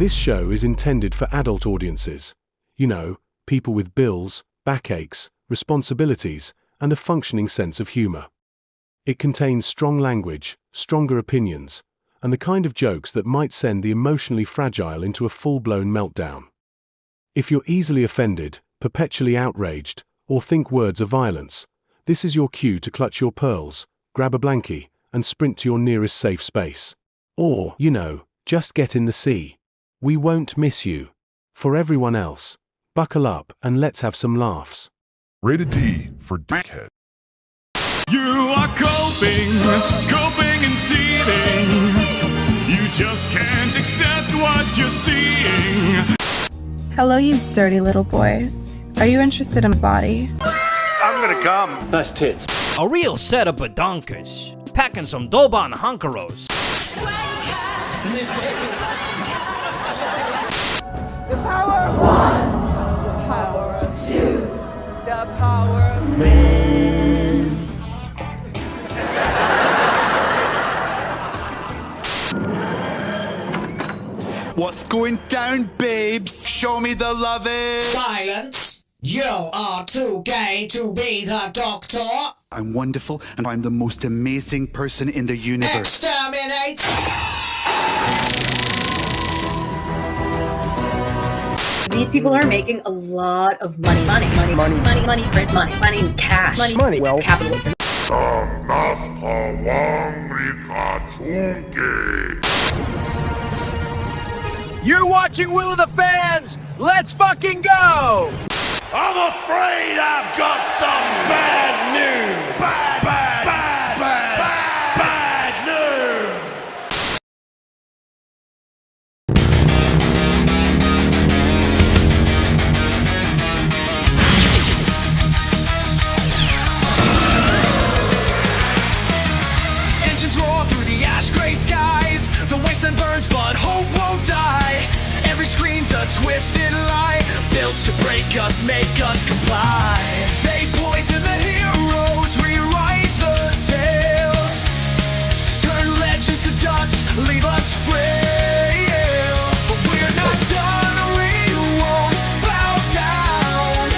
This show is intended for adult audiences. You know, people with bills, backaches, responsibilities, and a functioning sense of humor. It contains strong language, stronger opinions, and the kind of jokes that might send the emotionally fragile into a full-blown meltdown. If you're easily offended, perpetually outraged, or think words are violence, this is your cue to clutch your pearls, grab a blankie, and sprint to your nearest safe space. Or, you know, just get in the sea. We won't miss you. For everyone else, buckle up and let's have some laughs. Rated D for dickhead. You are coping and seething. You just can't accept what you're seeing. Hello, you dirty little boys. Are you interested in body? I'm gonna come. Nice tits. A real setup of donkers. Packing some Doban Hunkeros. The power of one. The power of two. The power of man. What's going down, babes? Show me the lovin'. Silence! You are too gay to be the doctor. I'm wonderful, and I'm the most amazing person in the universe. Exterminate! These people are making a lot of money, print money, cash, money, well, capitalism. You're watching Will of the Fans! Let's fucking go! I'm afraid I've got some bad news. Bad news. Engines roar through the ash gray skies. The wasteland burns, but hope won't die. Every screen's a twisted lie, built to break us, make us comply. They poison the heroes, rewrite the tales, turn legends to dust, leave us frail. But we're not done, we won't bow down.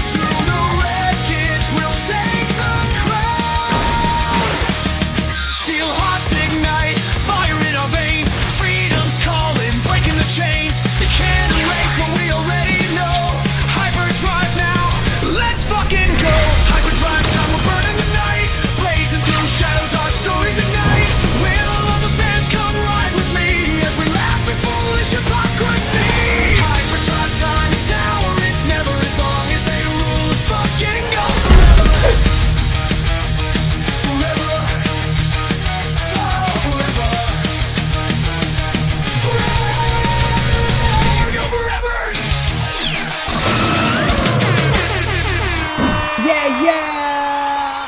Through the wreckage, we'll take the crown. Steel hearts ignite, fire in our veins. Freedom's calling, breaking the chains. They can't erase what we already know. HyperDrive now, let's fucking go. HyperDrive time, we're burning the night. Blazing through shadows, our stories ignite. Will all the fans come ride with me as we laugh at foolish hypocrisy? HyperDrive time, it's now or it's never. As long as they rule, let's fucking go forever. Forever. Oh, forever. Yeah!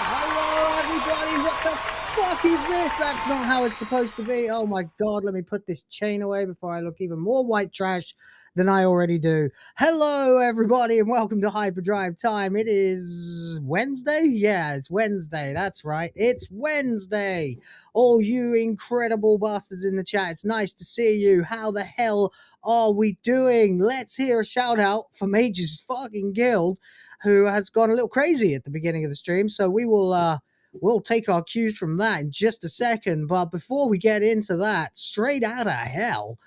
Hello, everybody! What the fuck is this? That's not how it's supposed to be. Oh my god, let me put this chain away before I look even more white trash than I already do. Hello, everybody, and welcome to HyperDrive Time. It is Wednesday? Yeah, it's Wednesday. That's right. It's Wednesday. All you incredible bastards in the chat, it's nice to see you. How the hell are we doing? Let's hear a shout out for MagesGuild, who has gone a little crazy at the beginning of the stream. So we will we'll take our cues from that in just a second. But before we get into that, straight out of hell,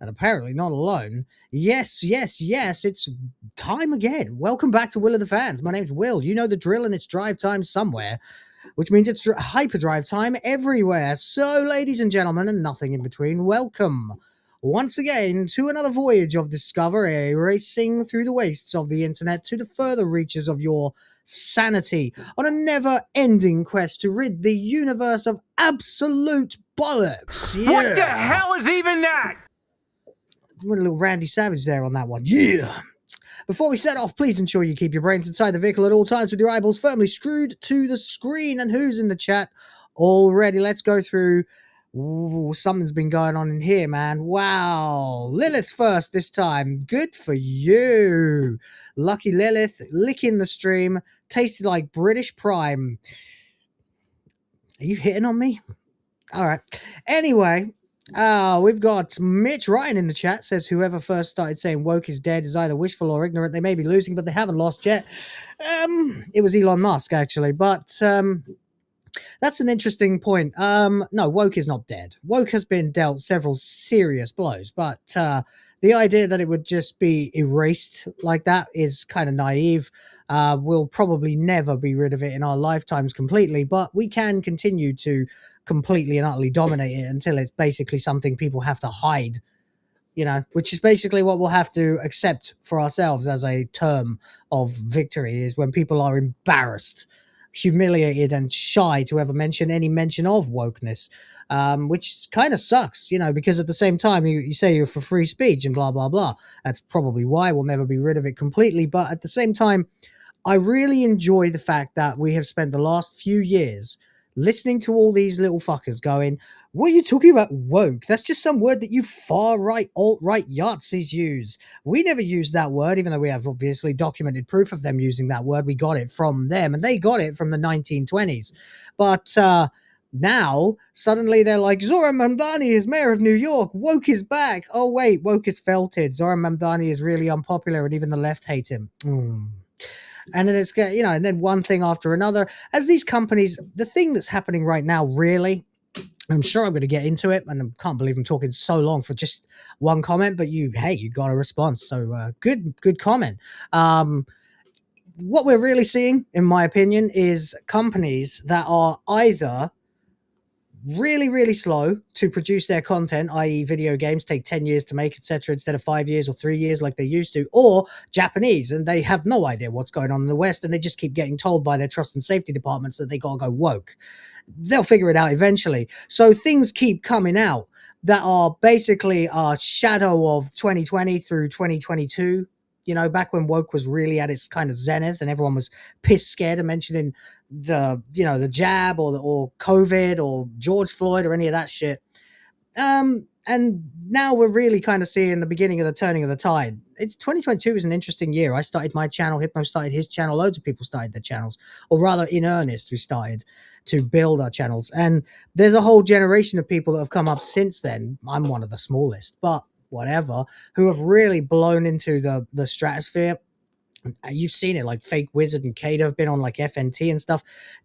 and apparently not alone, yes, it's time again. Welcome back to Will of the Fans. My name's Will. You know the drill, and it's drive time somewhere, which means it's hyperdrive time everywhere. So, ladies and gentlemen, and nothing in between, welcome once again to another voyage of discovery, racing through the wastes of the internet to the further reaches of your sanity on a never-ending quest to rid the universe of absolute bollocks. Yeah. What the hell is even that? Went a little Randy Savage there on that one. Yeah. Before we set off, please ensure you keep your brains inside the vehicle at all times with your eyeballs firmly screwed to the screen. And who's in the chat already? Let's go through. Ooh, something's been going on in here, man. Wow. Lilith first this time. Good for you. Lucky Lilith, licking the stream. Tasted like British Prime. Are you hitting on me? All right. Anyway, We've got Mitch Ryan in the chat, says whoever first started saying woke is dead is either wishful or ignorant. They may be losing, but they haven't lost yet. It was Elon Musk, actually, but that's an interesting point. No, woke is not dead. Woke has been dealt several serious blows, but the idea that it would just be erased like that is kind of naive. We'll probably never be rid of it in our lifetimes completely, but we can continue to completely and utterly dominate it until it's basically something people have to hide, you know, which is basically what we'll have to accept for ourselves as a term of victory, is when people are embarrassed, humiliated, and shy to ever mention any mention of wokeness, which kind of sucks, you know, because at the same time you say you're for free speech and blah, blah, blah. That's probably why we'll never be rid of it completely. But at the same time, I really enjoy the fact that we have spent the last few years listening to all these little fuckers going, what are you talking about woke? That's just some word that you far-right, alt-right Yahtzees use. We never used that word, even though we have obviously documented proof of them using that word. We got it from them, and they got it from the 1920s. But now, suddenly they're like, Zoran Mamdani is mayor of New York. Woke is back. Oh, wait, woke is felted. Zoran Mamdani is really unpopular, and even the left hate him. And then it's, you know, and then one thing after another. As these companies, the thing that's happening right now, really, I'm sure I'm going to get into it, and I can't believe I'm talking so long for just one comment, but you got a response. So good comment. What we're really seeing, in my opinion, is companies that are either really, really slow to produce their content, i.e. video games take 10 years to make, etc., instead of 5 years or 3 years like they used to, or Japanese, and they have no idea what's going on in the West, and they just keep getting told by their trust and safety departments that they gotta go woke. They'll figure it out eventually. So things keep coming out that are basically a shadow of 2020 through 2022. You know, back when woke was really at its kind of zenith and everyone was pissed scared of mentioning the, you know, the jab or COVID or George Floyd or any of that shit. And now we're really kind of seeing the beginning of the turning of the tide. It's 2022 is an interesting year. I started my channel. Hypno started his channel. Loads of people started their channels, or rather in earnest, we started to build our channels. And there's a whole generation of people that have come up since then. I'm one of the smallest, but whatever, who have really blown into the stratosphere. You've seen it, like Fake Wizard and Kato have been on like FNT and stuff.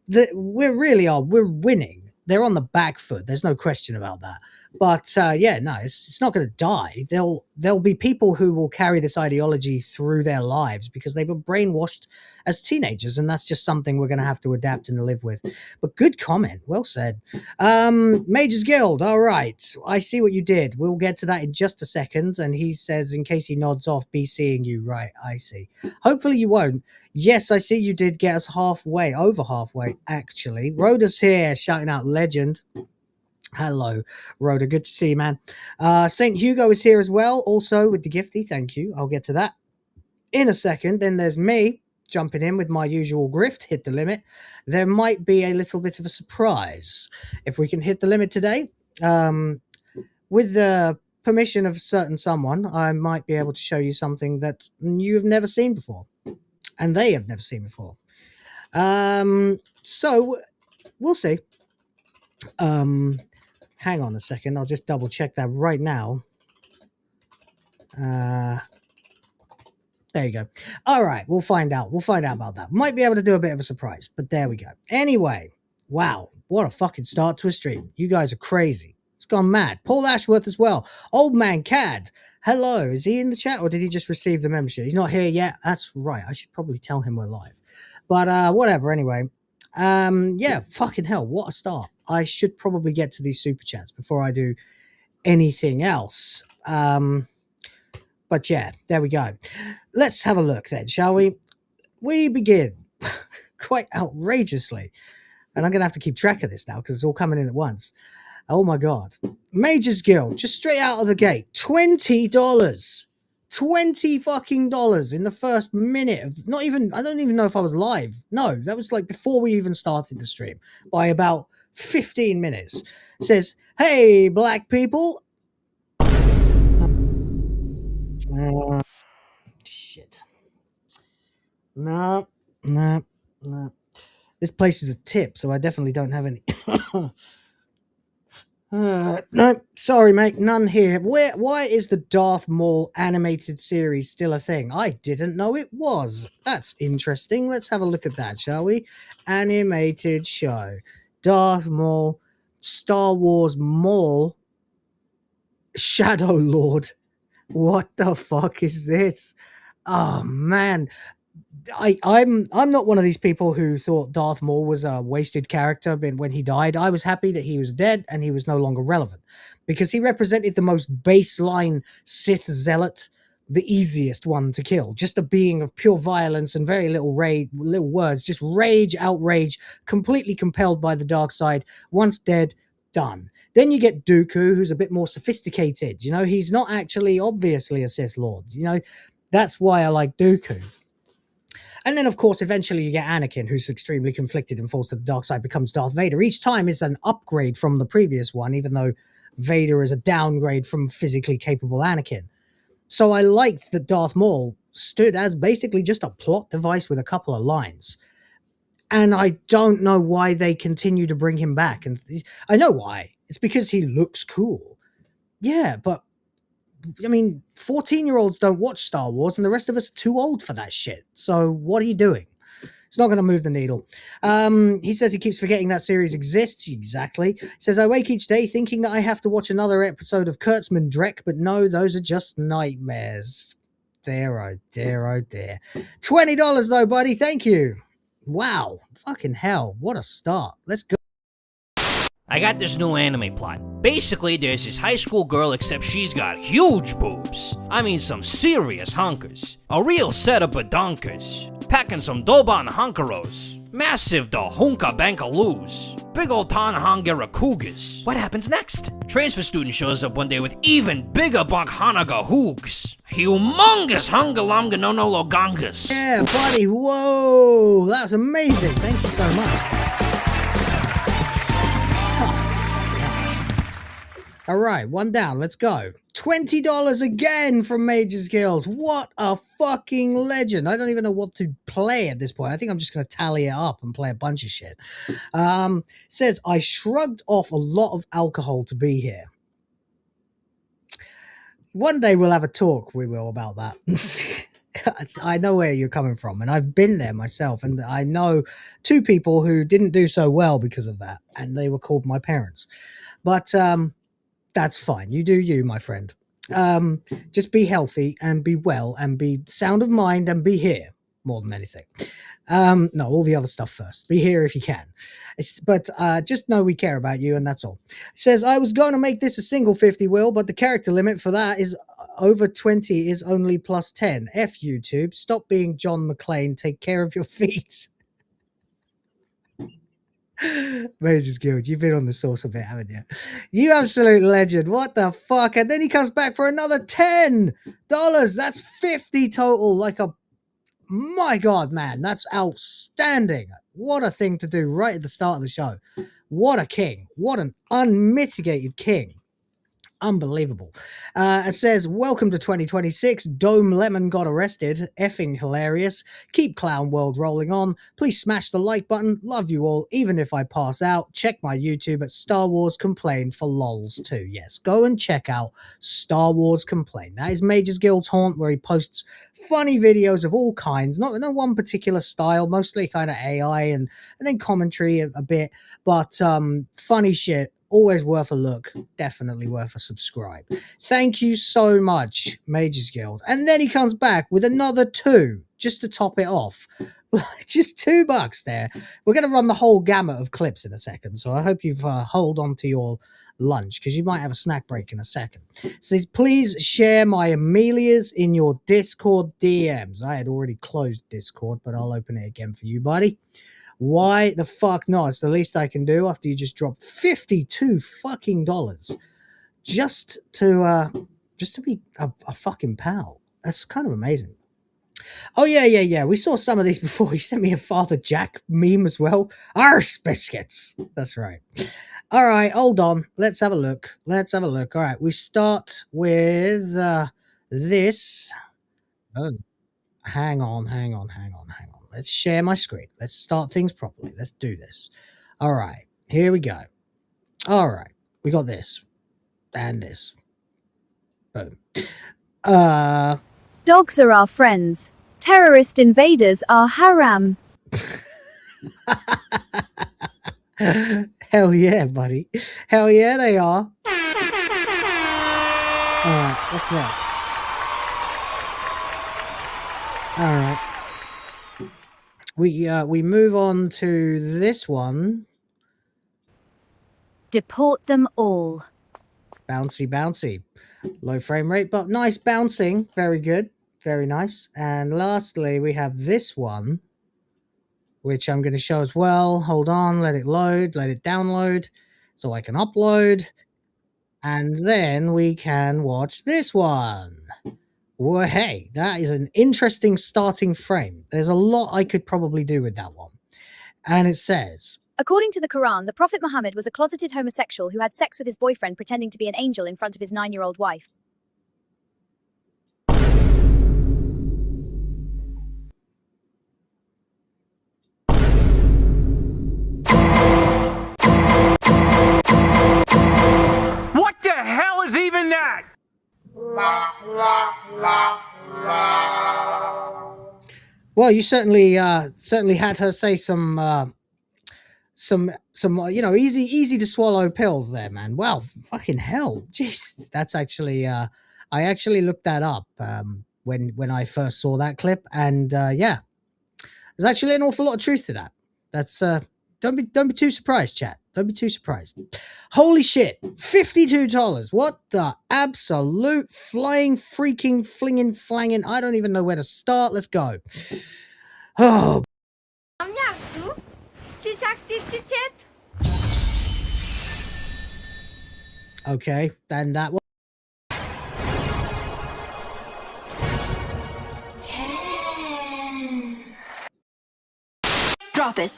We're winning. They're on the back foot. There's no question about that. But yeah, no, it's not going to die. There'll be people who will carry this ideology through their lives because they were brainwashed as teenagers, and that's just something we're going to have to adapt and live with. But good comment, well said. MagesGuild, all right, I see what you did. We'll get to that in just a second. And he says, in case he nods off, be seeing you. Right, I see. Hopefully you won't. Yes, I see you did get us halfway, over halfway, actually. Rhoda's here, shouting out legend. Hello, Rhoda. Good to see you, man. St. Hugo is here as well, also with the gifty. Thank you. I'll get to that in a second. Then there's me jumping in with my usual grift, hit the limit. There might be a little bit of a surprise if we can hit the limit today. With the permission of certain someone, I might be able to show you something that you have never seen before, and they have never seen before. So we'll see. Hang on a second. I'll just double check that right now. There you go. All right. We'll find out. We'll find out about that. Might be able to do a bit of a surprise, but there we go. Anyway, wow. What a fucking start to a stream. You guys are crazy. It's gone mad. Paul Ashworth as well. Old Man Cad. Hello. Is he in the chat or did he just receive the membership? He's not here yet. That's right. I should probably tell him we're live. But whatever. Anyway. Yeah, fucking hell, what a start. I should probably get to these super chats before I do anything else. But yeah, there we go. Let's have a look then, shall we? We begin quite outrageously. And I'm going to have to keep track of this now because it's all coming in at once. Oh my God. MagesGuild, just straight out of the gate, $20. $20 fucking dollars in the first minute of I don't even know if I was live. No, that was like before we even started the stream by about 15 minutes. It says, hey, black people. Shit. No. This place is a tip, so I definitely don't have any. No, sorry, mate, none here. Why is the Darth Maul animated series still a thing? I didn't know it was. That's interesting. Let's have a look at that, shall we? Animated show. Darth Maul, Star Wars Maul, Shadow Lord. What the fuck is this? Oh man. I'm not one of these people who thought Darth Maul was a wasted character when he died. I was happy that he was dead and he was no longer relevant because he represented the most baseline Sith zealot, the easiest one to kill. Just a being of pure violence and very little words, just rage, outrage, completely compelled by the dark side. Once dead, done. Then you get Dooku, who's a bit more sophisticated. You know, he's not actually obviously a Sith Lord. You know, that's why I like Dooku. And then, of course, eventually you get Anakin, who's extremely conflicted and falls to the dark side, becomes Darth Vader. Each time is an upgrade from the previous one, even though Vader is a downgrade from physically capable Anakin. So I liked that Darth Maul stood as basically just a plot device with a couple of lines. And I don't know why they continue to bring him back. And I know why. It's because he looks cool. Yeah, but I mean, 14-year-olds don't watch Star Wars, and the rest of us are too old for that shit. So what are you doing? It's not going to move the needle. He says he keeps forgetting that series exists. Exactly. He says, I wake each day thinking that I have to watch another episode of Kurtzman Drek, but no, those are just nightmares. Dear, oh dear, oh dear. $20 though, buddy. Thank you. Wow. Fucking hell. What a start. Let's go. I got this new anime plot. Basically, there's this high school girl, except she's got huge boobs. I mean some serious hunkers. A real set of badonkers. Packing some Doban hunkeros. Massive da hunka bankaloos. Big ol' Tanahangera cougars. What happens next? Transfer student shows up one day with even bigger Bankhanaga hoogs. Humongous hungalamga no no logangas. Yeah, buddy. Whoa. That was amazing. Thank you so much. All right, one down. Let's go. $20 again from MagesGuild. What a fucking legend. I don't even know what to play at this point. I think I'm just going to tally it up and play a bunch of shit. Says, I shrugged off a lot of alcohol to be here. One day we'll have a talk, we will, about that. I know where you're coming from, and I've been there myself, and I know two people who didn't do so well because of that, and they were called my parents. But, that's fine. You do you, my friend. Just be healthy and be well and be sound of mind and be here more than anything. No, all the other stuff first. Be here if you can. But just know we care about you, and that's all. It says, I was going to make this a single 50, Will, but the character limit for that is over 20 is only plus 10. F YouTube. Stop being John McClane. Take care of your feet. MagesGuild, you've been on the sauce a bit, haven't you? You absolute legend. What the fuck? And then he comes back for another $10. That's 50 total. Like a, my God, man, that's outstanding. What a thing to do right at the start of the show. What a king. What an unmitigated king. Unbelievable. It says, welcome to 2026. Dome Lemon got arrested. Effing hilarious. Keep Clown World rolling on. Please smash the like button. Love you all. Even if I pass out, check my YouTube at Star Wars Complain for lols too. Yes, go and check out Star Wars Complain. That is MagesGuild's haunt, where he posts funny videos of all kinds, not one particular style, mostly kind of AI and then commentary a bit, but funny shit. Always worth a look. Definitely worth a subscribe. Thank you so much, MagesGuild. And then he comes back with another $2 just to top it off. Just $2 there. We're going to run the whole gamut of clips in a second, so I hope you've hold on to your lunch, because you might have a snack break in a second. It says, please share my Amelias in your Discord DMs. I had already closed Discord, but I'll open it again for you, buddy. Why the fuck not? It's the least I can do after you just dropped $52 fucking dollars just to be a fucking pal. That's kind of amazing. Oh yeah. We saw some of these before. He sent me a Father Jack meme as well. Arse biscuits. That's right. All right, hold on. Let's have a look. All right, we start with this. Oh, hang on. Let's share my screen. Let's start things properly. Let's do this. All right, here we go. All right. we got this and this. Boom. Dogs are our friends. Terrorist invaders are haram. Hell yeah, buddy. Hell yeah, they are. Alright, what's next? Alright. We move on to this one. Deport them all. Bouncy, bouncy. Low frame rate, but nice bouncing. Very good. Very nice. And lastly, we have this one, which I'm going to show as well. Hold on, let it load, let it download so I can upload. And then we can watch this one. Well, hey, that is an interesting starting frame. There's a lot I could probably do with that one. And it says, according to the Quran, the Prophet Muhammad was a closeted homosexual who had sex with his boyfriend pretending to be an angel in front of his 9-year-old wife. What the hell is even that? well, you certainly had her say some easy to swallow pills there, man. Wow, fucking hell. Jeez, that's actually I actually looked that up when I first saw that clip, and yeah, there's actually an awful lot of truth to that. That's don't be too surprised, chat. Don't be too surprised. Holy shit, $52. What the absolute flying freaking flinging flanging. I don't even know where to start. Let's go. Oh. Okay, then that one. Drop it.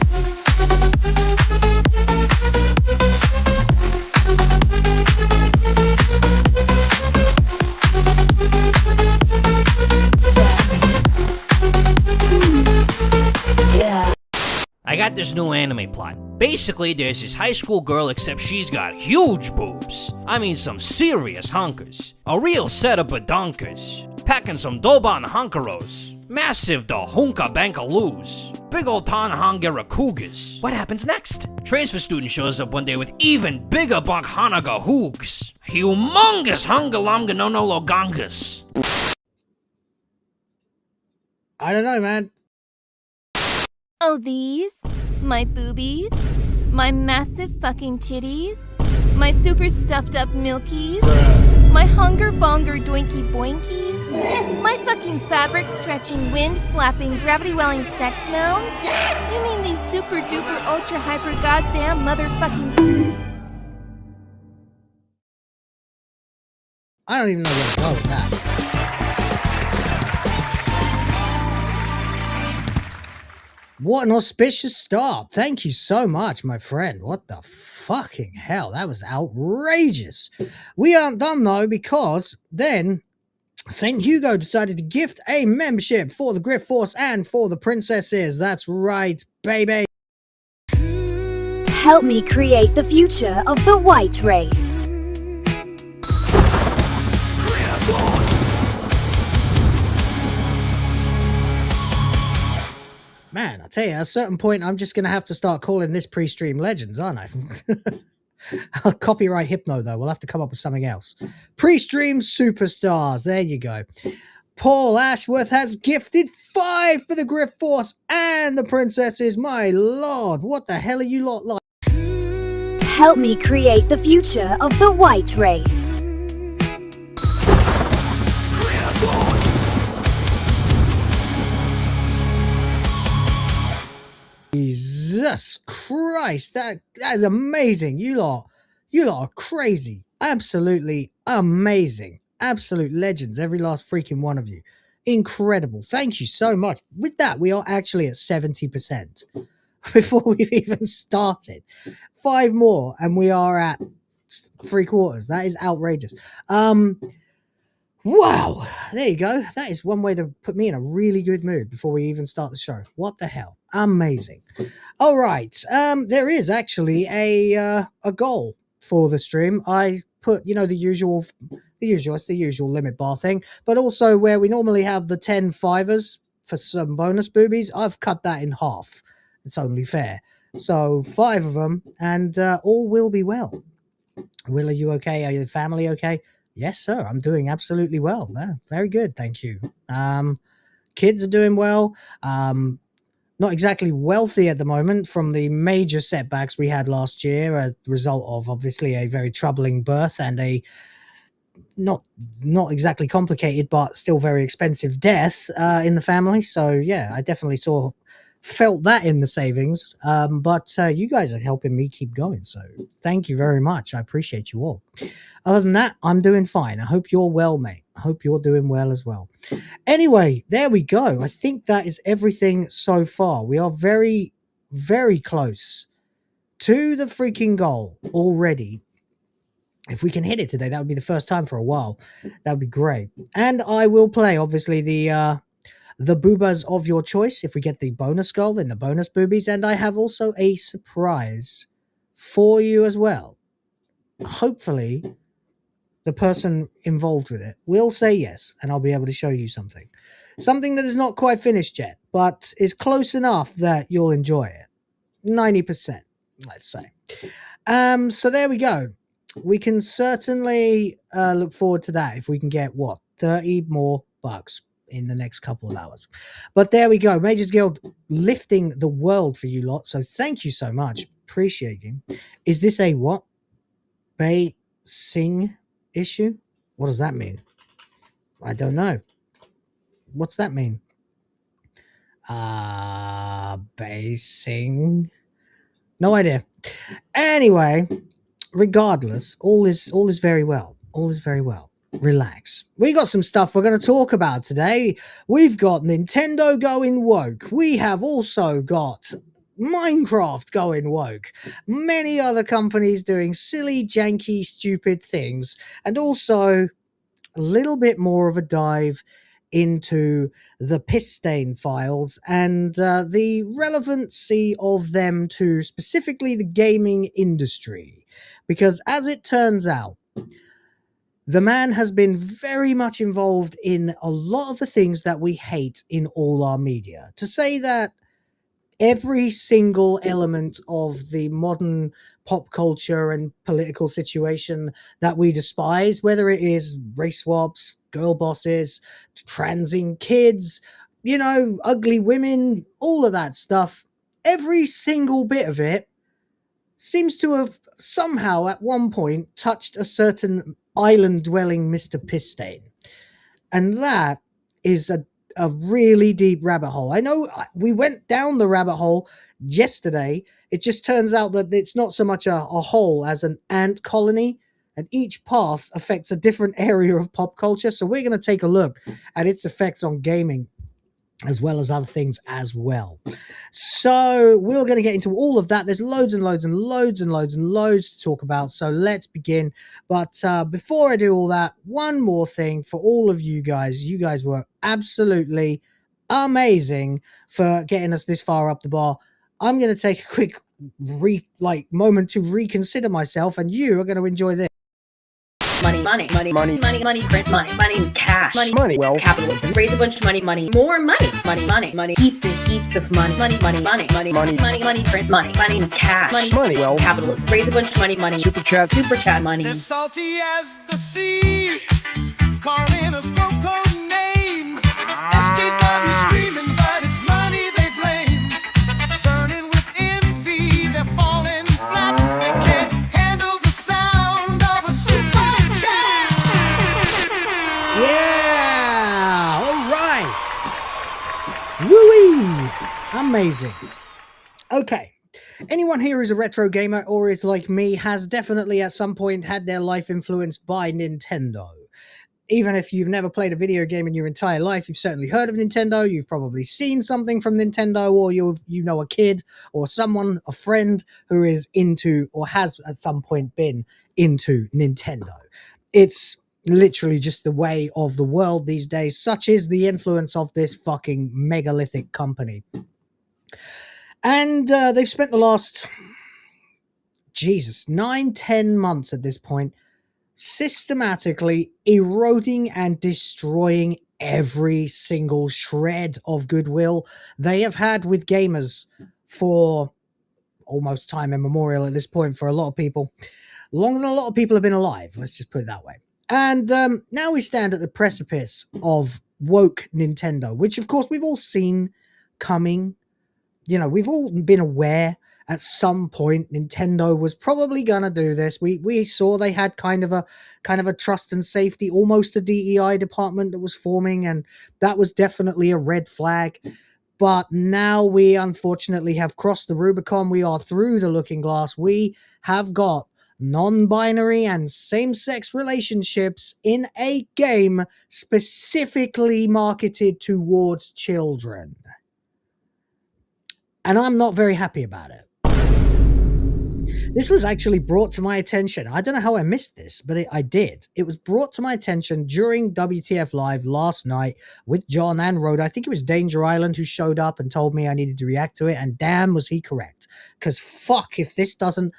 I got this new anime plot. Basically, there's this high school girl, except she's got huge boobs. I mean some serious hunkers. A real setup of donkers. Packing some Doban hunkeros. Massive da hunka bankaloos. Big ol' Tanhangera cougars. What happens next? Transfer student shows up one day with even bigger bunk hanaga hoogs. Humongous hungalamga no logangas. I don't know, man. Oh, these? My boobies? My massive fucking titties? My super stuffed up milkies? My hunger bonger doinky boinkies? My fucking fabric stretching, wind flapping, gravity welling sex mounds? You mean these super duper ultra hyper goddamn motherfucking... I don't even know where to go with that. What an auspicious start. Thank you so much, my friend. What the fucking hell? That was outrageous. We aren't done, though, because then St. Hugo decided to gift a membership for the Griff Force and for the princesses. That's right, baby. Help me create the future of the white race. Man, I tell you, at a certain point, I'm just going to have to start calling this pre-stream Legends, aren't I? I'll copyright Hypno, though. We'll have to come up with something else. Pre-stream superstars. There you go. Paul Ashworth has gifted 5 for the Griff Force and the princesses. My lord, what the hell are you lot like? Help me create the future of the white race. Jesus Christ, that is amazing. You lot are crazy. Absolutely amazing. Absolute legends, every last freaking one of you. Incredible. Thank you so much. With that, we are actually at 70% before we've even started. 5 more and we are at 3/4. That is outrageous. Wow, there you go. That is one way to put me in a really good mood before we even start the show. What the hell? Amazing. All right. There is actually a goal for the stream, I put, the usual, it's the usual limit bar thing, but also where we normally have the 10 fivers for some bonus boobies, I've cut that in half. It's only fair. So 5 of them, and all will be well. Will, are you okay? Are your family okay? Yes, sir. I'm doing absolutely well. Very good. Thank you. Kids are doing well. Not exactly wealthy at the moment from the major setbacks we had last year, a result of obviously a very troubling birth and a not exactly complicated but still very expensive death in the family. So yeah, I definitely felt that in the savings. But you guys are helping me keep going, so thank you very much. I appreciate you all. Other than that, I'm doing fine. I hope you're well, mate. I hope you're doing well as well. Anyway, there we go. I think that is everything so far. We are very, very close to the freaking goal already. If we can hit it today, that would be the first time for a while. That would be great. And I will play, obviously, the boobas of your choice. If we get the bonus goal, then the bonus boobies. And I have also a surprise for you as well. Hopefully, the person involved with it will say yes, and I'll be able to show you something. Something that is not quite finished yet, but is close enough that you'll enjoy it. 90%, let's say. So there we go. We can certainly look forward to that if we can get, 30 more bucks in the next couple of hours. But there we go. MagesGuild lifting the world for you lot, so thank you so much. Appreciate you. Is this a what? Sing issue? What does that mean? I don't know. What's that mean? Basing. No idea. Anyway, regardless, all is very well. All is very well. Relax. We got some stuff we're going to talk about today. We've got Nintendo going woke. We have also got Minecraft going woke, many other companies doing silly, janky, stupid things, and also a little bit more of a dive into the piss stain files and the relevancy of them to specifically the gaming industry. Because as it turns out, the man has been very much involved in a lot of the things that we hate in all our media. To say that every single element of the modern pop culture and political situation that we despise, whether it is race swaps, girl bosses, transing kids, ugly women, all of that stuff, every single bit of it seems to have somehow at one point touched a certain island-dwelling Mr. Pisstain. And that is a really deep rabbit hole. I know we went down the rabbit hole yesterday. It just turns out that it's not so much a hole as an ant colony, and each path affects a different area of pop culture. So we're going to take a look at its effects on gaming as well as other things as well. So we're going to get into all of that. There's loads and loads and loads and loads and loads to talk about. So let's begin. But before I do all that, one more thing for all of you guys. You guys were absolutely amazing for getting us this far up the bar. I'm going to take a quick moment to reconsider myself, and you are going to enjoy this. Money, money, money, money, money, money, print money, money, cash, money, well, capitalism, raise a bunch of money, money, more money, money, money, money, heaps and heaps of money, money, money, money, money, money, money, money, print money, money, cash, money, well, capitalism, raise a bunch of money, money, super chat, money. As salty as the sea, calling us no-code names, SJW screaming, but it's money they blame, burning with envy, they're falling flat, they can't handle the sound of a super chat. Yeah! All right! Woo-wee! Amazing. Okay. Anyone here who's a retro gamer or is like me has definitely at some point had their life influenced by Nintendo. Even if you've never played a video game in your entire life, you've certainly heard of Nintendo, you've probably seen something from Nintendo, or you know a kid or someone, a friend who is into or has at some point been into Nintendo. It's literally just the way of the world these days. Such is the influence of this fucking megalithic company. And they've spent the last Jesus, 9-10 months at this point, systematically eroding and destroying every single shred of goodwill they have had with gamers for almost time immemorial at this point for a lot of people. Longer than a lot of people have been alive, let's just put it that way. And now we stand at the precipice of woke Nintendo, which of course we've all seen coming. You know, we've all been aware at some point Nintendo was probably gonna do this. We saw they had kind of a trust and safety, almost a DEI department that was forming, and that was definitely a red flag. But now we unfortunately have crossed the Rubicon. We are through the looking glass. We have got non-binary and same-sex relationships in a game specifically marketed towards children. And I'm not very happy about it. This was actually brought to my attention. I don't know how I missed this, but I did. It was brought to my attention during WTF Live last night with John and Rhoda. I think it was Danger Island who showed up and told me I needed to react to it. And damn, was he correct. Because fuck, if this doesn't...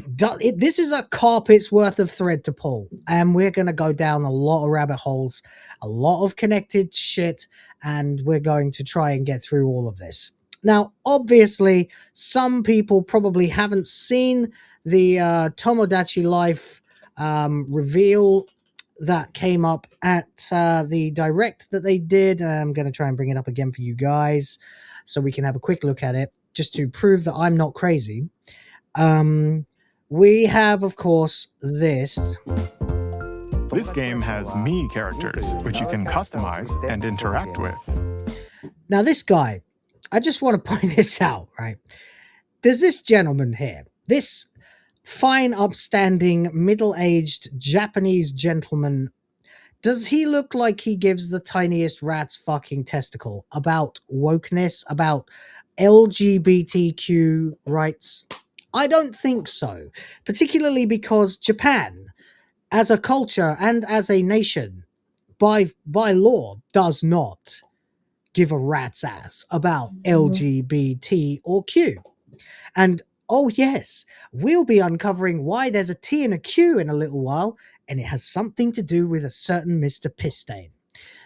This is a carpet's worth of thread to pull. And we're going to go down a lot of rabbit holes, a lot of connected shit, and we're going to try and get through all of this. Now, obviously, some people probably haven't seen the Tomodachi Life reveal that came up at the direct that they did. I'm going to try and bring it up again for you guys so we can have a quick look at it, just to prove that I'm not crazy. We have, of course, this. This game has me characters, which you can customize and interact with. Now, this guy... I just want to point this out, right? There's this gentleman here, this fine, upstanding, middle-aged Japanese gentleman. Does he look like he gives the tiniest rat's fucking testicle about wokeness, about LGBTQ rights? I don't think so, particularly because Japan, as a culture and as a nation, by law, does not give a rat's ass about LGBT or Q. And oh yes, we'll be uncovering why there's a T and a Q in a little while, and it has something to do with a certain Mr. Pisstain.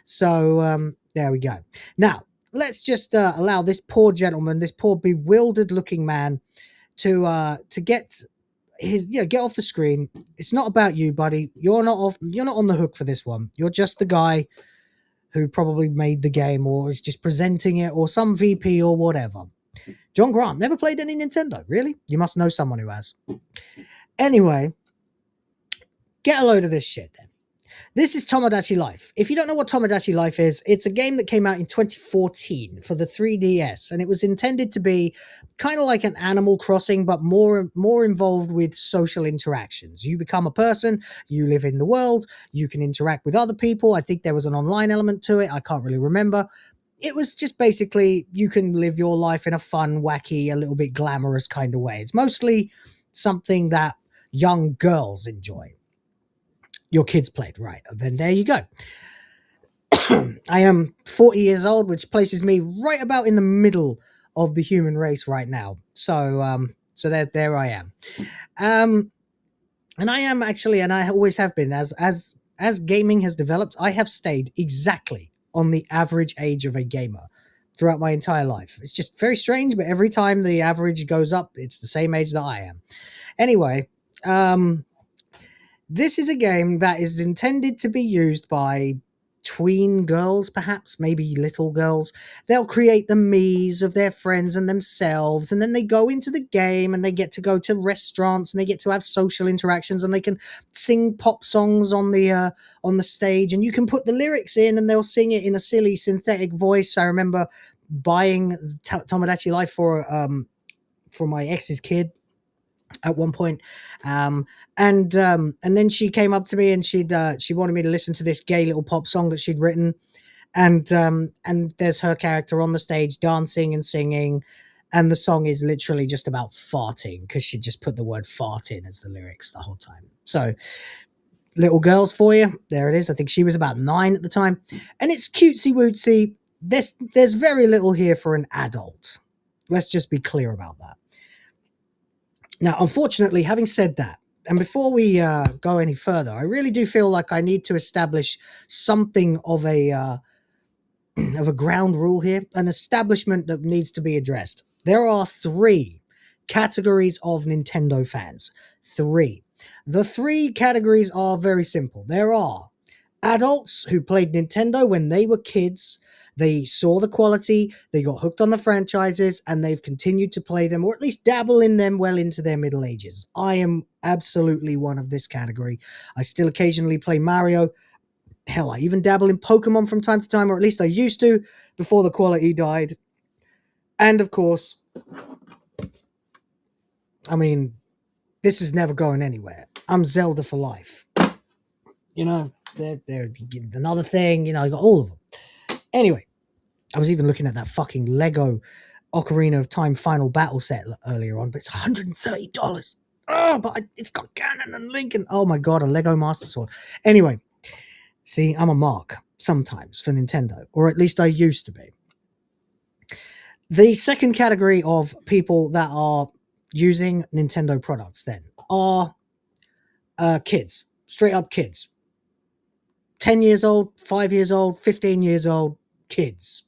So there we go. Now, let's just allow this poor gentleman, this poor bewildered looking man to get his get off the screen. It's not about you, buddy. You're not on the hook for this one. You're just the guy who probably made the game or is just presenting it or some VP or whatever. John Grant, never played any Nintendo. Really? You must know someone who has. Anyway, get a load of this shit then. This is Tomodachi Life. If you don't know what Tomodachi Life is, it's a game that came out in 2014 for the 3DS, and it was intended to be kind of like an Animal Crossing, but more involved with social interactions. You become a person, you live in the world, you can interact with other people. I think there was an online element to it. I can't really remember. It was just basically you can live your life in a fun, wacky, a little bit glamorous kind of way. It's mostly something that young girls enjoy. Your kids played, right? Then there you go. I am 40 years old, which places me right about in the middle of the human race right now. So there I am. And I am actually, and I always have been, as gaming has developed, I have stayed exactly on the average age of a gamer throughout my entire life. It's just very strange, but every time the average goes up, it's the same age that I am. Anyway, this is a game that is intended to be used by tween girls, perhaps, maybe little girls. They'll create the me's of their friends and themselves, and then they go into the game and they get to go to restaurants and they get to have social interactions and they can sing pop songs on the stage, and you can put the lyrics in and they'll sing it in a silly synthetic voice. I remember buying Tomodachi Life for my ex's kid at one point, and then she came up to me and she wanted me to listen to this gay little pop song that she'd written, and there's her character on the stage dancing and singing, and the song is literally just about farting because she just put the word fart in as the lyrics the whole time. So little girls for you, there it is. I think she was about 9 at the time, and it's cutesy wootsy. There's very little here for an adult. Let's just be clear about that. Now, unfortunately, having said that, and before we go any further, I really do feel like I need to establish something of a ground rule here, an establishment that needs to be addressed. There are 3 categories of Nintendo fans. 3. The 3 categories are very simple. There are adults who played Nintendo when they were kids. They saw the quality, they got hooked on the franchises, and they've continued to play them, or at least dabble in them well into their middle ages. I am absolutely one of this category. I still occasionally play Mario. Hell, I even dabble in Pokemon from time to time, or at least I used to before the quality died. And of course, I mean, this is never going anywhere. I'm Zelda for life. You know, they're another thing, you know, I got all of them. Anyway, I was even looking at that fucking Lego Ocarina of Time Final Battle set earlier on, but it's $130. Oh, but it's got Ganon and Link and, oh my god, a Lego Master Sword. Anyway, see, I'm a mark sometimes for Nintendo, or at least I used to be. The second category of people that are using Nintendo products then are kids, straight up kids. 10 years old, 5 years old, 15 years old, kids.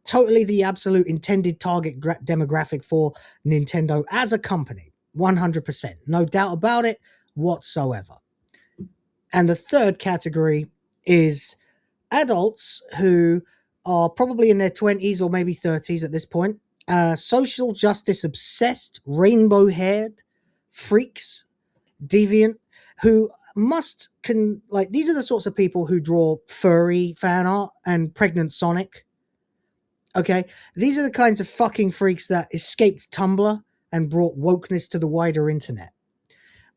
Totally the absolute intended target demographic for Nintendo as a company. 100%. No doubt about it whatsoever. And the third category is adults who are probably in their 20s or maybe 30s at this point. Social justice obsessed, rainbow haired freaks, deviant, who these are the sorts of people who draw furry fan art and pregnant Sonic. Okay, these are the kinds of fucking freaks that escaped Tumblr and brought wokeness to the wider internet.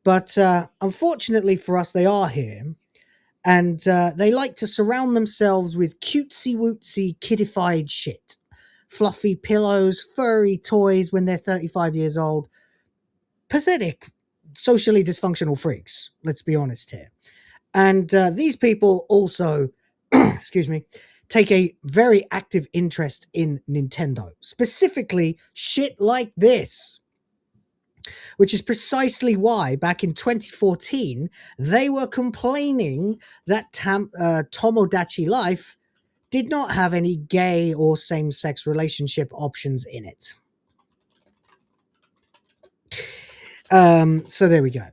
But unfortunately for us, they are here, and they like to surround themselves with cutesy-wootsy, kiddified shit. Fluffy pillows, furry toys when they're 35 years old. Pathetic, socially dysfunctional freaks, let's be honest here. And these people also, excuse me, take a very active interest in Nintendo. Specifically, shit like this. Which is precisely why, back in 2014, they were complaining that Tomodachi Life did not have any gay or same-sex relationship options in it. So there we go.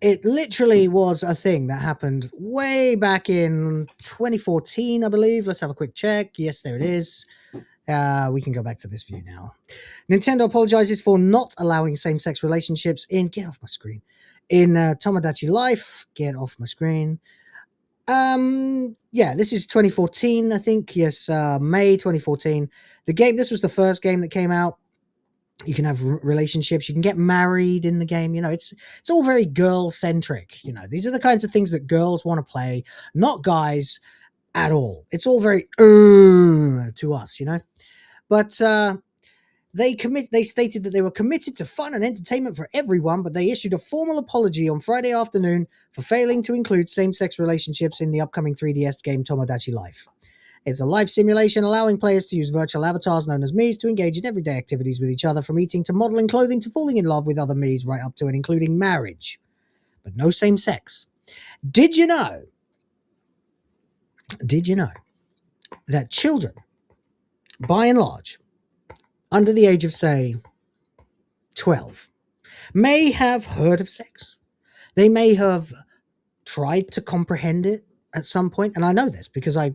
It literally was a thing that happened way back in 2014, I believe. Let's have a quick check. Yes, there it is. We can go back to this view now. Nintendo apologizes for not allowing same-sex relationships in... Get off my screen. In Tomodachi Life. Get off my screen. Yeah, this is 2014, I think. Yes, May 2014. This was the first game that came out. You can have relationships. You can get married in the game. You know, it's all very girl-centric. You know, these are the kinds of things that girls want to play, not guys at all. It's all very to us, you know. But they stated that they were committed to fun and entertainment for everyone, but they issued a formal apology on Friday afternoon for failing to include same-sex relationships in the upcoming 3DS game Tomodachi Life. It's a life simulation allowing players to use virtual avatars known as Miis to engage in everyday activities with each other, from eating to modeling clothing to falling in love with other Miis, right up to and including marriage. But no same sex. Did you know that children, by and large, under the age of, say, 12, may have heard of sex? They may have tried to comprehend it at some point, and I know this because I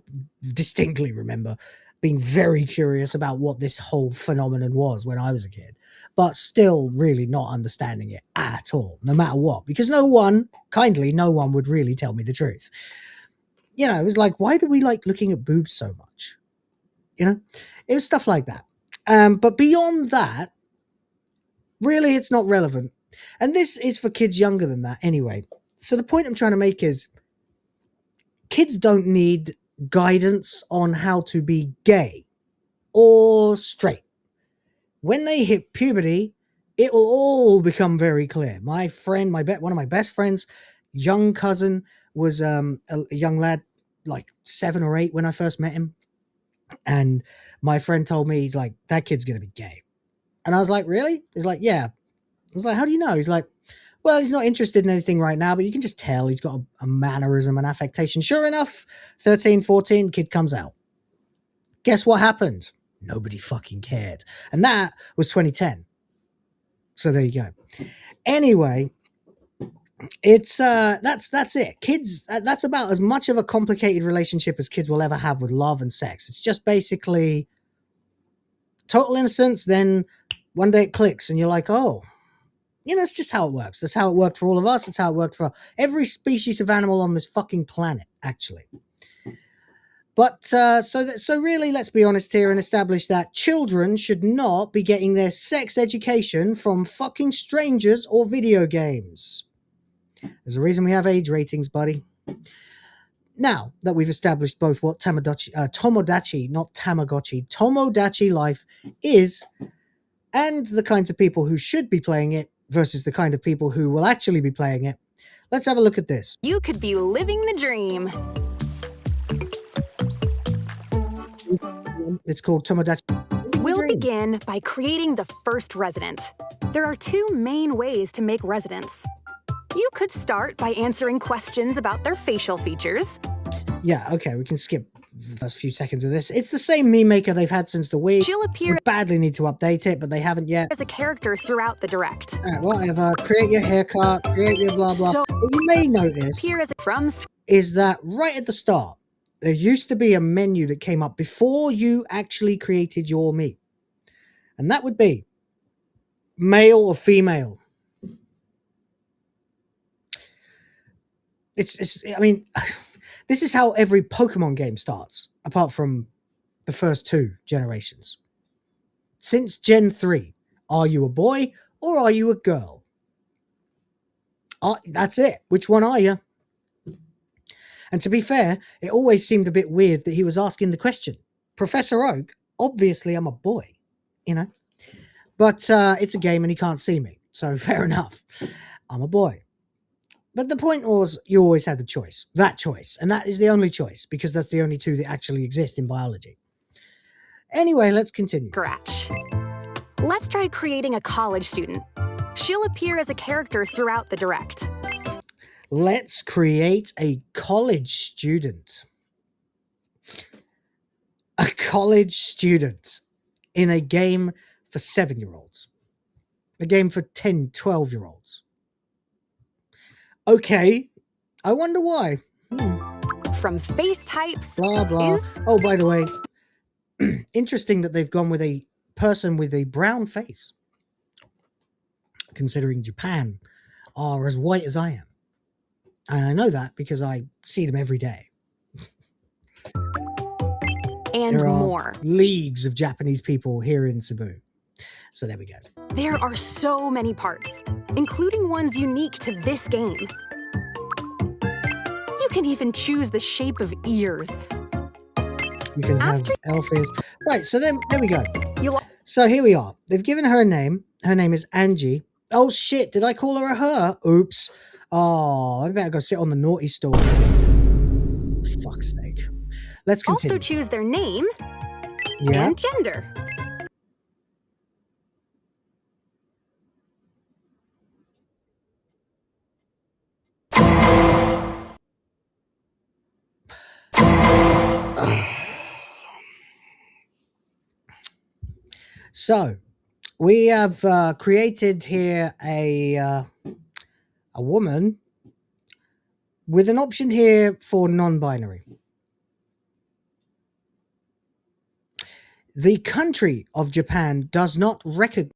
distinctly remember being very curious about what this whole phenomenon was when I was a kid, but still really not understanding it at all, no matter what, because no one would really tell me the truth. You know, it was like, why do we like looking at boobs so much? You know, it was stuff like that. But beyond that, really, it's not relevant. And this is for kids younger than that anyway. So the point I'm trying to make is, kids don't need guidance on how to be gay or straight. When they hit puberty, it will all become very clear. My friend, one of my best friends, young cousin, was a young lad, like 7 or 8 when I first met him. And my friend told me, he's like, that kid's going to be gay. And I was like, really? He's like, yeah. was like, how do you know? He's like, well, he's not interested in anything right now, but you can just tell he's got a mannerism and affectation. Sure enough, 13, 14, kid comes out. Guess what happened? Nobody fucking cared. And that was 2010. So there you go. Anyway, it's that's it. Kids, that's about as much of a complicated relationship as kids will ever have with love and sex. It's just basically total innocence, then one day it clicks and you're like, oh, you know, it's just how it works. That's how it worked for all of us. It's how it worked for every species of animal on this fucking planet, actually. But so really, let's be honest here and establish that children should not be getting their sex education from fucking strangers or video games. There's a reason we have age ratings, buddy. Now that we've established both what Tomodachi Life is, and the kinds of people who should be playing it versus the kind of people who will actually be playing it, let's have a look at this. You could be living the dream. It's called Tomodachi. We'll begin by creating the first resident. There are two main ways to make residents. You could start by answering questions about their facial features. Yeah, okay, we can skip the first few seconds of this. It's the same meme maker they've had since the Wii. She'll appear. We badly need to update it, but they haven't yet. As a character throughout the direct. Alright, whatever. Create your haircut, create your blah blah. So, what you may notice is that right at the start, there used to be a menu that came up before you actually created your me. And that would be male or female. I mean, this is how every Pokemon game starts, apart from the first two generations. Since Gen 3, are you a boy or are you a girl? That's it. Which one are you? And to be fair, it always seemed a bit weird that he was asking the question. Professor Oak, obviously I'm a boy, you know. But it's a game and he can't see me, so fair enough. I'm a boy. But the point was, you always had the choice. That choice. And that is the only choice, because that's the only two that actually exist in biology. Anyway, let's continue. Scratch. Let's try creating a college student. She'll appear as a character throughout the direct. Let's create a college student. A college student in a game for 7-year-olds. A game for 10, 12-year-olds. Okay, I wonder why. From face types, blah blah. Oh, by the way, interesting that they've gone with a person with a brown face, considering Japan are as white as I am, and I know that because I see them every day. And there are more leagues of Japanese people here in Cebu, so there we go. There are so many parts, including ones unique to this game. You can even choose the shape of ears. You can have elf ears. Right, so then there we go. So here we are. They've given her a name. Her name is Angie. Oh shit, did I call her a her? Oops. Oh, I better go sit on the naughty stool. Fuck's sake. Let's continue. Also choose their name and gender. So, we have created here a woman with an option here for non-binary. The country of Japan does not recognize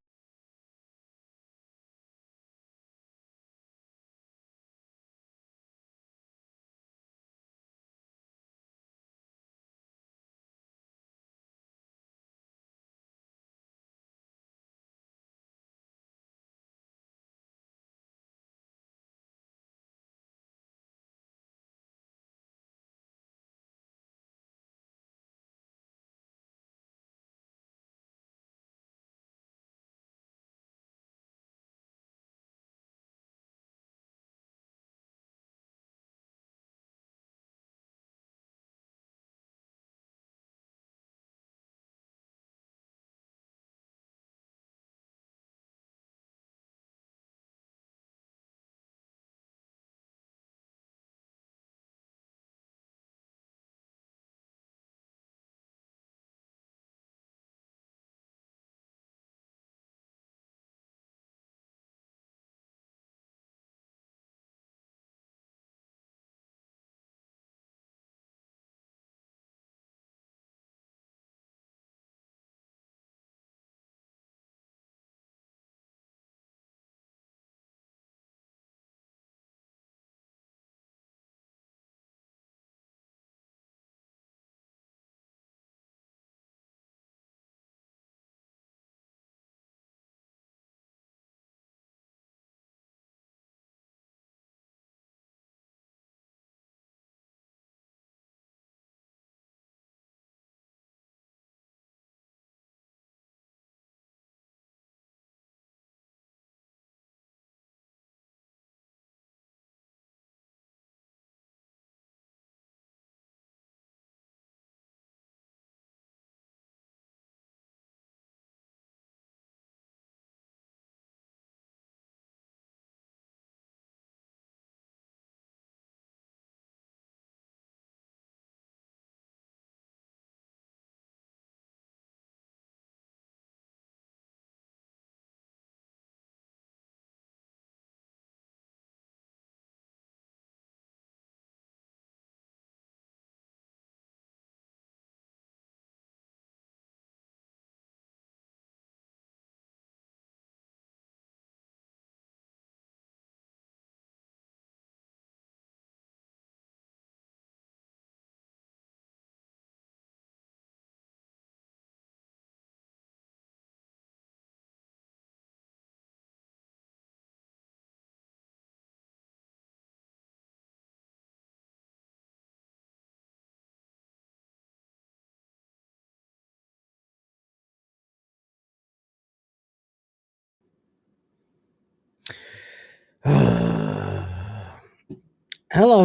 Hello,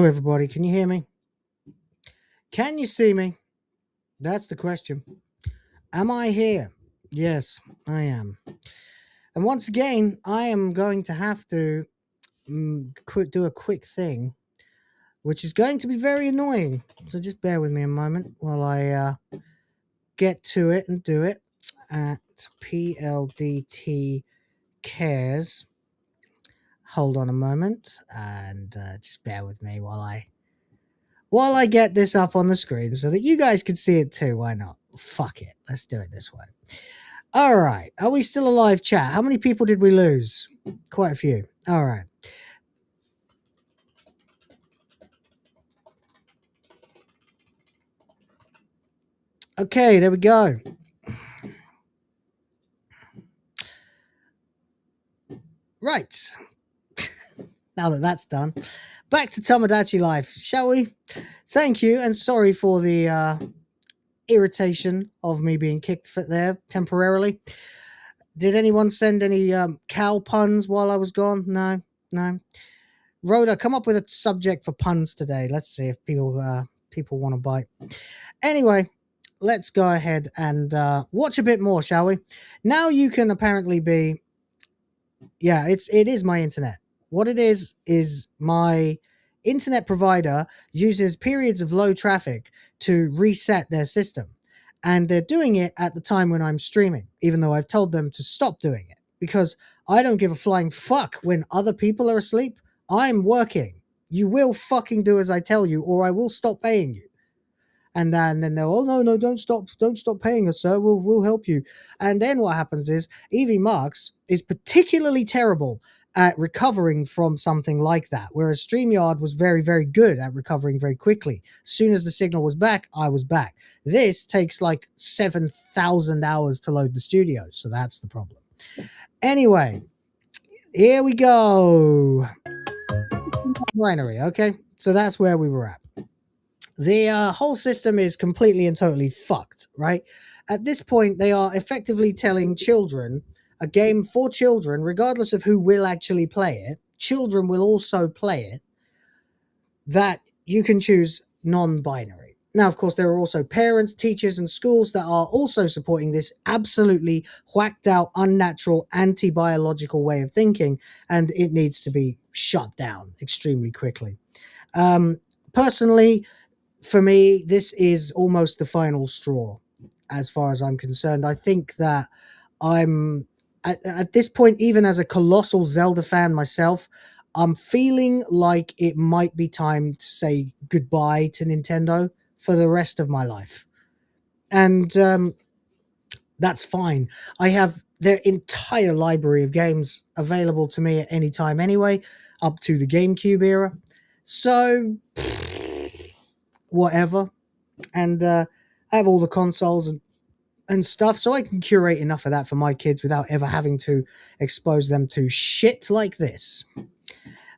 everybody. Can you hear me? Can you see me? That's the question. Am I here? Yes, I am. And once again, I am going to have to do a quick thing, which is going to be very annoying. So just bear with me a moment while I get to it and do it. At PLDT Cares. Hold on a moment and just bear with me while I get this up on the screen so that you guys can see it too. Why not? Fuck it. Let's do it this way. All right. Are we still alive, chat? How many people did we lose? Quite a few. All right. Okay, there we go. Right. Now that that's done, back to Tomodachi Life, shall we? Thank you, and sorry for the irritation of me being kicked there temporarily. Did anyone send any cow puns while I was gone? No. Rhoda, come up with a subject for puns today. Let's see if people want to bite. Anyway, let's go ahead and watch a bit more, shall we? Now you can apparently be... Yeah, it is my internet. What it is my internet provider uses periods of low traffic to reset their system. And they're doing it at the time when I'm streaming, even though I've told them to stop doing it. Because I don't give a flying fuck when other people are asleep. I'm working. You will fucking do as I tell you, or I will stop paying you. And then they'll, oh, no, don't stop paying us, sir. We'll help you. And then what happens is Evie Marks is particularly terrible at recovering from something like that, whereas StreamYard was very, very good at recovering very quickly. As soon as the signal was back, I was back. This takes like 7,000 hours to load the studio, so that's the problem. Anyway, here we go. Binary, okay? So that's where we were at. The whole system is completely and totally fucked, right? At this point, they are effectively telling children, a game for children, regardless of who will actually play it, children will also play it, that you can choose non-binary. Now, of course, there are also parents, teachers, and schools that are also supporting this absolutely whacked out, unnatural, anti-biological way of thinking, and it needs to be shut down extremely quickly. Personally, for me, this is almost the final straw as far as I'm concerned. I think that I'm, at this point, even as a colossal Zelda fan myself, I'm feeling like it might be time to say goodbye to Nintendo for the rest of my life. And that's fine. I have their entire library of games available to me at any time anyway, up to the GameCube era. So... whatever. And I have all the consoles and stuff, so I can curate enough of that for my kids without ever having to expose them to shit like this.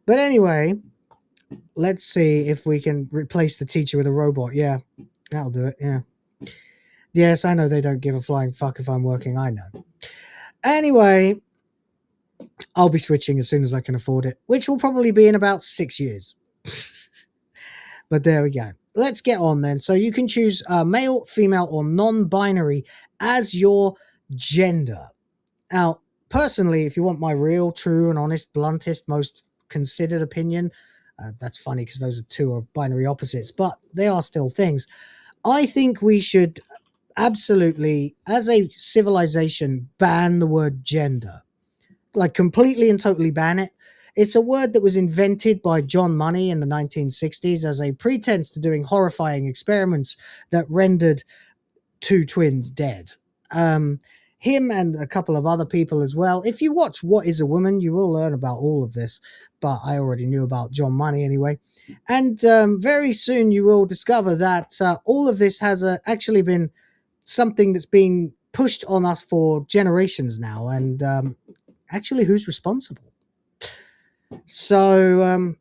But anyway, let's see if we can replace the teacher with a robot. Yeah, that'll do it. Yeah. Yes, I know they don't give a flying fuck if I'm working. I know. Anyway, I'll be switching as soon as I can afford it, which will probably be in about 6 years. But there we go. Let's get on then. So you can choose male, female, or non-binary as your gender. Now, personally, if you want my real, true, and honest, bluntest, most considered opinion, that's funny because those are two are binary opposites, but they are still things. I think we should absolutely, as a civilization, ban the word gender. Like, completely and totally ban it. It's a word that was invented by John Money in the 1960s as a pretense to doing horrifying experiments that rendered two twins dead. Him and a couple of other people as well. If you watch What is a Woman, you will learn about all of this, but I already knew about John Money anyway. And very soon you will discover that all of this has actually been something that's been pushed on us for generations now. And actually, who's responsible? So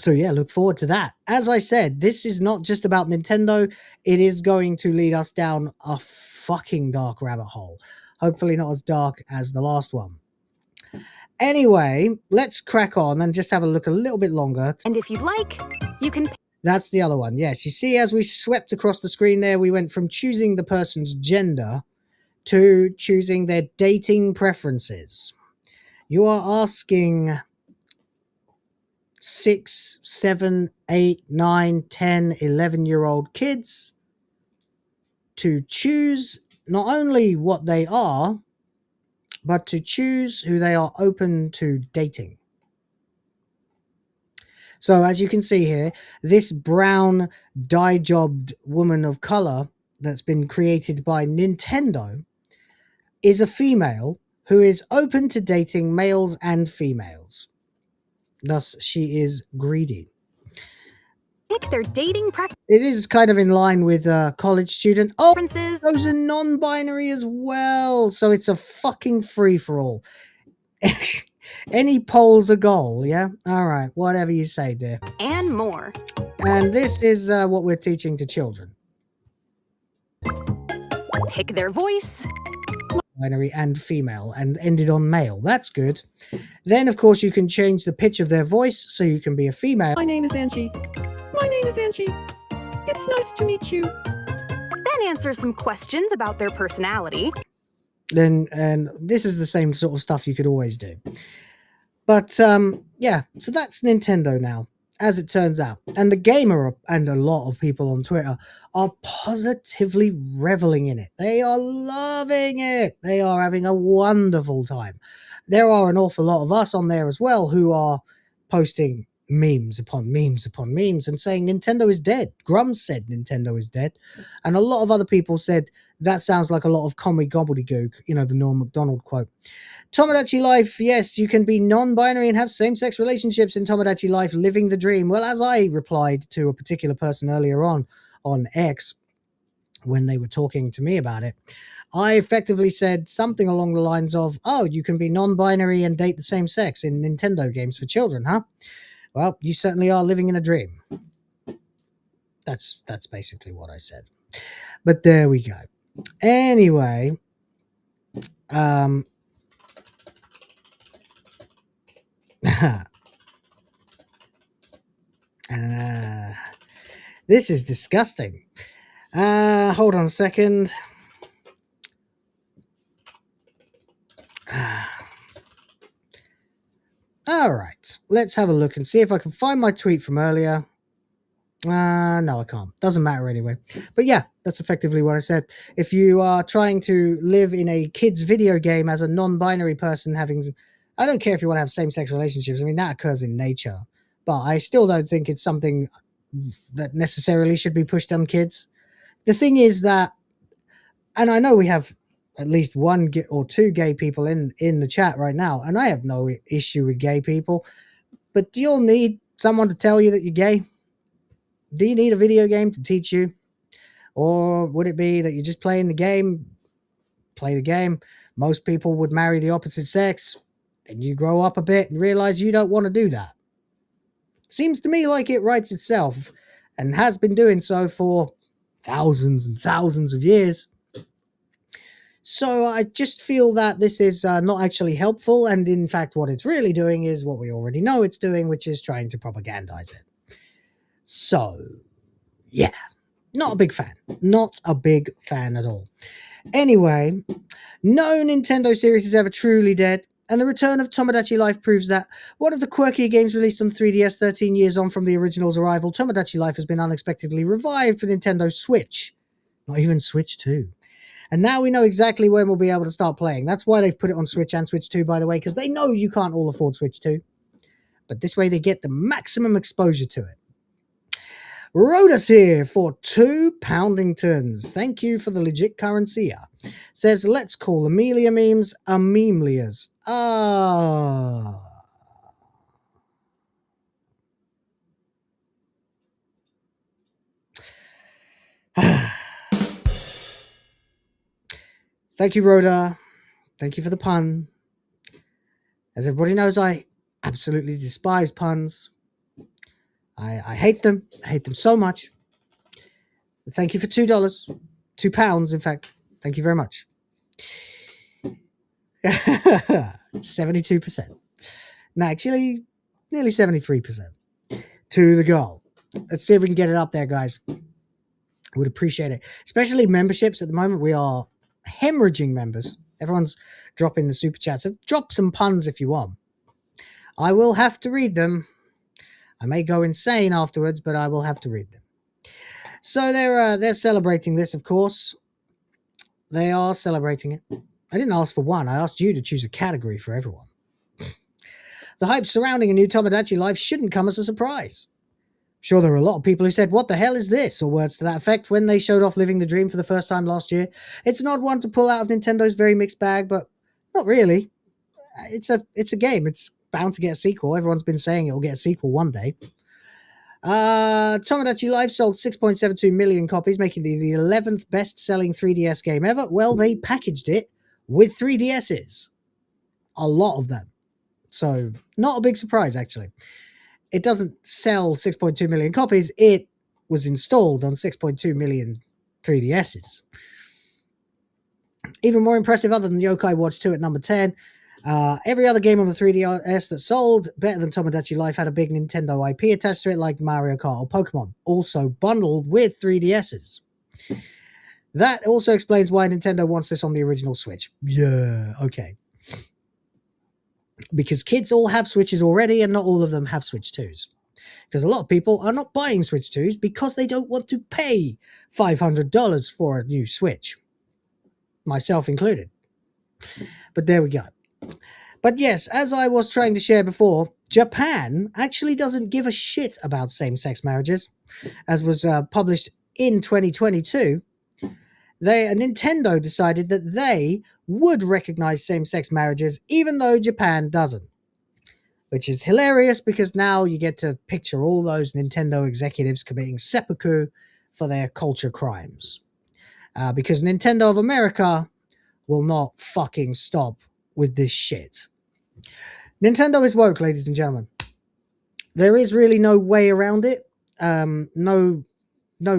yeah, look forward to that. As I said, this is not just about Nintendo. It is going to lead us down a fucking dark rabbit hole. Hopefully not as dark as the last one. Anyway, let's crack on and just have a look a little bit longer. And if you'd like, you can... That's the other one. Yes, you see, as we swept across the screen there, we went from choosing the person's gender to choosing their dating preferences. You are asking 6, 7, 8, 9, 10, 11-year-old kids to choose not only what they are, but to choose who they are open to dating. So as you can see here, this brown dye-jobbed woman of color that's been created by Nintendo is a female who is open to dating males and females. Thus, she is greedy. Pick their dating preferences. It is kind of in line with a college student. Oh, those are non-binary as well. So it's a fucking free-for-all. Any poll's a goal, yeah? All right, whatever you say, dear. And more. And this is what we're teaching to children. Pick their voice. Binary and female, and ended on male. That's good. Then, of course, you can change the pitch of their voice so you can be a female. My name is Angie. My name is Angie. It's nice to meet you. Then answer some questions about their personality. Then, and this is the same sort of stuff you could always do. But, yeah, so that's Nintendo now, as it turns out. And the gamer and a lot of people on Twitter are positively reveling in it. They are loving it. They are having a wonderful time. There are an awful lot of us on there as well who are posting memes upon memes upon memes and saying Nintendo is dead. Grums said Nintendo is dead. And a lot of other people said that sounds like a lot of commie gobbledygook, you know, the Norm Macdonald quote. Tomodachi Life, yes, you can be non-binary and have same-sex relationships in Tomodachi Life, living the dream. Well, as I replied to a particular person earlier on X, when they were talking to me about it, I effectively said something along the lines of, oh, you can be non-binary and date the same sex in Nintendo games for children, huh? Well, you certainly are living in a dream. That's basically what I said. But there we go. Anyway, this is disgusting. Hold on a second. All right, let's have a look and see if I can find my tweet from earlier. No, I can't. Doesn't matter anyway. But yeah, that's effectively what I said. If you are trying to live in a kid's video game as a non-binary person having... I don't care if you want to have same-sex relationships. I mean, that occurs in nature. But I still don't think it's something that necessarily should be pushed on kids. The thing is that... And I know we have at least one or two gay people in the chat right now, and I have no issue with gay people. But do you all need someone to tell you that you're gay? Do you need a video game to teach you? Or would it be that you're just playing the game? Play the game. Most people would marry the opposite sex. Then you grow up a bit and realize you don't want to do that. Seems to me like it writes itself and has been doing so for thousands and thousands of years. So I just feel that this is not actually helpful, and in fact what it's really doing is what we already know it's doing, which is trying to propagandize it. So, yeah, not a big fan. Not a big fan at all. Anyway, no Nintendo series is ever truly dead, and the return of Tomodachi Life proves that. One of the quirkier games released on 3DS 13 years on from the original's arrival, Tomodachi Life has been unexpectedly revived for Nintendo Switch. Not even Switch 2. And now we know exactly when we'll be able to start playing. That's why they've put it on Switch and Switch 2, by the way, because they know you can't all afford Switch 2. But this way they get the maximum exposure to it. Rhoda's here for 2 Poundingtons. Thank you for the legit currency. Says, let's call Amelia memes Amemelias. Ah. Thank you, Rhoda. Thank you for the pun. As everybody knows, I absolutely despise puns. I hate them. I hate them so much. But thank you for $2. £2, in fact. Thank you very much. 72%. No, actually, nearly 73% to the goal. Let's see if we can get it up there, guys. Would appreciate it. Especially memberships at the moment. We are hemorrhaging members. Everyone's dropping the super chats. So drop some puns if you want. I will have to read them. I may go insane afterwards, but I will have to read them. So they're celebrating this, of course. They are celebrating it. I didn't ask for one. I asked you to choose a category for everyone. The hype surrounding a new Tomodachi Life shouldn't come as a surprise. Sure, there were a lot of people who said, "What the hell is this?" or words to that effect when they showed off Living the Dream for the first time last year. It's an odd one to pull out of Nintendo's very mixed bag, but not really. It's a game. It's bound to get a sequel. Everyone's been saying it'll get a sequel one day. Tomodachi Life sold 6.72 million copies, making the 11th best-selling 3DS game ever. Well, they packaged it with 3DSs. A lot of them. So, not a big surprise, actually. It doesn't sell 6.2 million copies. It was installed on 6.2 million 3DSs. Even more impressive, other than Yokai Watch 2 at number 10, every other game on the 3DS that sold better than Tomodachi Life had a big Nintendo IP attached to it, like Mario Kart or Pokemon, also bundled with 3DSs. That also explains why Nintendo wants this on the original Switch. Yeah, okay. Because kids all have Switches already, and not all of them have Switch 2s. Because a lot of people are not buying Switch 2s because they don't want to pay $500 for a new Switch. Myself included. But there we go. But yes, as I was trying to share before, Japan actually doesn't give a shit about same-sex marriages. As was published in 2022, Nintendo decided that they would recognize same-sex marriages even though Japan doesn't. Which is hilarious because now you get to picture all those Nintendo executives committing seppuku for their culture crimes. Because Nintendo of America will not fucking stop with this shit. Nintendo is woke, ladies and gentlemen. There is really no way around it. No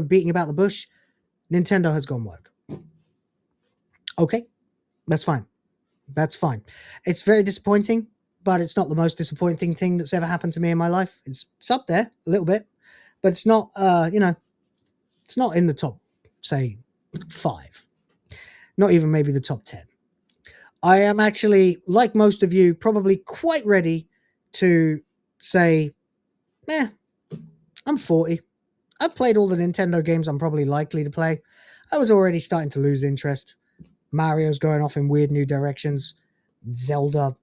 beating about the bush. Nintendo has gone woke. Okay, that's fine. That's fine. It's very disappointing, but it's not the most disappointing thing that's ever happened to me in my life. It's up there a little bit, but it's not, it's not in the top, say, 5. Not even maybe the top 10. I am actually, like most of you, probably quite ready to say, I'm 40. I've played all the Nintendo games I'm probably likely to play. I was already starting to lose interest. Mario's going off in weird new directions. Zelda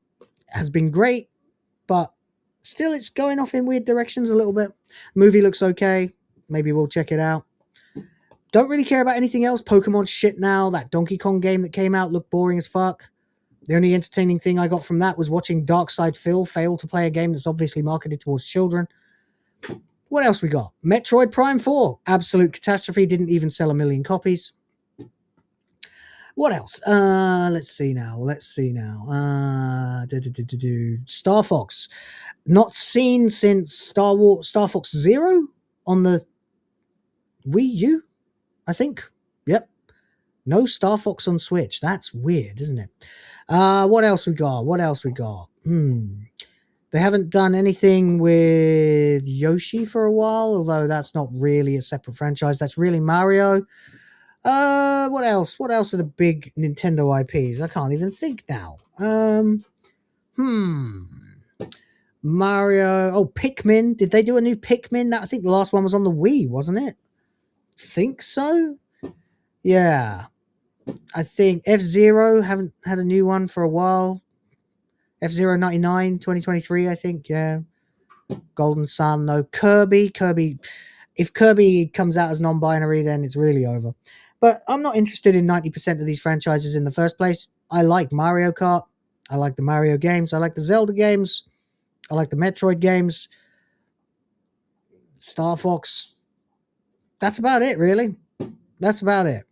has been great, but still it's going off in weird directions a little bit. Movie looks okay. Maybe we'll check it out. Don't really care about anything else. Pokemon shit now. That Donkey Kong game that came out looked boring as fuck. The only entertaining thing I got from that was watching Darkside Phil fail to play a game that's obviously marketed towards children. What else we got? Metroid Prime 4. Absolute catastrophe. Didn't even sell 1 million copies. What else? Let's see now. Star Fox. Not seen since Star Fox Zero on the Wii U, I think. Yep. No Star Fox on Switch. That's weird, isn't it? What else we got? They haven't done anything with Yoshi for a while, although that's not really a separate franchise. That's really Mario. What else? What else are the big Nintendo IPs? I can't even think now. Mario. Oh, Pikmin. Did they do a new Pikmin? I think the last one was on the Wii, wasn't it? Think so? Yeah. I think F-Zero haven't had a new one for a while. F-Zero 99, 2023, I think. Yeah. Golden Sun, no. Kirby. If Kirby comes out as non-binary, then it's really over. But I'm not interested in 90% of these franchises in the first place. I like Mario Kart. I like the Mario games. I like the Zelda games. I like the Metroid games. Star Fox. That's about it, really. That's about it.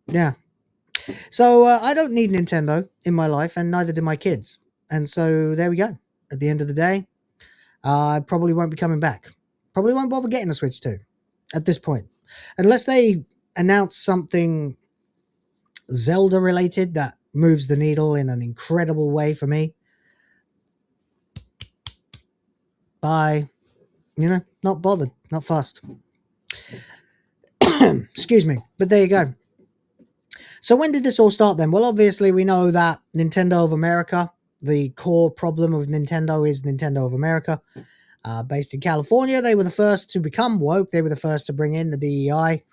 Yeah. So I don't need Nintendo in my life, and neither do my kids. And so there we go. At the end of the day, I probably won't be coming back. Probably won't bother getting a Switch 2 at this point. Unless they announce something Zelda related that moves the needle in an incredible way for me. by, not bothered, not fussed. Excuse me. But there you go. So when did this all start then? Well, obviously we know that Nintendo of America, the core problem of Nintendo is Nintendo of America. Based in California, they were the first to become woke. They were the first to bring in the DEI.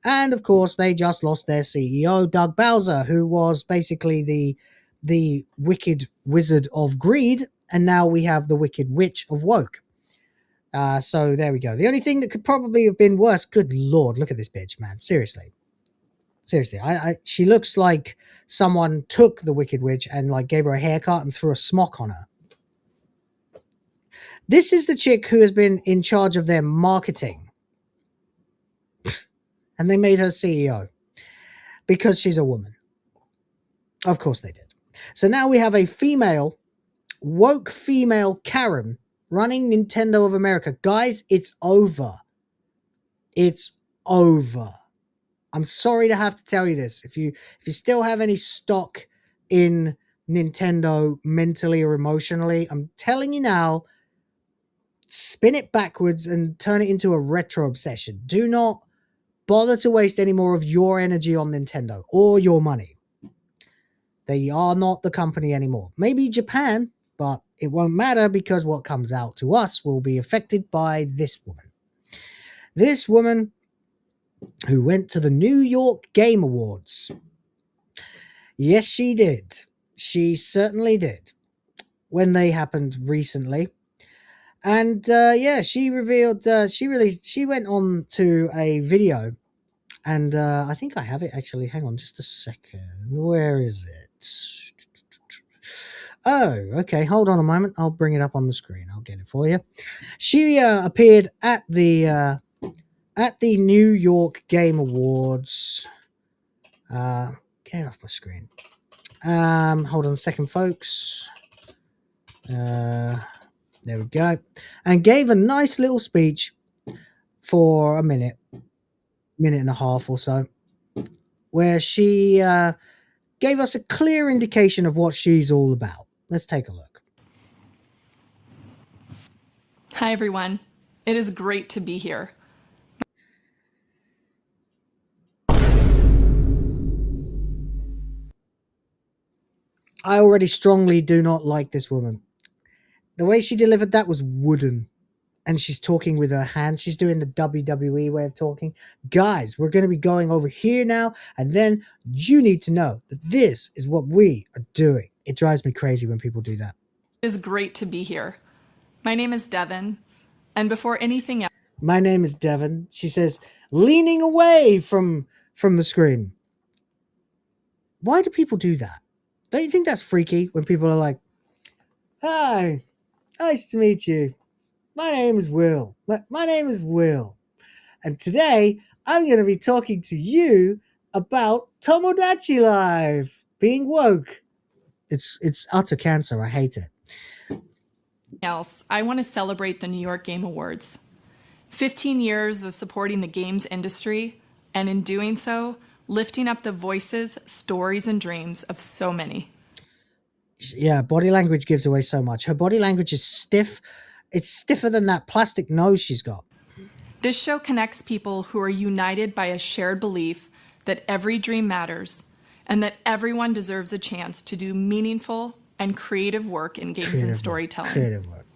And of course, they just lost their CEO, Doug Bowser, who was basically the wicked wizard of greed. And now we have the wicked witch of woke. So there we go. The only thing that could probably have been worse, good Lord, look at this bitch, man. Seriously, she looks like someone took the Wicked Witch and like gave her a haircut and threw a smock on her. This is the chick who has been in charge of their marketing. And they made her CEO because she's a woman. Of course they did. So now we have a female, woke female Karen running Nintendo of America. Guys, it's over. It's over. I'm sorry to have to tell you this. If you still have any stock in Nintendo mentally or emotionally, I'm telling you now, spin it backwards and turn it into a retro obsession. Do not bother to waste any more of your energy on Nintendo or your money. They are not the company anymore. Maybe Japan, but it won't matter because what comes out to us will be affected by this woman. This woman who went to the New York Game Awards. Yes, she did. She certainly did. When they happened recently. And yeah, she revealed, she went on to a video. And I think I have it actually. Hang on just a second. Where is it? Oh, okay. Hold on a moment. I'll bring it up on the screen. I'll get it for you. She appeared at the New York Game Awards. Get off my screen. Hold on a second, folks. There we go. And gave a nice little speech for a minute and a half or so, where she gave us a clear indication of what she's all about. Let's take a look. Hi, everyone. It is great to be here. I already strongly do not like this woman. The way she delivered that was wooden. And she's talking with her hands. She's doing the WWE way of talking. Guys, we're going to be going over here now. And then you need to know that this is what we are doing. It drives me crazy when people do that. It is great to be here. My name is Devin. And before anything else... My name is Devin. She says, leaning away from the screen. Why do people do that? Don't you think that's freaky when people are like, hi, nice to meet you. My name is Will. My name is Will. And today, I'm going to be talking to you about Tomodachi Life. Being woke. It's utter cancer. I hate it. Else, I want to celebrate the New York Game Awards. 15 years of supporting the games industry, and in doing so, lifting up the voices, stories, and dreams of so many. Yeah, body language gives away so much. Her body language is stiff. It's stiffer than that plastic nose she's got. This show connects people who are united by a shared belief that every dream matters and that everyone deserves a chance to do meaningful and creative work in games and storytelling.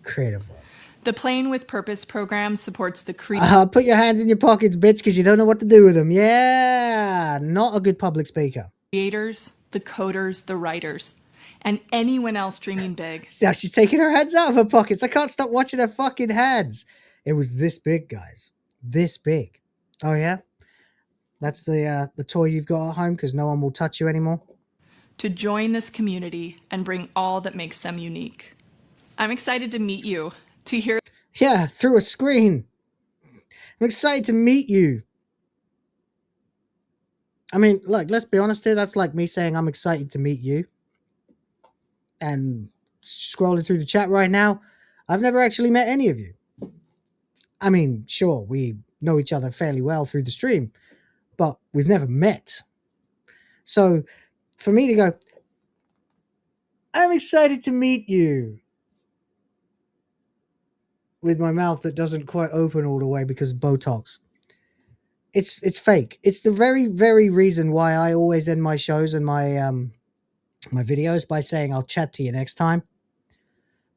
Creative work. The Playing with Purpose program supports the creative... Put your hands in your pockets, bitch, because you don't know what to do with them. Yeah, not a good public speaker. Creators, the coders, the writers, and anyone else dreaming big. Now she's taking her hands out of her pockets. I can't stop watching her fucking hands. It was this big, guys. This big. Oh, yeah? That's the toy you've got at home because no one will touch you anymore? To join this community and bring all that makes them unique. I'm excited to meet you, to hear... Yeah, through a screen. I'm excited to meet you. I mean, look, let's be honest here. That's like me saying I'm excited to meet you. And scrolling through the chat right now, I've never actually met any of you. I mean, sure, we know each other fairly well through the stream, but we've never met. So for me to go, I'm excited to meet you. with my mouth that doesn't quite open all the way because of Botox. It's fake. It's the very, very reason why I always end my shows and my my videos by saying I'll chat to you next time.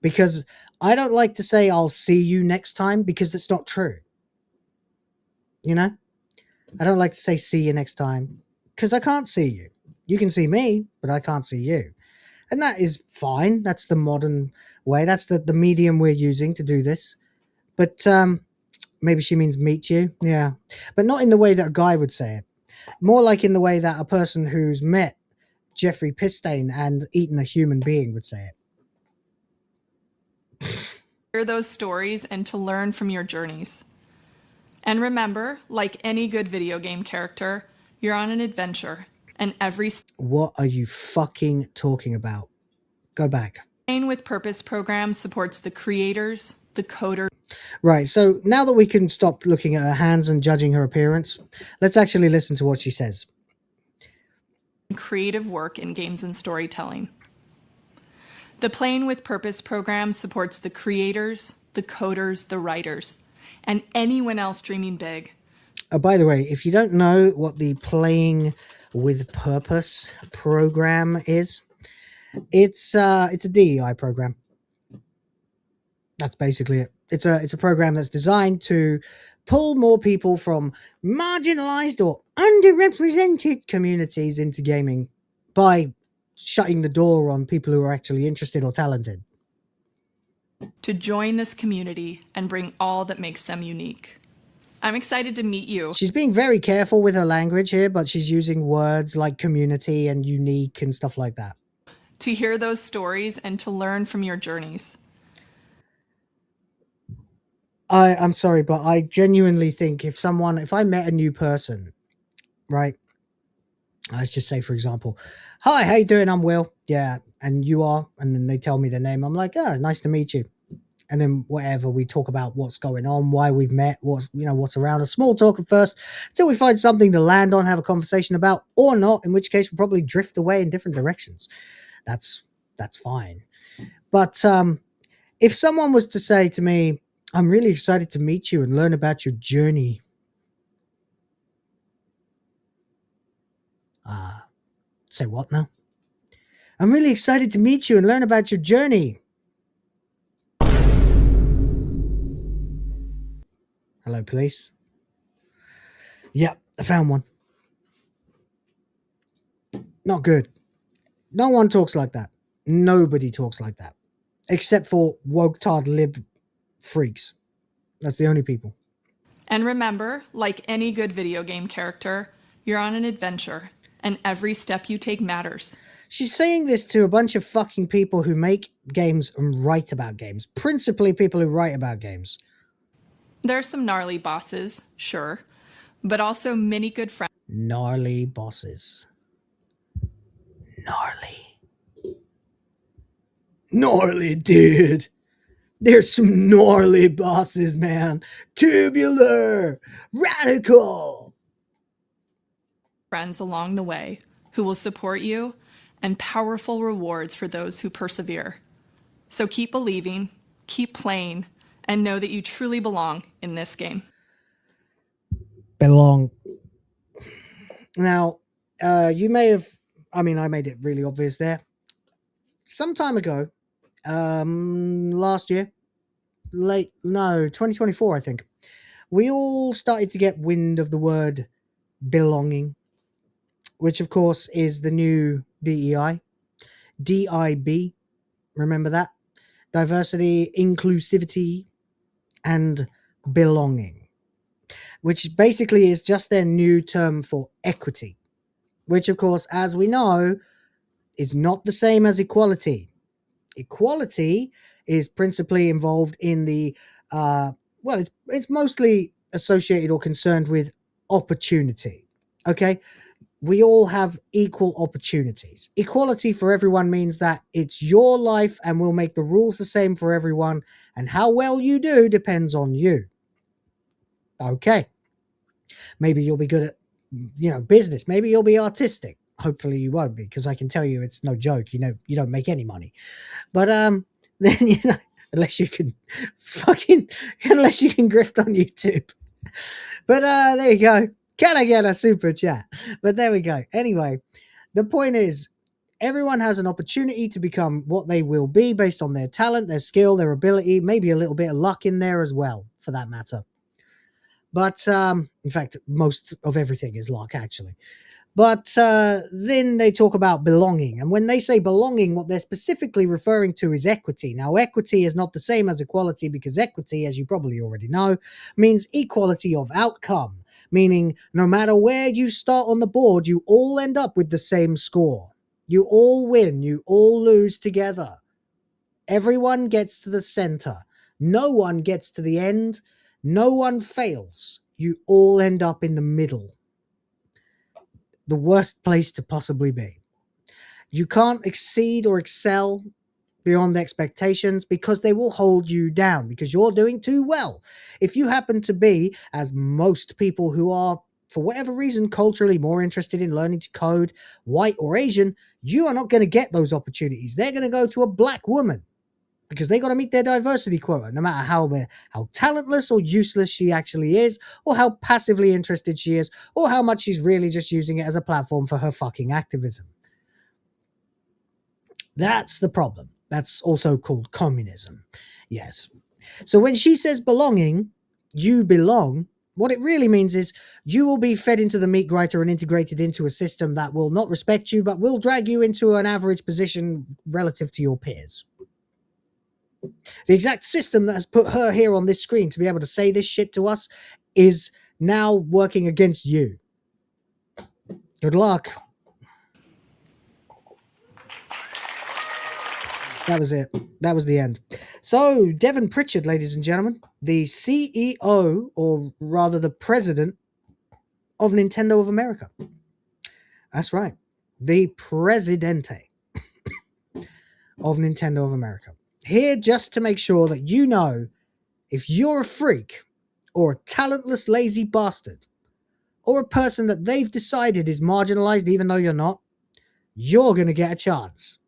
Because I don't like to say I'll see you next time because it's not true. You know? I don't like to say see you next time because I can't see you. You can see me, but I can't see you. And that is fine. That's the modern way. That's the medium we're using to do this. But maybe she means meet you. Yeah. But not in the way that a guy would say it. More like in the way that a person who's met Jeffrey Pistain and eaten a human being would say it. Hear those stories and to learn from your journeys. And remember, like any good video game character, you're on an adventure, and every What are you fucking talking about? Go back. Playing with Purpose program supports the creators, the coders. Right, so now that we can stop looking at her hands and judging her appearance, let's actually listen to what she says. Creative work in games and storytelling. The Playing with Purpose program supports the creators, the coders, the writers, and anyone else dreaming big. Oh, by the way, if you don't know what the Playing with Purpose program is, it's a DEI program. That's basically it. It's a program that's designed to pull more people from marginalized or underrepresented communities into gaming by shutting the door on people who are actually interested or talented. To join this community and bring all that makes them unique. I'm excited to meet you. She's being very careful with her language here, but she's using words like community and unique and stuff like that. To hear those stories and to learn from your journeys. I'm sorry, but I genuinely think if I met a new person, right? Let's just say, for example, hi, how you doing? I'm Will. Yeah. And you are? And then they tell me their name. I'm like, oh, nice to meet you. And then whatever, we talk about what's going on, why we've met, what's around us. Small talk at first until we find something to land on, have a conversation about, or not, in which case we'll probably drift away in different directions. That's fine. But if someone was to say to me, I'm really excited to meet you and learn about your journey. Say what now? I'm really excited to meet you and learn about your journey. Hello, police. Yep, I found one. Not good. No one talks like that. Nobody talks like that. Except for woke tard lib freaks. That's the only people. And remember, like any good video game character, you're on an adventure, and every step you take matters. She's saying this to a bunch of fucking people who make games and write about games. Principally people who write about games. There are some gnarly bosses, sure, but also many good friends. Gnarly bosses. Gnarly. Gnarly, dude. There's some gnarly bosses, man. Tubular. Radical. Friends along the way who will support you, and powerful rewards for those who persevere. So keep believing, keep playing, and know that you truly belong in this game. Belong. Now, you may have, I made it really obvious there. Some time ago, last year, 2024, I think, we all started to get wind of the word belonging, which of course is the new DEI, DIB, remember that? Diversity, inclusivity, and belonging, which basically is just their new term for equity, which of course, as we know, is not the same as equality. Equality is principally involved in the, it's mostly associated or concerned with opportunity, okay? We all have equal opportunities. Equality for everyone means that it's your life and we'll make the rules the same for everyone, and how well you do depends on you. Okay. Maybe you'll be good at, business. Maybe you'll be artistic. Hopefully you won't be, because I can tell you it's no joke. You don't make any money. But then, unless you can unless you can grift on YouTube. But there you go. Can I get a super chat? But there we go. Anyway, the point is, everyone has an opportunity to become what they will be based on their talent, their skill, their ability, maybe a little bit of luck in there as well, for that matter. But in fact, most of everything is luck, actually. But then they talk about belonging. And when they say belonging, what they're specifically referring to is equity. Now, equity is not the same as equality, because equity, as you probably already know, means equality of outcome. Meaning, no matter where you start on the board, you all end up with the same score. You all win. You all lose together. Everyone gets to the center. No one gets to the end. No one fails. You all end up in the middle. The worst place to possibly be. You can't exceed or excel beyond expectations, because they will hold you down because you're doing too well. If you happen to be, as most people who are, for whatever reason, culturally more interested in learning to code, white or Asian, you are not going to get those opportunities. They're going to go to a black woman because they got to meet their diversity quota, no matter how talentless or useless she actually is, or how passively interested she is, or how much she's really just using it as a platform for her fucking activism. That's the problem. That's also called communism. Yes. So when she says belonging, you belong, what it really means is you will be fed into the meat grinder and integrated into a system that will not respect you, but will drag you into an average position relative to your peers. The exact system that has put her here on this screen to be able to say this shit to us is now working against you. Good luck. That was it. That was the end. So, Devin Pritchard, ladies and gentlemen, the CEO, or rather the president of Nintendo of America. That's right. The Presidente of Nintendo of America. Here just to make sure that you know, if you're a freak or a talentless, lazy bastard, or a person that they've decided is marginalized even though you're not, you're going to get a chance.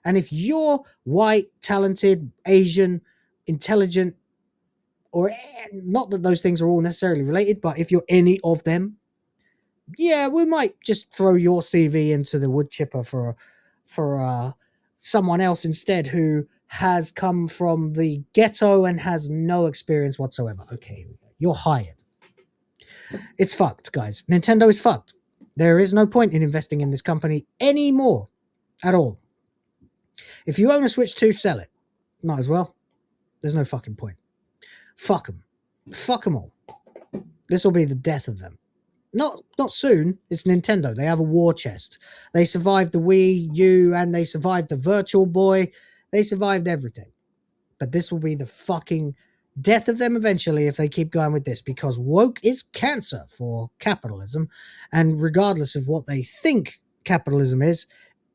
And if you're white, talented, Asian, intelligent, or not that those things are all necessarily related, but if you're any of them, yeah, we might just throw your CV into the wood chipper for someone else instead who has come from the ghetto and has no experience whatsoever. Okay, you're hired. It's fucked, guys. Nintendo is fucked. There is no point in investing in this company anymore at all. If you own a Switch 2, sell it. Might as well. There's no fucking point. Fuck them. Fuck them all. This will be the death of them. Not soon. It's Nintendo. They have a war chest. They survived the Wii U and they survived the Virtual Boy. They survived everything. But this will be the fucking death of them eventually if they keep going with this, because woke is cancer for capitalism. And regardless of what they think capitalism is,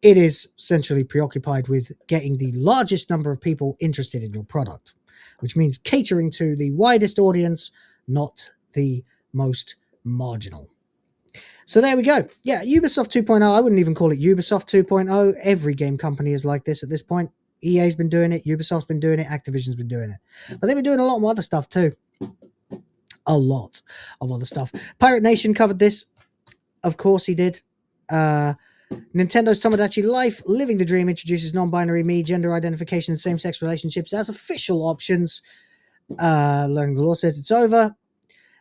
it is centrally preoccupied with getting the largest number of people interested in your product, which means catering to the widest audience, not the most marginal. So there we go. Yeah, Ubisoft 2.0, I wouldn't even call it Ubisoft 2.0. Every game company is like this at this point. EA's been doing it, Ubisoft's been doing it, Activision's been doing it. But they've been doing a lot more other stuff too. A lot of other stuff. Pirate Nation covered this. Of course he did. Nintendo's Tomodachi Life, Living the Dream, introduces non-binary me, gender identification, and same-sex relationships as official options. Learning the Law says it's over.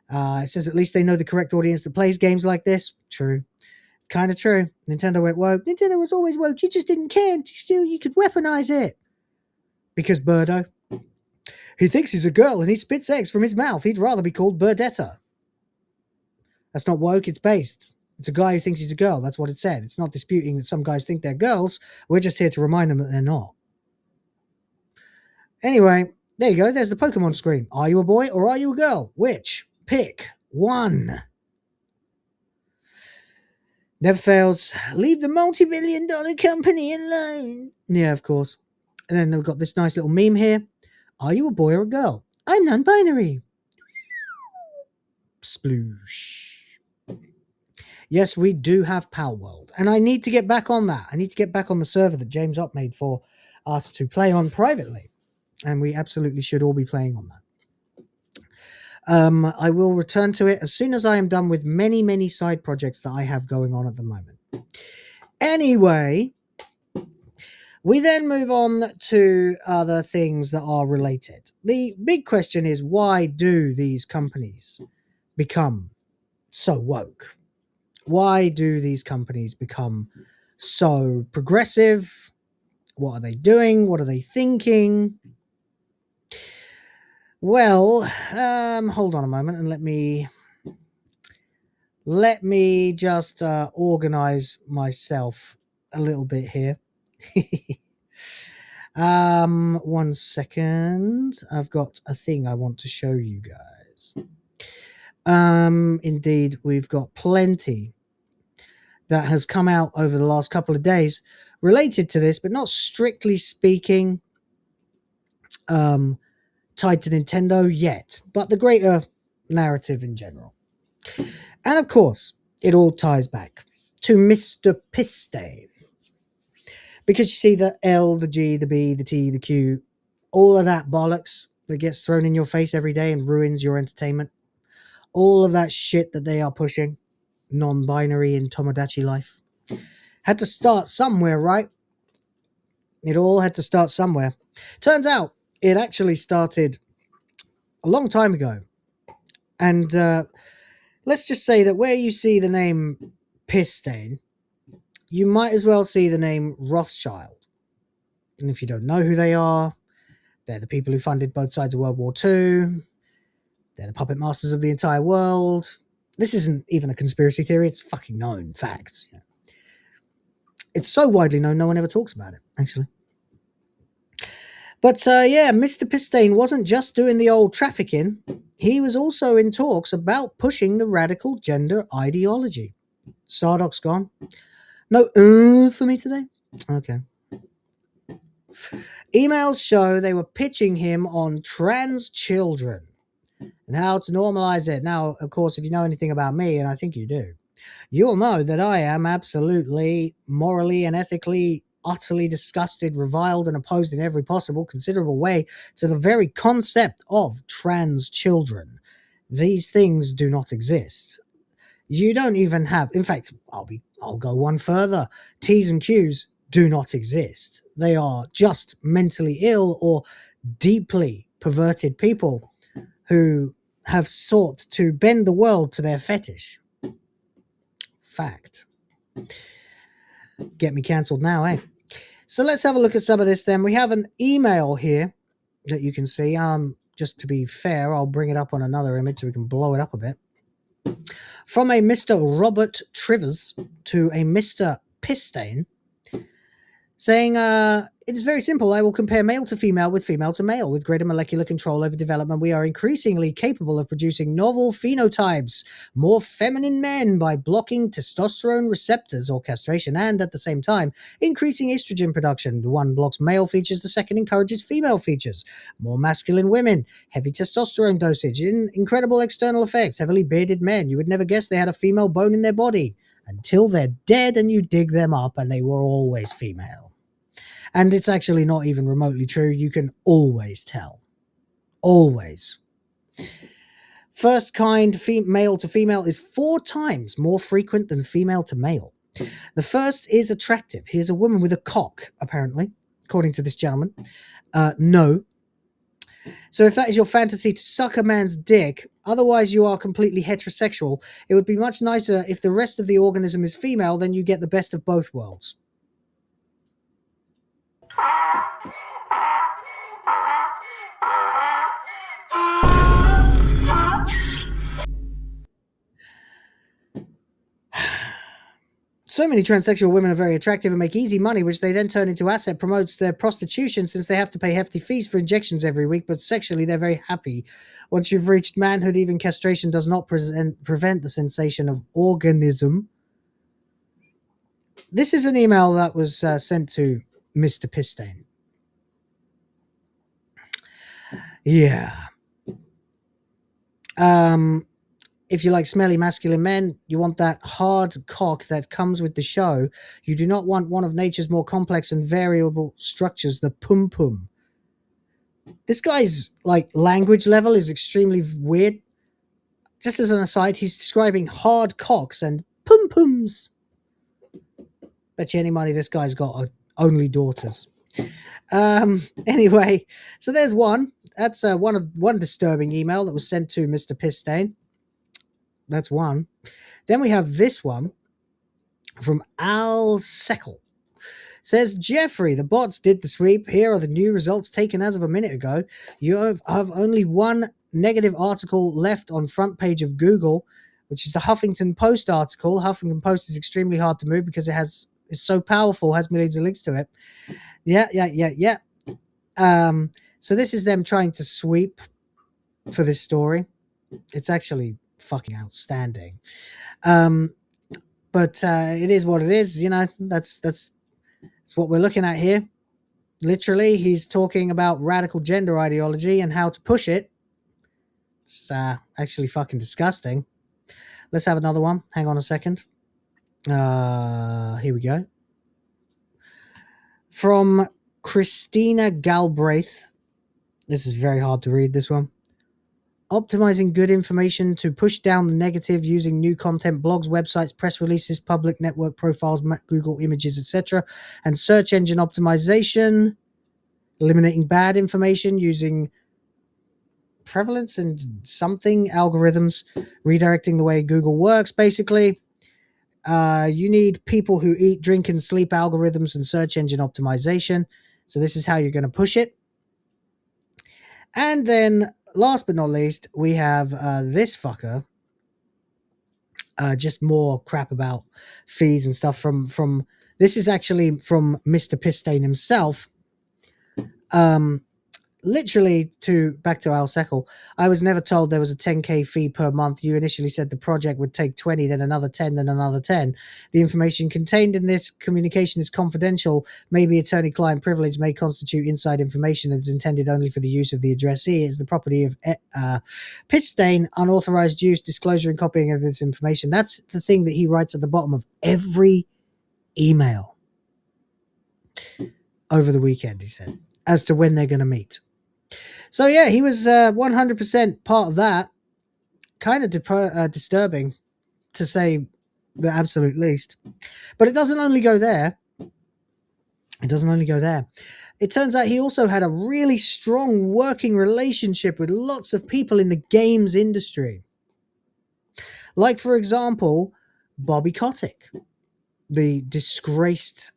It says at least they know the correct audience that plays games like this. True. It's kind of true. Nintendo went woke. Nintendo was always woke. You just didn't care. Still, you could weaponize it. Because Birdo. He thinks he's a girl and he spits eggs from his mouth. He'd rather be called Birdetta. That's not woke. It's based. It's a guy who thinks he's a girl. That's what it said. It's not disputing that some guys think they're girls. We're just here to remind them that they're not. Anyway, there you go. There's the Pokemon screen. Are you a boy or are you a girl? Which? Pick one. Never fails. Leave the multi-billion-dollar company alone. Yeah, of course. And then we've got this nice little meme here. Are you a boy or a girl? I'm non-binary. Sploosh. Yes, we do have Pal World. And I need to get back on that. I need to get back on the server that James Ott made for us to play on privately. and we absolutely should all be playing on that. I will return to it as soon as I am done with many, many side projects that I have going on at the moment. Anyway, we then move on to other things that are related. The big question is, why do these companies become so woke? Why do these companies become so progressive? What are they doing? What are they thinking? Well, hold on a moment and let me just organize myself a little bit here. 1 second. I've got a thing I want to show you guys. Indeed, we've got plenty that has come out over the last couple of days related to this, but not strictly speaking tied to Nintendo yet, but the greater narrative in general. And of course, it all ties back to Mr. Pistane. Because you see the L, the G, the B, the T, the Q, all of that bollocks that gets thrown in your face every day and ruins your entertainment. All of that shit that they are pushing, non-binary in Tomodachi Life, had to start somewhere, right? It all had to start somewhere. Turns out, it actually started a long time ago. And let's just say that where you see the name Pistane, you might as well see the name Rothschild. And if you don't know who they are, they're the people who funded both sides of World War II. They're the puppet masters of the entire world. This isn't even a conspiracy theory. It's fucking known fact. It's so widely known, no one ever talks about it, actually. But yeah, Mr. Pistane wasn't just doing the old trafficking. He was also in talks about pushing the radical gender ideology. Sardoc's gone. No for me today? Okay. Emails show they were pitching him on trans children and how to normalize it. Now, of course, if you know anything about me, and I think you do, you'll know that I am absolutely morally and ethically utterly disgusted, reviled, and opposed in every possible considerable way to the very concept of trans children. These things do not exist. You don't even have, in fact, I'll go one further. T's and Q's do not exist. They are just mentally ill or deeply perverted people who have sought to bend the world to their fetish. Fact. Get me cancelled now, eh? So let's have a look at some of this then. We have an email here that you can see. Just to be fair, I'll bring it up on another image so we can blow it up a bit. From a Mr. Robert Trivers to a Mr. Pistane, saying, it's very simple. I will compare male to female with female to male. With greater molecular control over development, we are increasingly capable of producing novel phenotypes, more feminine men by blocking testosterone receptors or castration, and at the same time, increasing estrogen production. The one blocks male features, the second encourages female features. More masculine women, heavy testosterone dosage, incredible external effects, heavily bearded men. You would never guess they had a female bone in their body until they're dead and you dig them up and they were always female. And it's actually not even remotely true. You can always tell. Always. First kind male to female is 4 times more frequent than female to male. The first is attractive. Here's a woman with a cock, apparently, according to this gentleman. No. So if that is your fantasy to suck a man's dick, otherwise you are completely heterosexual, it would be much nicer if the rest of the organism is female, then you get the best of both worlds. So many transsexual women are very attractive and make easy money, which they then turn into asset, promotes their prostitution since they have to pay hefty fees for injections every week, but sexually they're very happy. Once you've reached manhood, even castration does not prevent the sensation of organism. This is an email that was sent to Mr. Pistane. Yeah. If you like smelly masculine men, you want that hard cock that comes with the show. You do not want one of nature's more complex and variable structures, the pum-pum. This guy's like language level is extremely weird. Just as an aside, he's describing hard cocks and pum-pums. Bet you any money this guy's got only daughters. Anyway, so there's one. That's one disturbing email that was sent to Mr. Pisstain. That's one. Then we have this one from Al Seckle. Says, Jeffrey, the bots did the sweep. Here are the new results taken as of a minute ago. You have only one negative article left on front page of Google, which is the Huffington Post article. Huffington Post is extremely hard to move because it's so powerful, has millions of links to it. Yeah. So this is them trying to sweep for this story. It's actually fucking outstanding. But it is what it is, you know. That's what we're looking at here. Literally, he's talking about radical gender ideology and how to push it. It's actually fucking disgusting. Let's have another one. Hang on a second. Here we go. From Christina Galbraith. This is very hard to read, this one. Optimizing good information to push down the negative using new content, blogs, websites, press releases, public network profiles, Google images, etc. And search engine optimization. Eliminating bad information using prevalence and something algorithms. Redirecting the way Google works, basically. You need people who eat, drink, and sleep algorithms and search engine optimization. So this is how you're going to push it. And then, last but not least, we have this fucker. Just more crap about fees and stuff from this is actually from Mr. Pisstain himself. Literally back to Al Seckle. I was never told there was a 10k fee per month. You initially said the project would take 20, then another 10, then another 10. The information contained in this communication is confidential. Maybe attorney-client privilege may constitute inside information and is intended only for the use of the addressee. It's the property of Pisstain, unauthorized use, disclosure, and copying of this information. That's the thing that he writes at the bottom of every email over the weekend, he said, as to when they're going to meet. So yeah, he was 100% part of that. Kind of disturbing, to say the absolute least. But it doesn't only go there. It turns out he also had a really strong working relationship with lots of people in the games industry. Like, for example, Bobby Kotick, the disgraced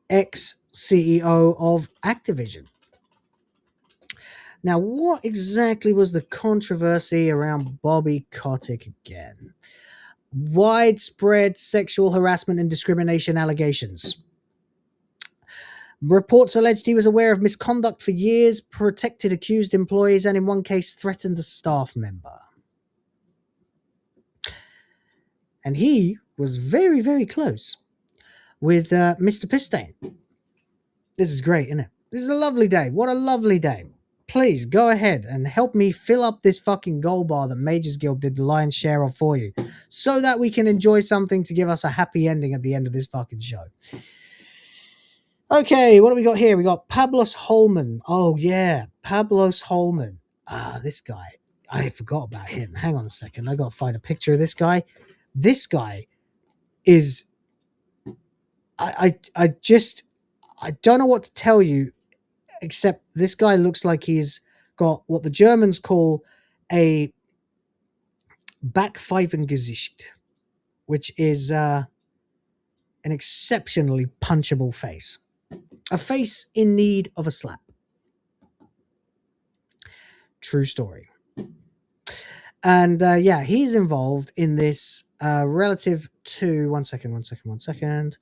ex-CEO of Activision. Now, what exactly was the controversy around Bobby Kotick again? Widespread sexual harassment and discrimination allegations. Reports alleged he was aware of misconduct for years, protected accused employees, and in one case threatened a staff member. And he was very, very close with Mr. Pisstain. This is great, isn't it? This is a lovely day. What a lovely day. Please go ahead and help me fill up this fucking gold bar that MagesGuild did the lion's share of for you, so that we can enjoy something to give us a happy ending at the end of this fucking show. Okay, what do we got here? We got Pablos Holman. Oh yeah, Pablos Holman. This guy. I forgot about him. Hang on a second. I got to find a picture of this guy. This guy is... I don't know what to tell you, except this guy looks like he's got what the Germans call a Backpfeifengesicht, which is an exceptionally punchable face. A face in need of a slap. True story. And yeah, he's involved in this relative to... One second.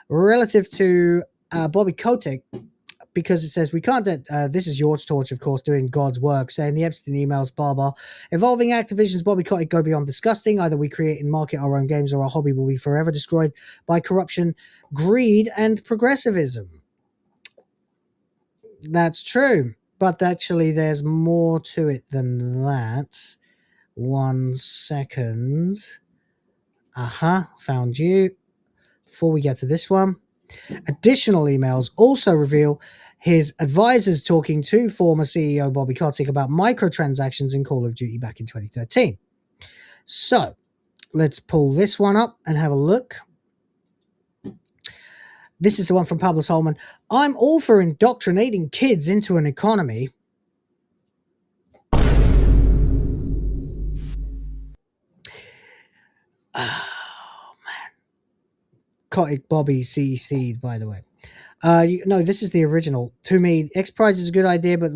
Relative to Bobby Kotick, because it says we can't this is George Torch, of course, doing God's work, saying the Epstein emails, blah blah, involving Activision's Bobby Kotick go beyond disgusting. Either we create and market our own games, or our hobby will be forever destroyed by corruption, greed, and progressivism. That's true, but actually there's more to it than that. 1 second. Found you. Before we get to this one, additional emails also reveal his advisors talking to former CEO Bobby Kotick about microtransactions in Call of Duty back in 2013. So, let's pull this one up and have a look. This is the one from Pablo Solomon. I'm all for indoctrinating kids into an economy. Oh, man. Kotick Bobby CC'd, by the way. No, this is the original. To me, X Prize is a good idea, but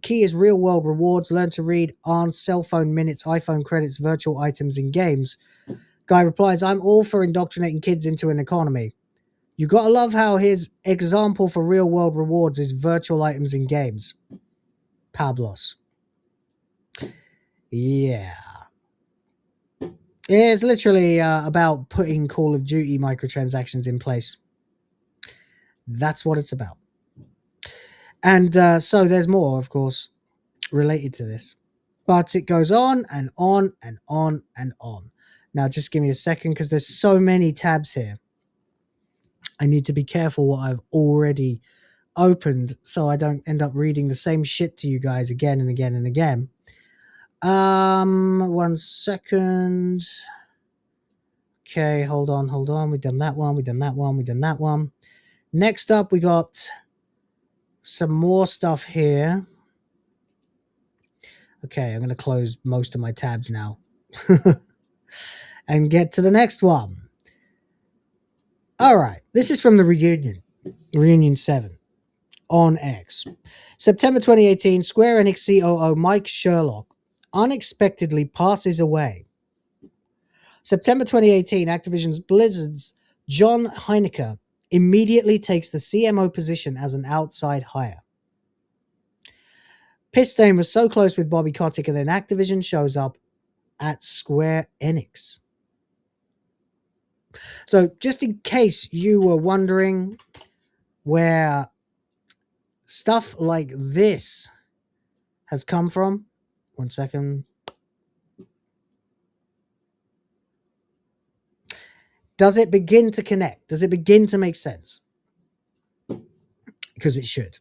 key is real world rewards. Learn to read on cell phone minutes, iPhone credits, virtual items in games. Guy replies, I'm all for indoctrinating kids into an economy. You gotta love how his example for real world rewards is virtual items in games. Pablos. Yeah. It's literally about putting Call of Duty microtransactions in place. That's what it's about. And so there's more, of course, related to this. But it goes on and on and on and on. Now, just give me a second because there's so many tabs here. I need to be careful what I've already opened so I don't end up reading the same shit to you guys again and again and again. 1 second. Okay, hold on. We've done that one. Next up, we got some more stuff here. Okay, I'm going to close most of my tabs now and get to the next one. All right, this is from the Reunion 7 on X. September 2018, Square Enix COO Mike Sherlock unexpectedly passes away. September 2018, Activision's Blizzard's John Heineke immediately takes the CMO position as an outside hire. Pistain was so close with Bobby Kotick, and then Activision shows up at Square Enix. So just in case you were wondering where stuff like this has come from, 1 second. Does it begin to connect? Does it begin to make sense? Because it should.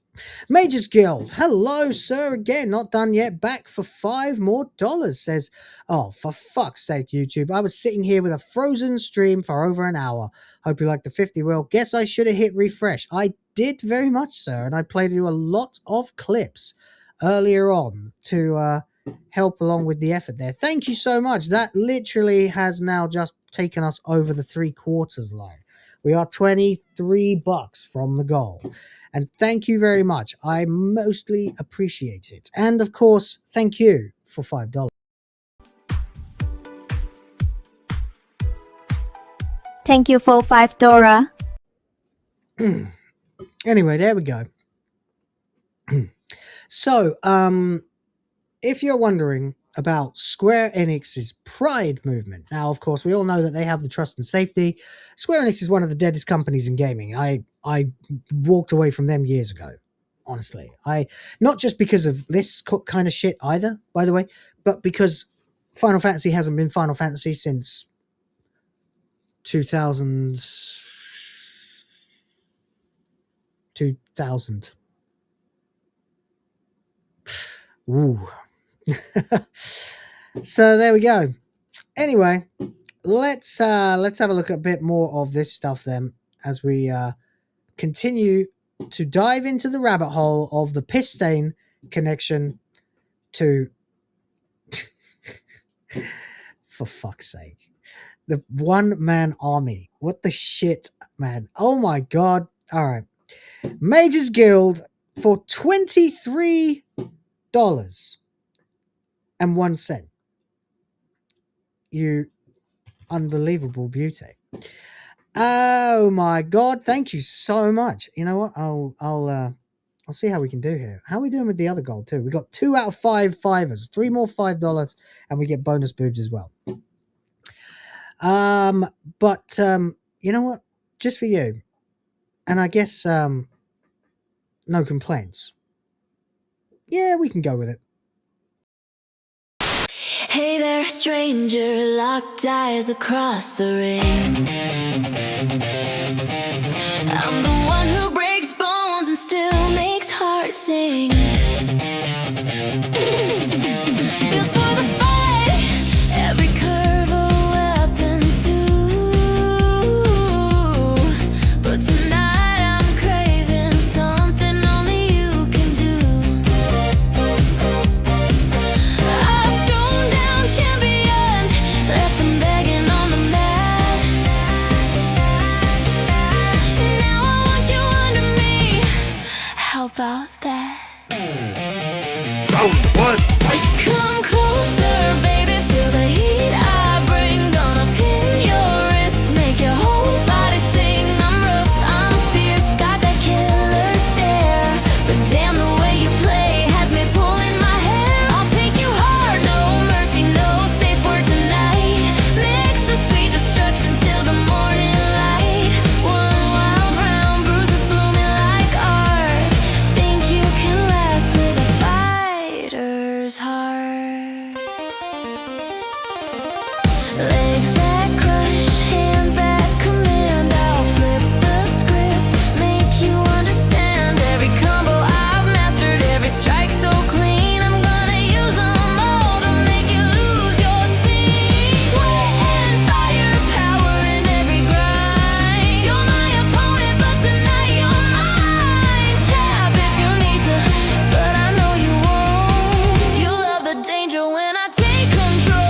MagesGuild, hello, sir. Again, not done yet. Back for $5 more. Says, oh, for fuck's sake, YouTube. I was sitting here with a frozen stream for over an hour. Hope you like the 50 wheel. Guess I should have hit refresh. I did very much, sir. And I played you a lot of clips earlier on to help along with the effort there. Thank you so much. That literally has now just taken us over the 3/4 line. We are $23 from the goal. And thank you very much. I mostly appreciate it. And of course, thank you for $5. Thank you for $5. Anyway, there we go. So, if you're wondering about Square Enix's Pride movement, now, of course, we all know that they have the trust and safety. Square Enix is one of the deadest companies in gaming. I walked away from them years ago, honestly. Not just because of this kind of shit either, by the way, but because Final Fantasy hasn't been Final Fantasy since 2000. Ooh. So there we go. Anyway, let's have a look at a bit more of this stuff then as we continue to dive into the rabbit hole of the Pistain connection to for fuck's sake, the one-man army. What the shit, man. Oh my god. All right. MagesGuild for $23.01. You unbelievable beauty. Oh my god, thank you so much. You know what? I'll see how we can do here. How are we doing with the other gold too? We got 2 out of 5 fivers, 3 more $5, and we get bonus boobs as well. But you know what? Just for you. And I guess no complaints. Yeah, we can go with it. Hey there, stranger, locked eyes across the ring. I'm the one who breaks bones and still makes sing. Built for the fight, every curve a weapon too. But tonight I'm craving something only you can do. I've thrown down champions, left them begging on the mat. Now I want you under me. How about that? Round one. Come closer, baby, feel the heat I bring. Gonna pin your wrist, make your whole body sing. I'm rough, I'm fierce, got that killer stare. But damn, the way you play has me pulling my hair. I'll take you hard, no mercy, no safe word tonight. Mix the sweet destruction till the morning light. One wild round, bruises blooming like art. Think you can last with a fighter's heart. Legs that crush, hands that command. I'll flip the script, make you understand. Every combo I've mastered, every strike so clean. I'm gonna use them all to make you lose your scene. Sweat and fire, power in every grind. You're my opponent, but tonight you're mine. Tap if you need to, but I know you won't. You love the danger when I take control.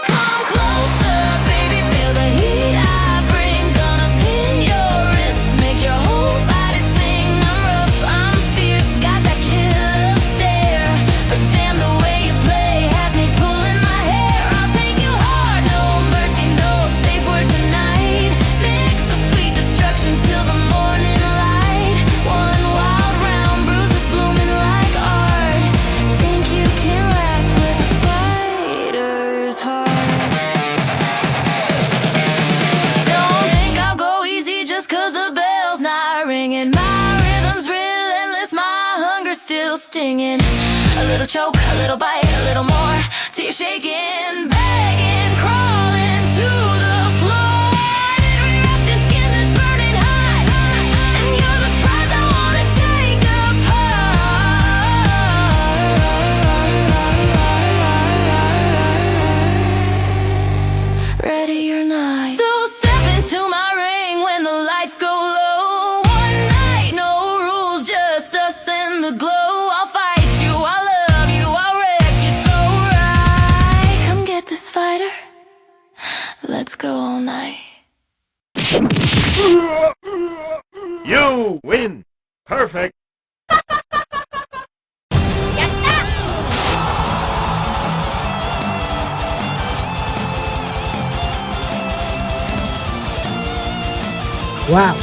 Come closer, baby, feel the heat I bring. Gonna pin your wrist, make your whole body sing. I'm rough, I'm fierce, got that killer stare. But damn, the way you play has me pulling my hair. I'll take you hard, no mercy, no safe word tonight. Mix the sweet destruction till the morning light. One wild round, bruises blooming like art. Think you can last with a fighter's heart. Don't think I'll go easy just 'cause the bell's not ringing. My rhythm's relentless, my hunger's still stinging. A little choke, a little bite, a little more, till you're shaking, begging, crawling to the floor. Literally wrapped in skin that's burning hot, and you're the prize I wanna take apart. Ready or not. So step into my ring when the lights go low. One night, no rules, just us and the glow. I'll fight you, I'll love you, I'll wreck you so right. Come get this fighter, let's go all night. You win. Perfect. Wow.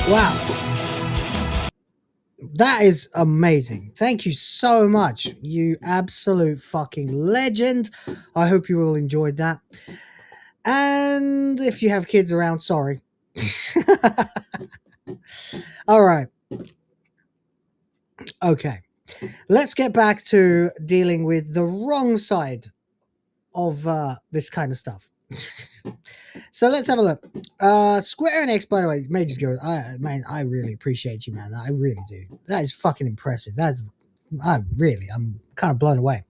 Wow. That is amazing. Thank you so much, you absolute fucking legend. I hope you all enjoyed that. And if you have kids around, sorry. All right. Okay. Let's get back to dealing with the wrong side of this kind of stuff. So let's have a look. Square Enix, by the way, MagesGuild. Man, I really appreciate you, man. I really do. That is fucking impressive. I'm kind of blown away.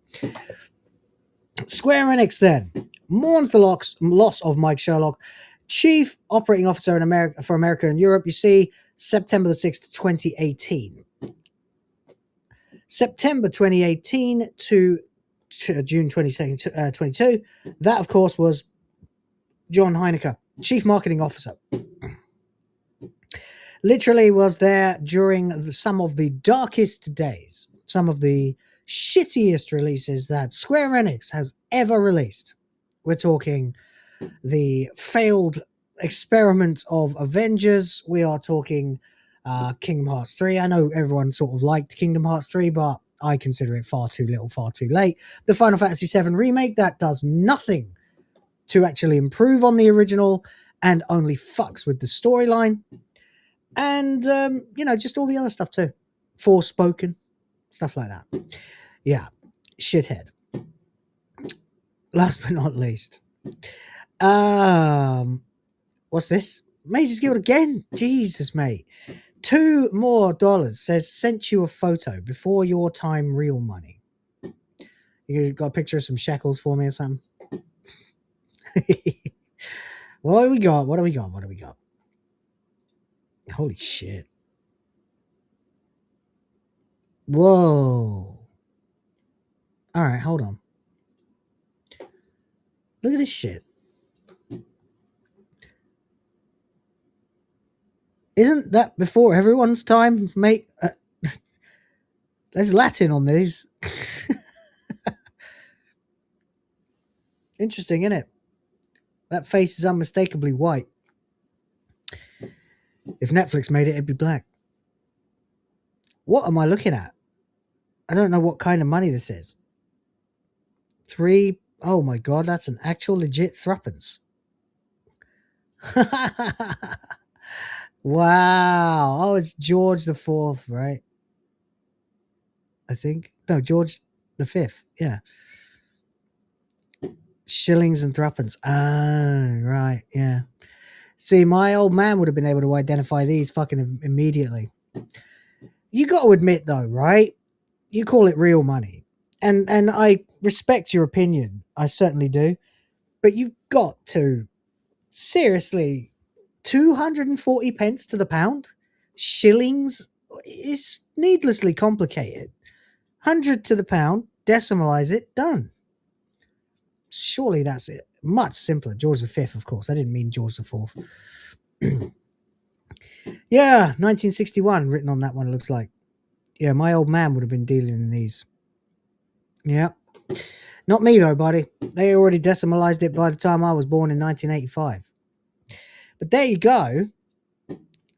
Square Enix then mourns the loss of Mike Sherlock, Chief Operating Officer for America and Europe. You see, September the 6th, 2018. September 2018 to June 22nd, 22. That, of course, was John Heineke, Chief Marketing Officer. Literally was there during some of the darkest days, some of the shittiest releases that Square Enix has ever released. We're talking the failed experiment of Avengers. We are talking Kingdom Hearts 3. I know everyone sort of liked Kingdom Hearts 3, but I consider it far too little, far too late. The Final Fantasy VII Remake, that does nothing to actually improve on the original and only fucks with the storyline. And, just all the other stuff too. Forspoken, stuff like that. Yeah. shithead. Last but not least. What's this? MagesGuild again? Jesus, mate. $2 more says sent you a photo before your time, real money. You got a picture of some shekels for me or something? What do we got? What do we got? What do we got? Holy shit. Whoa. All right, hold on. Look at this shit. Isn't that before everyone's time, mate? There's Latin on these. Interesting, isn't it? That face is unmistakably white. If Netflix made it, it'd be black. What am I looking at? I don't know what kind of money this is. 3. Oh my god, that's an actual legit threepence. Wow. Oh, it's George the Fourth, right? I think. No, George the Fifth. Yeah. Shillings and threepence. Ah, right. Yeah. See, my old man would have been able to identify these fucking immediately. You got to admit, though, right? You call it real money. And I respect your opinion. I certainly do. But you've got to. Seriously. 240 pence to the pound? Shillings is needlessly complicated. 100 to the pound, decimalize it, done. Surely that's it. Much simpler. George V, of course. I didn't mean George IV. Yeah, 1961 written on that one, it looks like. Yeah, my old man would have been dealing in these. Yeah. Not me, though, buddy. They already decimalized it by the time I was born in 1985. But there you go.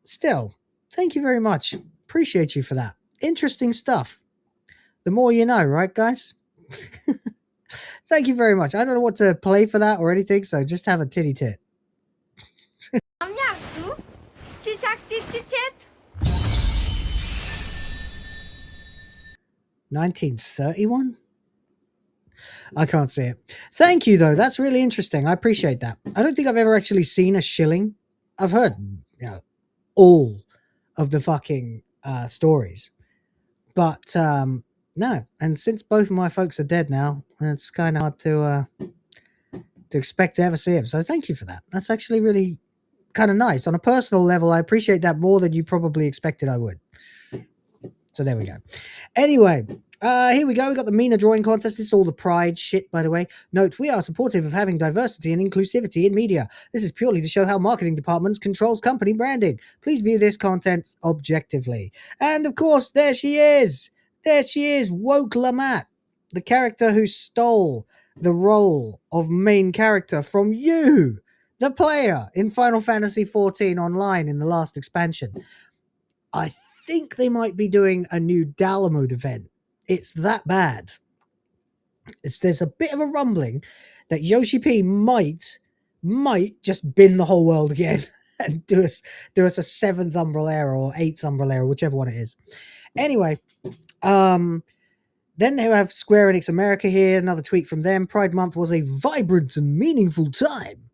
Still, thank you very much. Appreciate you for that. Interesting stuff. The more you know, right, guys? Thank you very much. I don't know what to play for that or anything, so just have a titty tit. 1931? I can't see it. Thank you, though. That's really interesting. I appreciate that. I don't think I've ever actually seen a shilling. I've heard, all of the fucking stories. But, no. And since both of my folks are dead now, it's kind of hard to expect to ever see them. So thank you for that. That's actually really kind of nice. On a personal level, I appreciate that more than you probably expected I would. So there we go. Anyway, here we go. We got the Mina drawing contest. This is all the pride shit, by the way. Note, we are supportive of having diversity and inclusivity in media. This is purely to show how marketing departments controls company branding. Please view this content objectively. And of course, there she is. There she is, Woke Lamat, the character who stole the role of main character from you, the player, in Final Fantasy XIV Online in the last expansion. I think they might be doing a new Dalamud event. It's that bad. There's a bit of a rumbling that Yoshi P might just bin the whole world again and do us a 7th Umbral Era or 8th Umbral Era, whichever one it is. Anyway, then they have Square Enix America here. Another tweet from them. Pride Month was a vibrant and meaningful time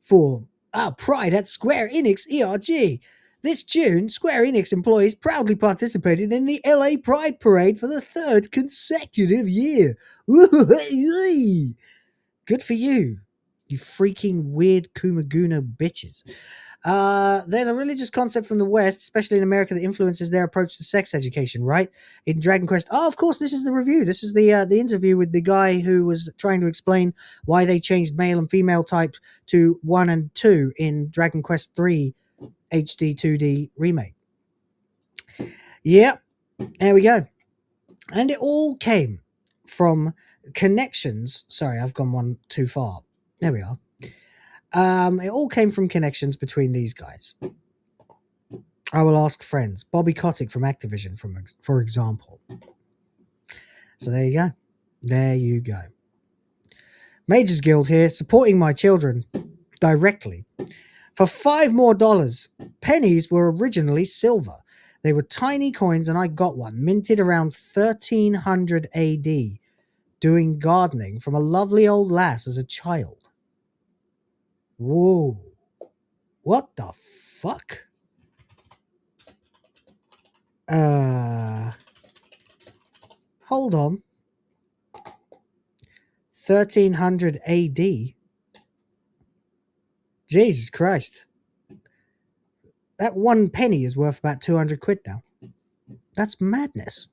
for our Pride at Square Enix ERG. This June, Square Enix employees proudly participated in the LA Pride Parade for the 3rd consecutive year. Good for you, you freaking weird Kumaguna bitches. There's a religious concept from the West, especially in America, that influences their approach to sex education, right? In Dragon Quest. Oh, of course, this is the review. This is the interview with the guy who was trying to explain why they changed male and female types to 1 and 2 in Dragon Quest 3 HD 2D remake. Yep, there we go. And it all came from connections. Sorry, I've gone one too far. There we are. It all came from connections between these guys. I will ask friends. Bobby Kotick from Activism, for example. So there you go. There you go. MagesGuild here, supporting my children directly. For $5 more, pennies were originally silver. They were tiny coins, and I got one, minted around 1300 AD, doing gardening from a lovely old lass as a child. Whoa. What the fuck? Hold on. 1300 AD? Jesus Christ. That 1 penny is worth about 200 quid now. That's madness.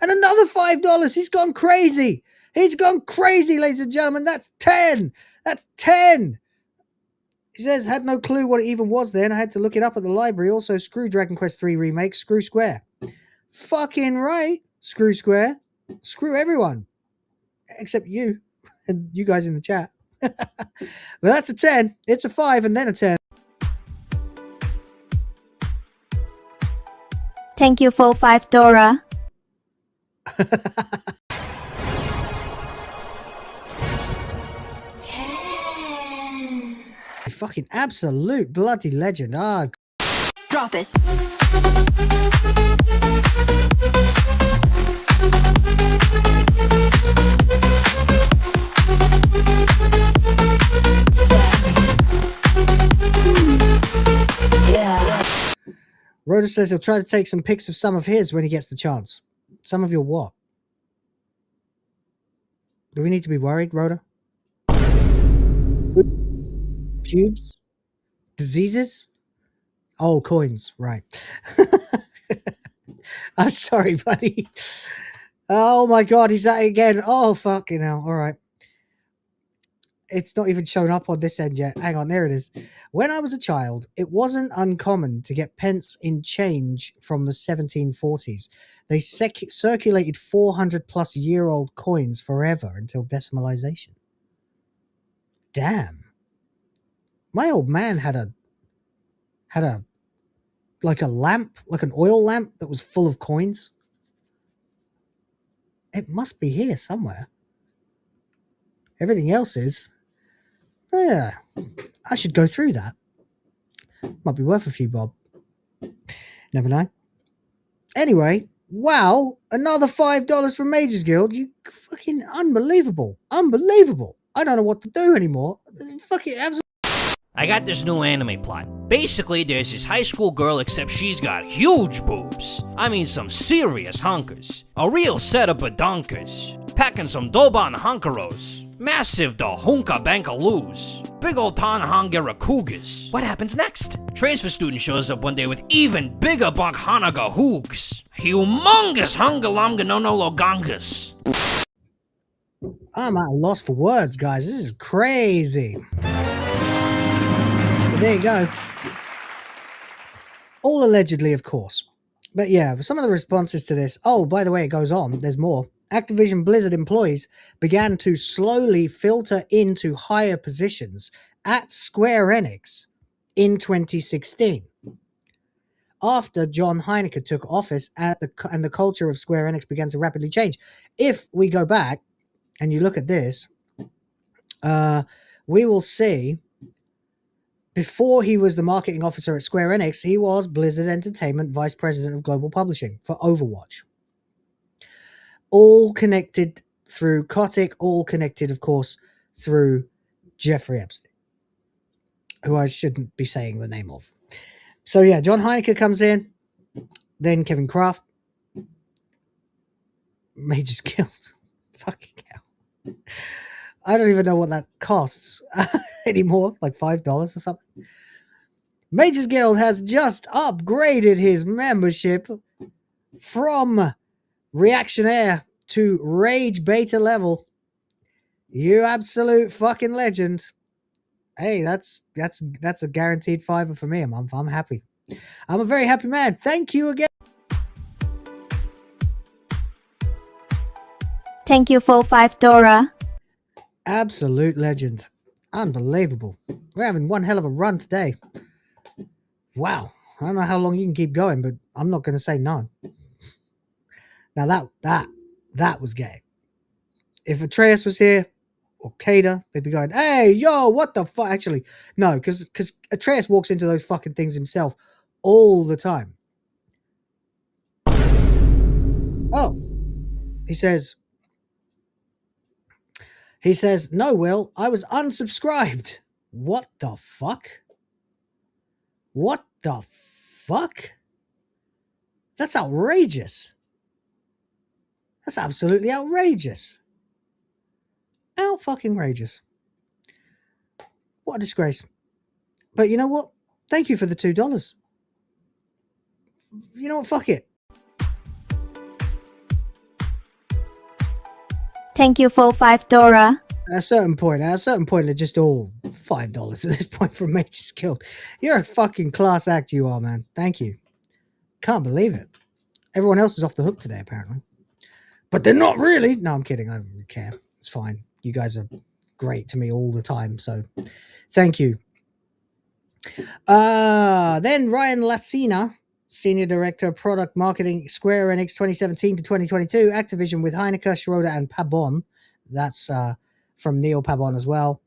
And another $5. He's gone crazy. He's gone crazy, ladies and gentlemen. That's 10. That's 10. He says, had no clue what it even was then. I had to look it up at the library. Also, screw Dragon Quest 3 Remake. Screw Square. Fucking right. Screw Square. Screw everyone. Except you. And you guys in the chat. But that's a 10. It's a 5 and then a 10. Thank you for $5. Fucking absolute bloody legend. Ah, Drop it. Rhoda says he'll try to take some pics of some of his when he gets the chance. Some of your what? Do we need to be worried, Rhoda? Pubes? Diseases? Oh, coins, right. I'm sorry, buddy. Oh my god, he's at it again. Oh, fucking hell. All right. It's not even shown up on this end yet. Hang on, there it is. When I was a child, it wasn't uncommon to get pence in change from the 1740s. They circulated 400-plus-year-old coins forever until decimalization. Damn. My old man had a like a lamp, like an oil lamp that was full of coins. It must be here somewhere. Everything else is. Yeah, I should go through that. Might be worth a few bob. Never know. Anyway, wow, another $5 from MagesGuild. You fucking unbelievable. Unbelievable. I don't know what to do anymore. Fucking absolutely. I got this new anime plot. Basically, there's this high school girl, except she's got huge boobs. I mean some serious hunkers. A real setup of donkers. Packing some Doban hunkeros. Massive da hunka bankaloos. Big ol' Tanhangera cougars. What happens next? Transfer student shows up one day with even bigger Bankhanaga hoogs. Humongous hungalamganonologangas. I'm at a loss for words, guys. This is crazy. But there you go. All allegedly, of course. But yeah, some of the responses to this. Oh, by the way, it goes on. There's more. Activision Blizzard employees began to slowly filter into higher positions at Square Enix in 2016. After John Heineke took office and the culture of Square Enix began to rapidly change. If we go back and you look at this, we will see before he was the marketing officer at Square Enix, he was Blizzard Entertainment Vice President of Global Publishing for Overwatch. All connected through Kotick, all connected, of course, through Jeffrey Epstein, who I shouldn't be saying the name of. So yeah, John Heineke comes in, then Kevin Kraft, MagesGuild. Fucking hell. I don't even know what that costs anymore, like $5 or something. MagesGuild has just upgraded his membership from Reactionaire to Rage Beta level. You absolute fucking legend. Hey, that's a guaranteed $5 for me a month. I'm happy. I'm a very happy man. Thank you again. Thank you for $5. Absolute legend. Unbelievable. We're having one hell of a run today. Wow. I don't know how long you can keep going, but I'm not going to say no. Now that was gay. If Atreus was here, or Kada, they'd be going, hey, yo, what the fuck? Actually, no, because Atreus walks into those fucking things himself all the time. He says, no, Will, I was unsubscribed. What the fuck? What the fuck? That's outrageous. That's absolutely outrageous. Out fucking outrageous. What a disgrace. But you know what? Thank you for the $2. You know what? Fuck it. Thank you for $5. At a certain point, they're just all $5 at this point from MagesGuild. You're a fucking class act, you are, man. Thank you. Can't believe it. Everyone else is off the hook today, apparently. But they're not really. No, I'm kidding. I don't really care. It's fine. You guys are great to me all the time, so thank you. Then Ryan Lassina, Senior Director of Product Marketing, Square Enix 2017 to 2022, Activision with Heineke, Schroeder, and Pabon. That's from Neil Pabon as well.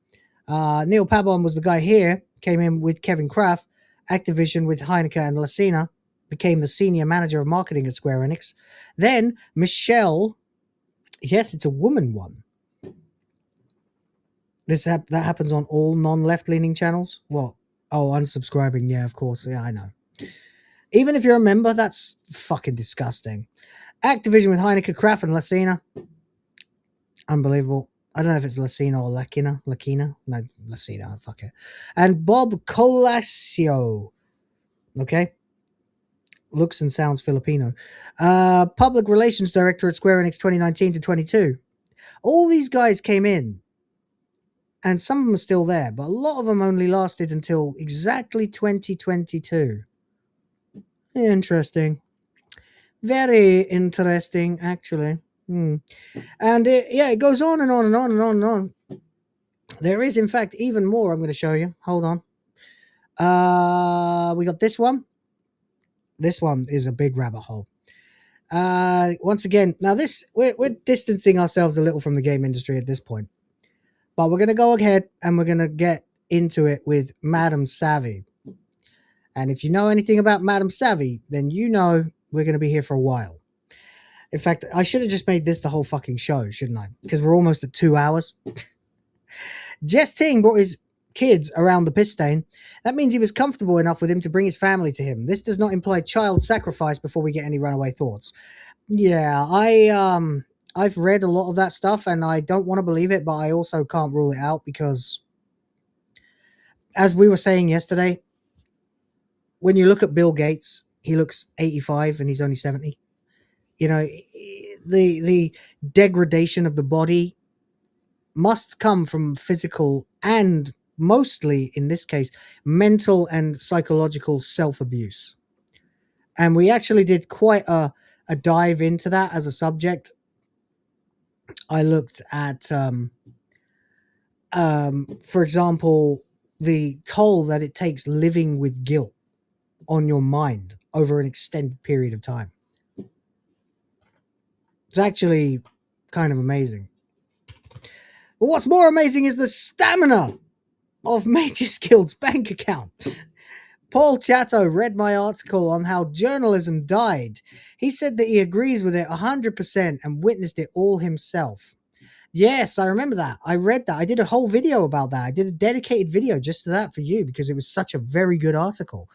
Neil Pabon was the guy here, came in with Kevin Kraft. Activision with Heineke and Lassina, became the Senior Manager of Marketing at Square Enix. Then Michelle, yes, it's a woman one. That happens on all non-left-leaning channels? What? Oh, unsubscribing. Yeah, of course. Yeah, I know. Even if you're a member, that's fucking disgusting. Activision with Heineke, Kraft, and Lassina. Unbelievable. I don't know if it's Lassina or Lakina. No, Lassina. Fuck it. And Bob Colascio. Okay. Looks and sounds Filipino. Public Relations Director at Square Enix 2019 to 22. All these guys came in. And some of them are still there, but a lot of them only lasted until exactly 2022. Interesting. Very interesting, actually. And it goes on and on and on and on and on. There is, in fact, even more I'm going to show you. Hold on. We got this one. This one is a big rabbit hole. Once again, now we're distancing ourselves a little from the game industry at this point. But we're going to go ahead and we're going to get into it with Madame Savvy. And if you know anything about Madame Savvy, then you know we're going to be here for a while. In fact, I should have just made this the whole fucking show, shouldn't I? Because we're almost at 2 hours. Jess Ting brought his kids around the piss stain. That means he was comfortable enough with him to bring his family to him. This does not imply child sacrifice before we get any runaway thoughts. Yeah, I've read a lot of that stuff and I don't want to believe it, but I also can't rule it out because, as we were saying yesterday, when you look at Bill Gates, he looks 85 and he's only 70. You know, the degradation of the body must come from physical and mostly, in this case, mental and psychological self-abuse. And we actually did quite a dive into that as a subject. I looked at, for example, the toll that it takes living with guilt on your mind over an extended period of time. It's actually kind of amazing. But what's more amazing is the stamina of MagesGuild's bank account. Paul Chatto read my article on how journalism died. He said that he agrees with it 100% and witnessed it all himself. Yes, I remember that. I read that. I did a whole video about that. I did a dedicated video just to that for you because it was such a very good article.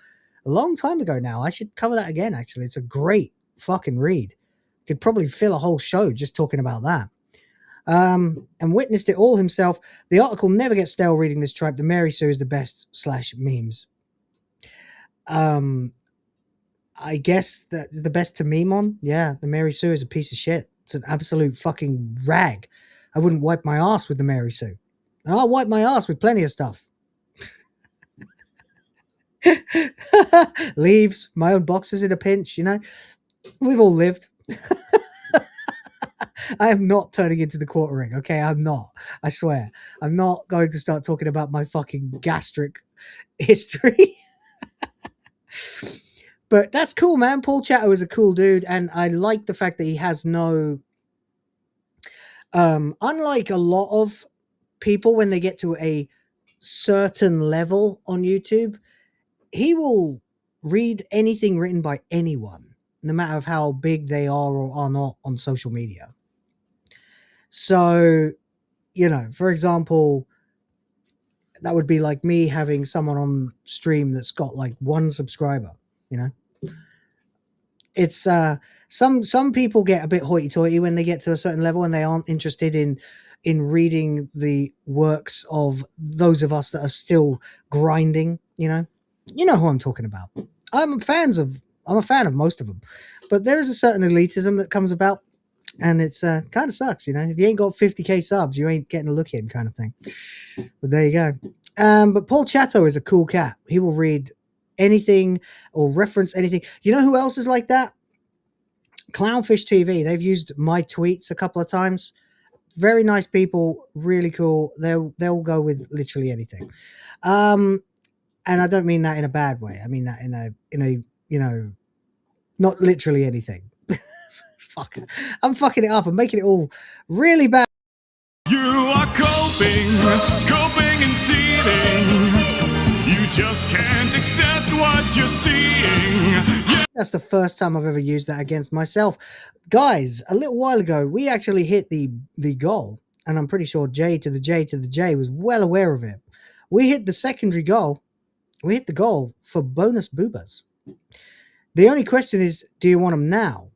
A long time ago now. I should cover that again, actually. It's a great fucking read. Could probably fill a whole show just talking about that. And witnessed it all himself. The article never gets stale reading this tripe. The Mary Sue is the best / memes. I guess that the best to meme on. Yeah, the Mary Sue is a piece of shit. It's an absolute fucking rag. I wouldn't wipe my ass with the Mary Sue. And I'll wipe my ass with plenty of stuff. Leaves, my own boxes in a pinch, you know. We've all lived. I am not turning into the quartering, okay? I'm not. I swear. I'm not going to start talking about my fucking gastric history. But that's cool, man. Paul Chatto is a cool dude, and I like the fact that he has no... unlike a lot of people when they get to a certain level on YouTube, he will read anything written by anyone, no matter how big they are or are not on social media. So, you know, for example, that would be like me having someone on stream that's got like 1 subscriber, you know. It's some people get a bit hoity-toity when they get to a certain level and they aren't interested in reading the works of those of us that are still grinding, you know. You know who I'm talking about. I'm a fan of most of them, but there is a certain elitism that comes about, and it's kind of sucks, you know. If you ain't got 50k subs, you ain't getting a look in, kind of thing. But there you go. But Paul Chatto is a cool cat. He will read anything or reference anything. You know who else is like that? Clownfish TV. They've used my tweets a couple of times. Very nice people, really cool. They'll go with literally anything. And I don't mean that in a bad way. I mean that in a you know, not literally anything. Fuck. I'm fucking it up. I'm making it all really bad. You are coping and seething. You just can't accept what you're seeing. Yeah. That's the first time I've ever used that against myself. Guys, a little while ago, we actually hit the goal, and I'm pretty sure J to the J was well aware of it. We hit the secondary goal. We hit the goal for bonus boobas. The only question is, do you want them now,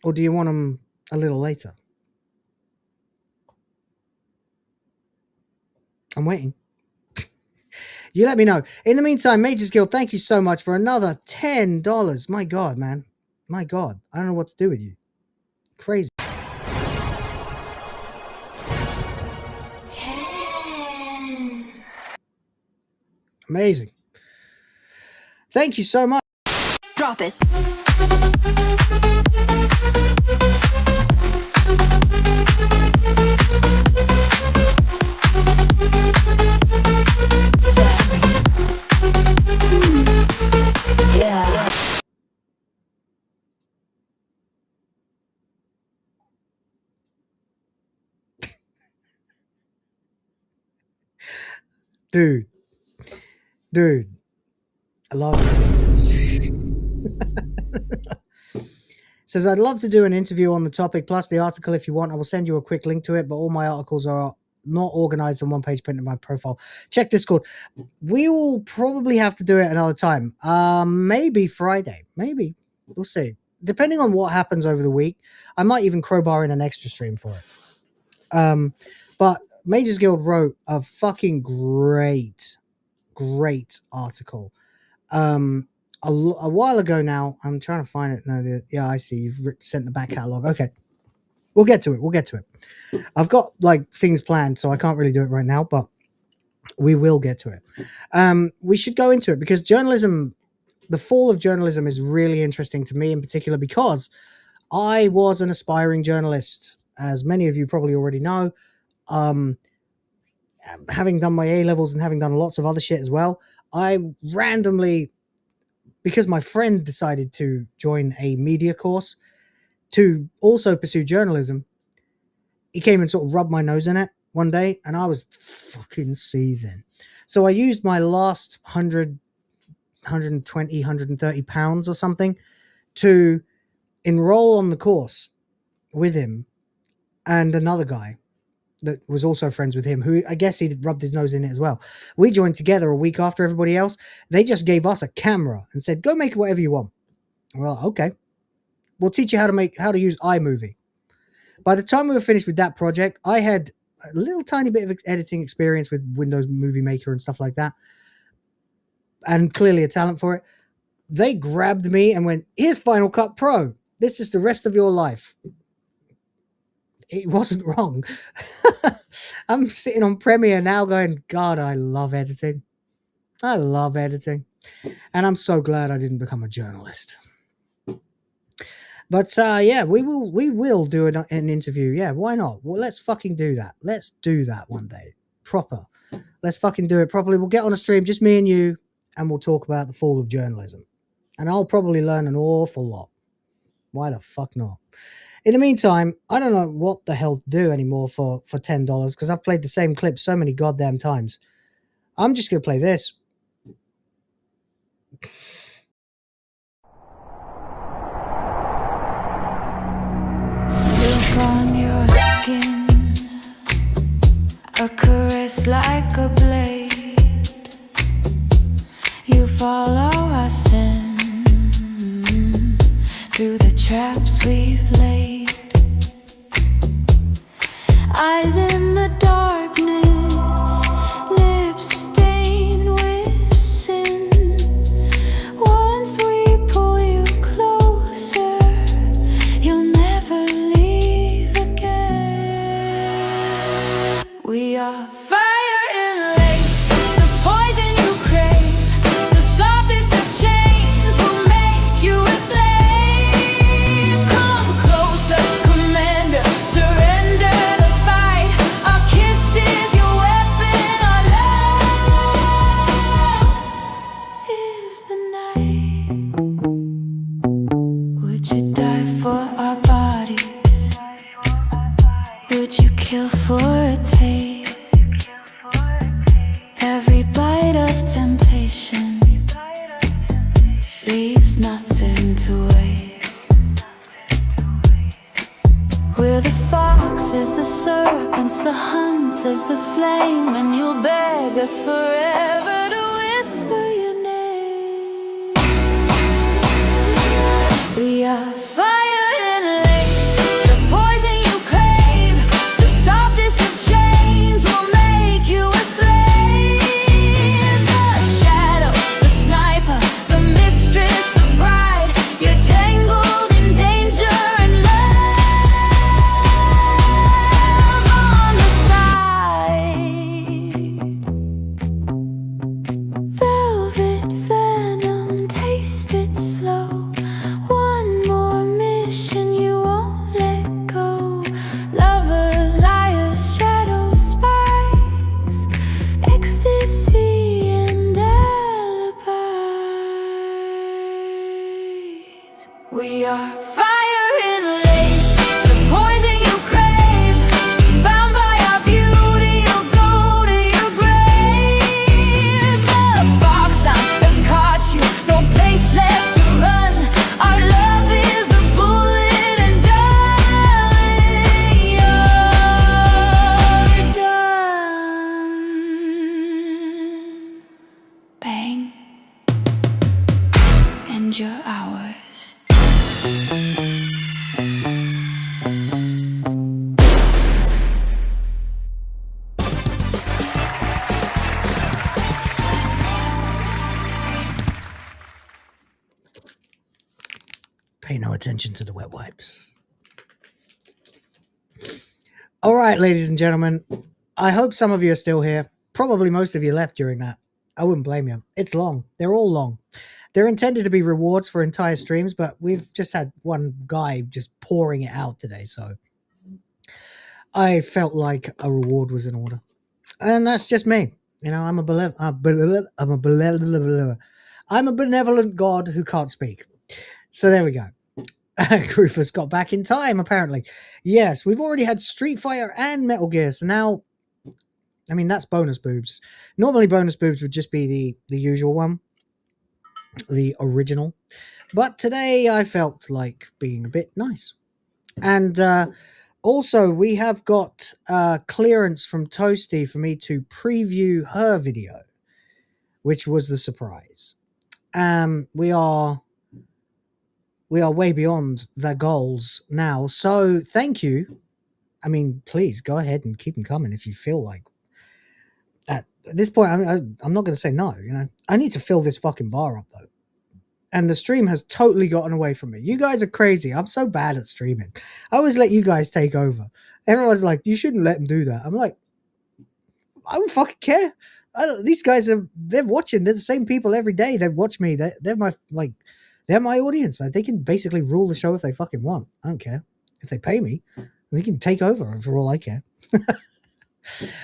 or do you want them a little later? I'm waiting. You let me know. In the meantime, MagesGuild, thank you so much for another $10. My God, man. My God. I don't know what to do with you. Crazy. 10. Amazing. Thank you so much. Drop it. Yeah. Dude, I love it. Says, I'd love to do an interview on the topic, plus the article if you want. I will send you a quick link to it, but all my articles are not organized on one page printed in my profile. Check Discord. We will probably have to do it another time. Maybe Friday. Maybe. We'll see. Depending on what happens over the week, I might even crowbar in an extra stream for it. But MagesGuild wrote a fucking great article. A while ago now. I'm trying to find it. No, yeah, I see. You've sent the back catalog. Okay. We'll get to it. I've got like things planned, so I can't really do it right now, but we will get to it. We should go into it because journalism, the fall of journalism is really interesting to me in particular because I was an aspiring journalist, as many of you probably already know. Having done my A-levels and having done lots of other shit as well, I randomly, because my friend decided to join a media course to also pursue journalism, he came and sort of rubbed my nose in it one day, and I was fucking seething. So I used my last 100, 120, 130 pounds or something to enroll on the course with him and another guy that was also friends with him, who I guess he'd rubbed his nose in it as well. We joined together a week after everybody else. They just gave us a camera and said, go make whatever you want. Well, okay. We'll teach you how to use iMovie. By the time we were finished with that project, I had a little tiny bit of editing experience with Windows Movie Maker and stuff like that, and clearly a talent for it. They grabbed me and went, here's Final Cut Pro. This is the rest of your life. It wasn't wrong. I'm sitting on Premiere now going, God, I love editing. I love editing. And I'm so glad I didn't become a journalist. But yeah, we will do an interview. Yeah, why not? Well, let's fucking do that. Let's do that one day. Proper. Let's fucking do it properly. We'll get on a stream, just me and you, and we'll talk about the fall of journalism. And I'll probably learn an awful lot. Why the fuck not? In the meantime, I don't know what the hell to do anymore for $10 because I've played the same clip so many goddamn times. I'm just going to play this. Look on your skin. a caress like a blade. You follow us in through the traps we've laid. Eyes in the darkness, lips stained with sin. Once we pull you closer, you'll never leave again. We are fire and lace, the poison you crave. The softest of chains will make you a slave. Come closer, commander, surrender the fight. Our kiss is your weapon, our love is the night. Would you die for our bodies? Would you kill for a taste? Every bite of temptation leaves nothing to waste. We're the foxes, the serpents, the hunters, the flame, and you'll beg us forever to whisper your name. We are fire and lace, the poison you crave. The softest of chains will make you a slave. The shadow, the sniper, the mistress, the bride. You're tangled in danger and love on the side. Velvet venom, taste it slow. One more mission, you won't let go. Lovers, liars, shadows, spies, ecstasy and alibis. We are fire and lace, the poison you crave. Bound by our beauty, you'll go to your grave. The fox hunt has caught you, no place left to run. Our love is a bullet and darling, you're done. Bang, and you're ours. Pay no attention to the wet wipes. All right, ladies and gentlemen, I hope some of you are still here. Probably most of you left during that. I wouldn't blame you. It's long. They're all long. They're intended to be rewards for entire streams, but we've just had one guy just pouring it out today, so I felt like a reward was in order. And that's just me. You know, I'm a benevolent God who can't speak. So there we go. Rufus got back in time, apparently. Yes, we've already had Street Fighter and Metal Gear, so now, I mean, that's bonus boobs. Normally bonus boobs would just be the usual one, the original. But today I felt like being a bit nice. And also, we have got clearance from Toasty for me to preview her video, which was the surprise. We are way beyond the goals now. So thank you. I mean, please go ahead and keep them coming if you feel like. At this point, I mean, I'm not going to say no. You know, I need to fill this fucking bar up though. And the stream has totally gotten away from me. You guys are crazy. I'm so bad at streaming. I always let you guys take over. Everyone's like, you shouldn't let them do that. I'm like, I don't fucking care. These guys they're watching. They're the same people every day. They watch me. They're my audience. They can basically rule the show if they fucking want. I don't care. If they pay me, they can take over for all I care.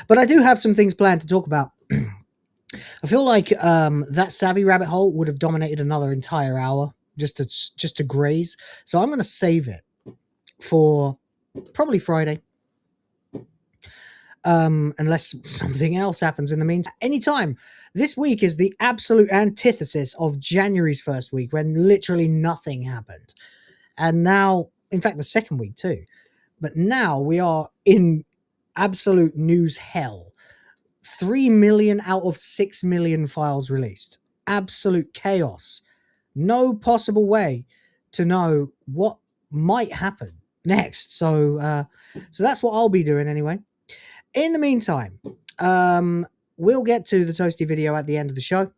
But I do have some things planned to talk about. I feel like that Savvy Rabbit Hole would have dominated another entire hour just to graze. So I'm going to save it for probably Friday. Unless something else happens in the meantime. Anytime. This week is the absolute antithesis of January's first week when literally nothing happened. And now, in fact, the second week too. But now we are in absolute news hell. 3 million out of 6 million files released. Absolute chaos. No possible way to know what might happen next. So that's what I'll be doing anyway. In the meantime, we'll get to the Toasty video at the end of the show.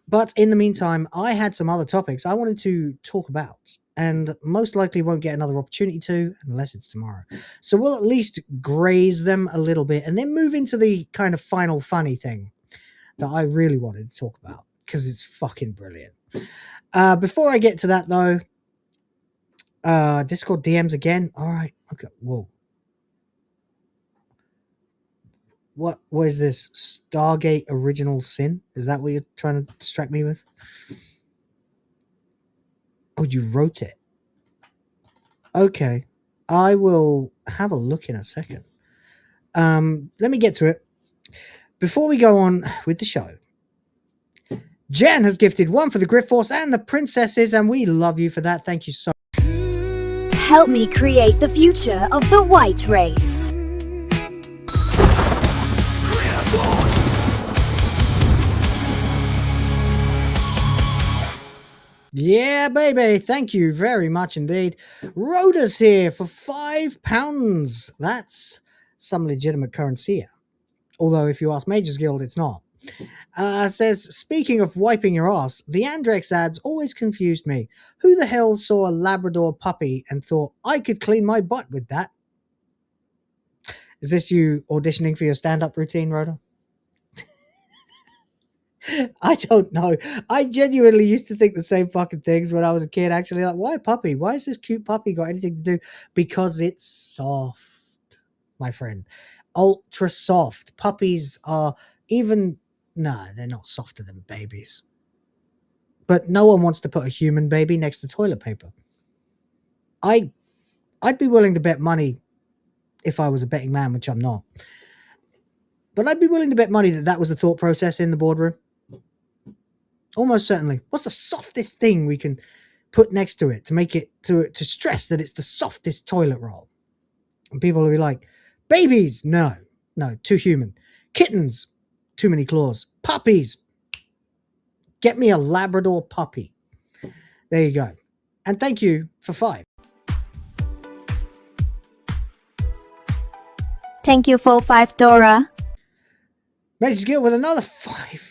But in the meantime, I had some other topics I wanted to talk about, and most likely won't get another opportunity to unless it's tomorrow. So we'll at least graze them a little bit and then move into the kind of final funny thing that I really wanted to talk about because it's fucking brilliant. Before I get to that though, Discord DMs again. All right. Okay. Whoa. What is this? Stargate Original Sin? Is that what you're trying to distract me with? Oh, you wrote it. Okay. I will have a look in a second. Let me get to it. Before we go on with the show, Jen has gifted one for the Grift Force and the princesses, and we love you for that. Thank you so much. Help me create the future of the white race. Yeah, baby. Thank you very much indeed. Rhoda's here for £5. That's some legitimate currency here. Although, if you ask MagesGuild, it's not. Says, speaking of wiping your ass, the Andrex ads always confused me. Who the hell saw a Labrador puppy and thought, I could clean my butt with that? Is this you auditioning for your stand-up routine, Rhoda? I don't know. I genuinely used to think the same fucking things when I was a kid, actually. Like, why a puppy? Why has this cute puppy got anything to do? Because it's soft, my friend. Ultra soft. Puppies are even... Nah, they're not softer than babies. But no one wants to put a human baby next to toilet paper. I'd be willing to bet money if I was a betting man, which I'm not. But I'd be willing to bet money that that was the thought process in the boardroom. Almost certainly. What's the softest thing we can put next to it to make it to stress that it's the softest toilet roll? And people will be like, babies, no, too human. Kittens, too many claws. Puppies, get me a Labrador puppy. There you go. And thank you for 5. Thank you for 5, Dora. MagesGuild with another $5.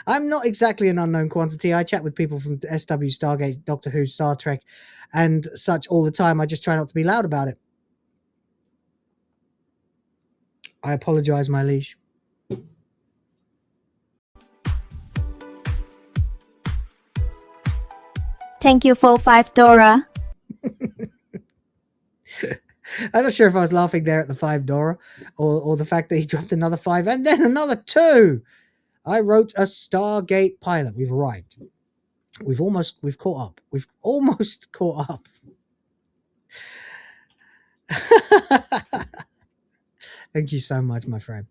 I'm not exactly an unknown quantity. I chat with people from SW, Stargate, Doctor Who, Star Trek, and such all the time. I just try not to be loud about it. I apologize, my liege. Thank you for 5, Dora. I'm not sure if I was laughing there at the 5 Dora or the fact that he dropped another 5 and then another 2. I wrote a Stargate pilot. We've arrived. We've caught up. We've almost caught up. Thank you so much, my friend.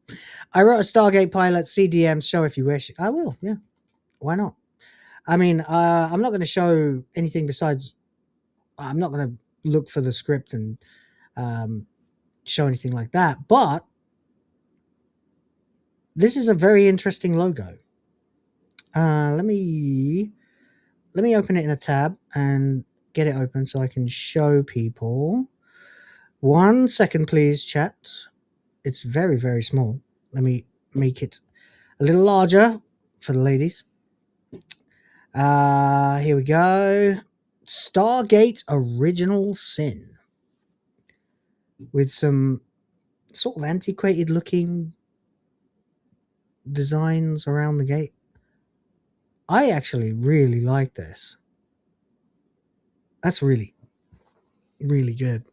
I wrote a Stargate pilot, CDM, show if you wish. I will, yeah. Why not? I mean, I'm not going to show anything besides... I'm not going to look for the script and show anything like that, but this is a very interesting logo. Let me open it in a tab and get it open so I can show people. 1 second, please, chat. It's very, very small. Let me make it a little larger for the ladies. Here we go. Stargate Original Sin. With some sort of antiquated looking designs around the gate. I actually really like this. That's really, really good.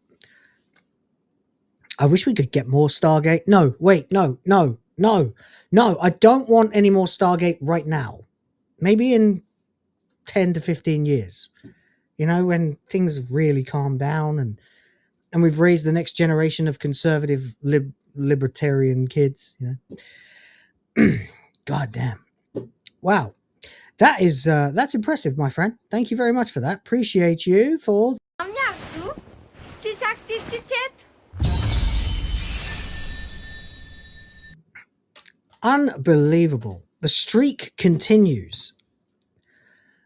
I wish we could get more Stargate. No, wait, no. I don't want any more Stargate right now. Maybe in 10 to 15 years. You know, when things really calm down and we've raised the next generation of conservative libertarian kids, you know. God damn. Wow. That is that's impressive, my friend. Thank you very much for that. Appreciate you for Unbelievable. The streak continues.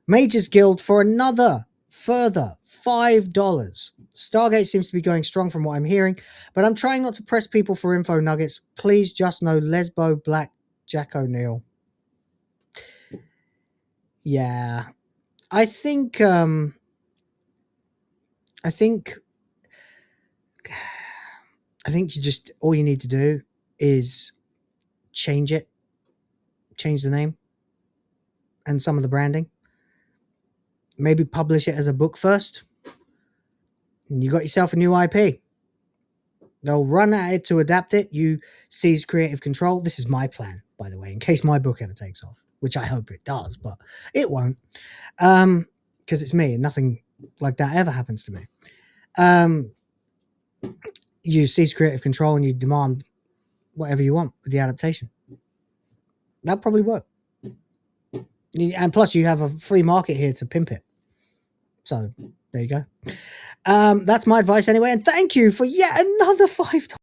MagesGuild for another further $5. Stargate seems to be going strong from what I'm hearing, but I'm trying not to press people for info nuggets. Please just know Lesbo Black Jack O'Neill. Yeah. I think you just, all you need to do is change the name and some of the branding. Maybe publish it as a book first. And you got yourself a new IP. They'll run at it to adapt it. You seize creative control. This is my plan, by the way, in case my book ever takes off, which I hope it does, but it won't. Because it's me and nothing like that ever happens to me. You seize creative control and you demand whatever you want with the adaptation. That'll probably work. And plus you have a free market here to pimp it. So there you go. That's my advice anyway. And thank you for yet another $5.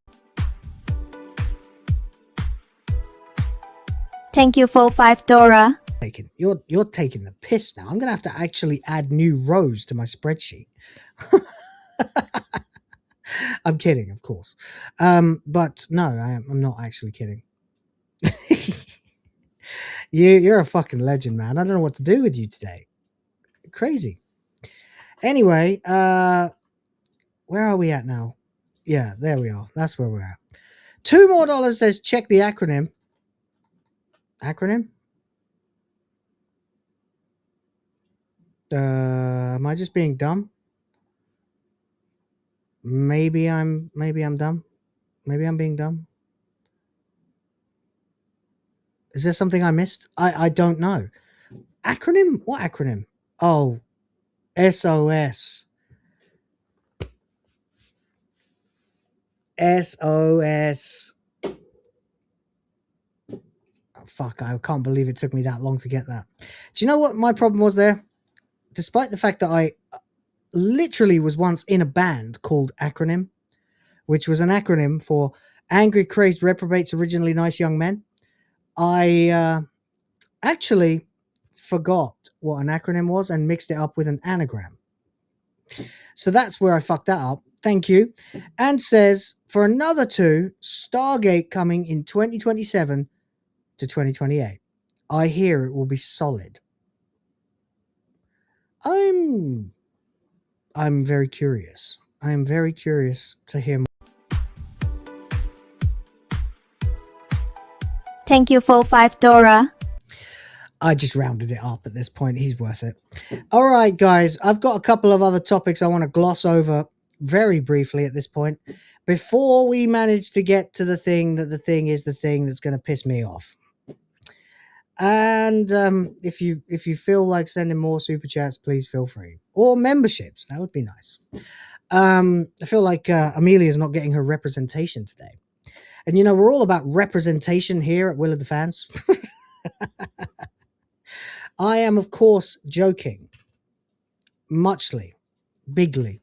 Thank you for $5. You're taking the piss now. I'm going to have to actually add new rows to my spreadsheet. I'm kidding, of course. But no, I'm not actually kidding. You're a fucking legend, man. I don't know what to do with you today. Crazy. Anyway, where are we at now? Yeah, there we are. That's where we're at. $2 more says check the acronym. Acronym? Am I just being dumb? Maybe I'm dumb. Maybe I'm being dumb. Is there something I missed? I don't know. Acronym? What acronym? Oh, SOS. SOS. Oh, fuck, I can't believe it took me that long to get that. Do you know what my problem was there? Despite the fact that I literally was once in a band called Acronym, which was an acronym for Angry, Crazed Reprobates, Originally Nice Young Men, I actually forgot what an acronym was and mixed it up with an anagram. So that's where I fucked that up. Thank you. And says, for another 2, Stargate coming in 2027 to 2028. I hear it will be solid. I'm very curious. I am very curious to hear more. Thank you for $5. I just rounded it up at this point. He's worth it. All right, guys. I've got a couple of other topics I want to gloss over very briefly at this point before we manage to get to the thing that the thing is the thing that's going to piss me off. And if you feel like sending more super chats, please feel free. Or memberships. That would be nice. I feel like Amelia's not getting her representation today. And, you know, we're all about representation here at Will of the Fans. I am, of course, joking. Muchly. Bigly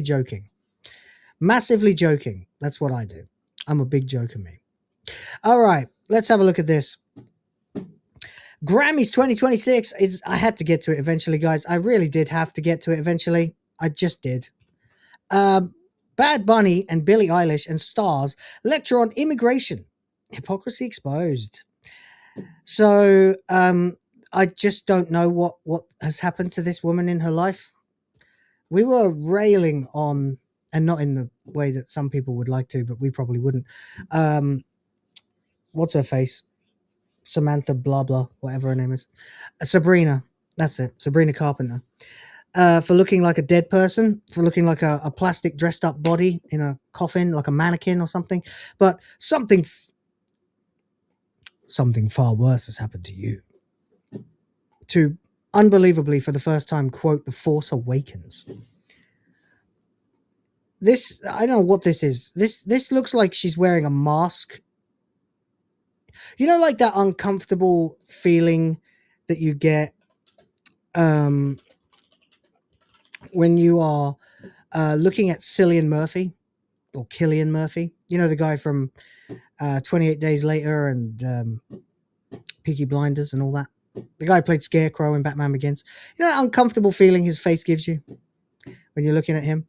joking. Massively joking. That's what I do. I'm a big joker, me. All right, let's have a look at this. Grammys 2026 is, I had to get to it eventually, guys. I really did have to get to it eventually. I just did. Bad Bunny and Billie Eilish and Stars lecture on immigration. Hypocrisy exposed. So, I just don't know what has happened to this woman in her life. We were railing on, and not in the way that some people would like to, but we probably wouldn't. What's her face? Samantha blah blah, whatever her name is. Sabrina. That's it. Sabrina Carpenter. For looking like a dead person, for looking like a plastic dressed up body in a coffin, like a mannequin or something. But something far worse has happened to you. To unbelievably, for the first time, quote The Force Awakens. This, I don't know what this is. This looks like she's wearing a mask. You know, like that uncomfortable feeling that you get when you are looking at Cillian Murphy or Killian Murphy. You know, the guy from 28 Days Later and Peaky Blinders and all that. The guy who played Scarecrow in Batman Begins. You know that uncomfortable feeling his face gives you when you're looking at him?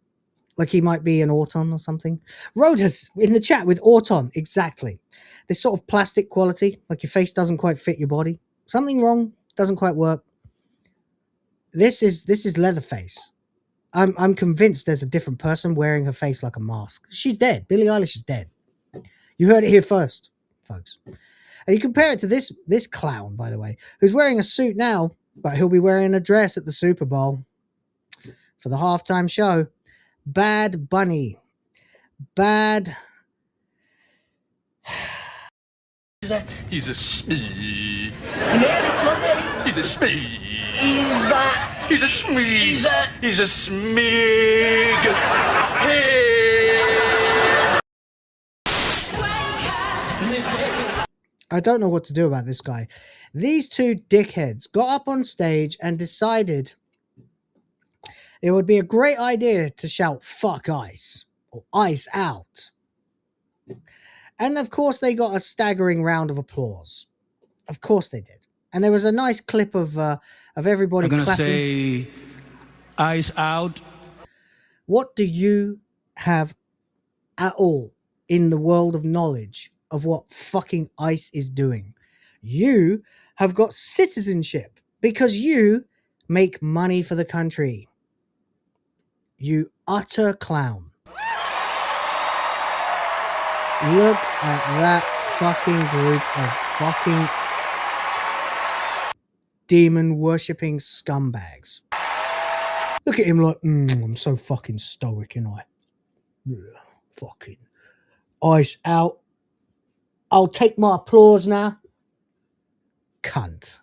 Like he might be an Auton or something. Rhoda's in the chat with Auton, exactly. This sort of plastic quality, like your face doesn't quite fit your body. Something wrong, doesn't quite work. This is Leatherface. I'm convinced there's a different person wearing her face like a mask. She's dead. Billie Eilish is dead. You heard it here first, folks. And you compare it to this clown, by the way, who's wearing a suit now, but he'll be wearing a dress at the Super Bowl for the halftime show. Bad Bunny. Bad. He's a smee. He's a smee. He's a smee. He's a smee. Hey. I don't know what to do about this guy. These two dickheads got up on stage and decided it would be a great idea to shout "fuck ICE" or "ICE out." And of course they got a staggering round of applause. Of course they did. And there was a nice clip of everybody clapping. I'm going to say "ICE out." What do you have at all in the world of knowledge of what fucking ICE is doing? You have got citizenship because you make money for the country. You utter clown. Look at that fucking group of fucking demon worshipping scumbags. Look at him like, I'm so fucking stoic, ain't I? Yeah, fucking ICE out. I'll take my applause now. Cunt.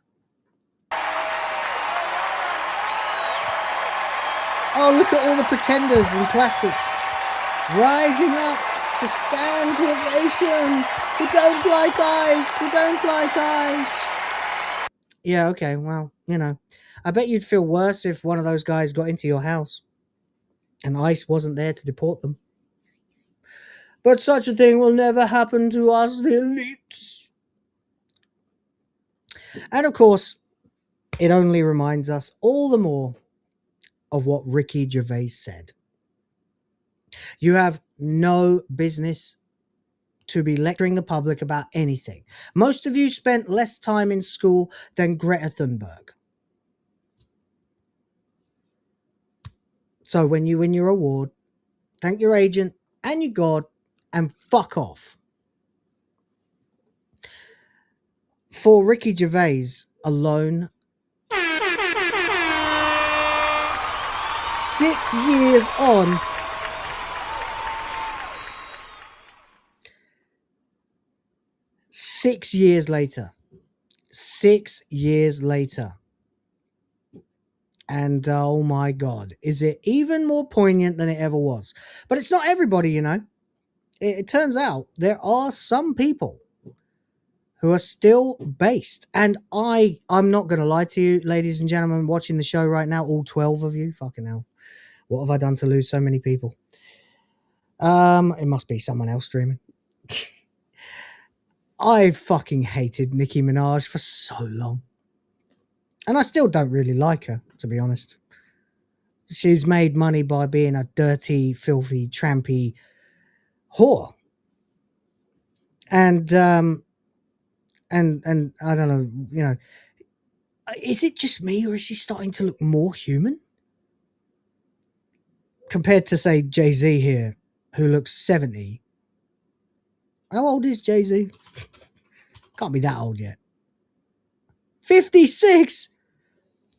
Oh, look at all the pretenders in plastics rising up to stand to ovation. We don't like ICE. We don't like ICE. Yeah, okay, well, you know, I bet you'd feel worse if one of those guys got into your house and ICE wasn't there to deport them. But such a thing will never happen to us, the elites. And of course, it only reminds us all the more of what Ricky Gervais said. You have no business to be lecturing the public about anything. Most of you spent less time in school than Greta Thunberg. So when you win your award, thank your agent and your God and fuck off. For Ricky Gervais alone, 6 years on, six years later, and oh my God, is it even more poignant than it ever was? But it's not everybody, you know. It turns out there are some people who are still based, and I'm not going to lie to you, ladies and gentlemen, watching the show right now, all 12 of you, fucking hell. What have I done to lose so many people? It must be someone else streaming. I fucking hated Nicki Minaj for so long. And I still don't really like her, to be honest. She's made money by being a dirty, filthy, trampy whore. And I don't know, you know, is it just me or is she starting to look more human? Compared to, say, Jay-Z here, who looks 70. How old is Jay-Z? Can't be that old yet. 56?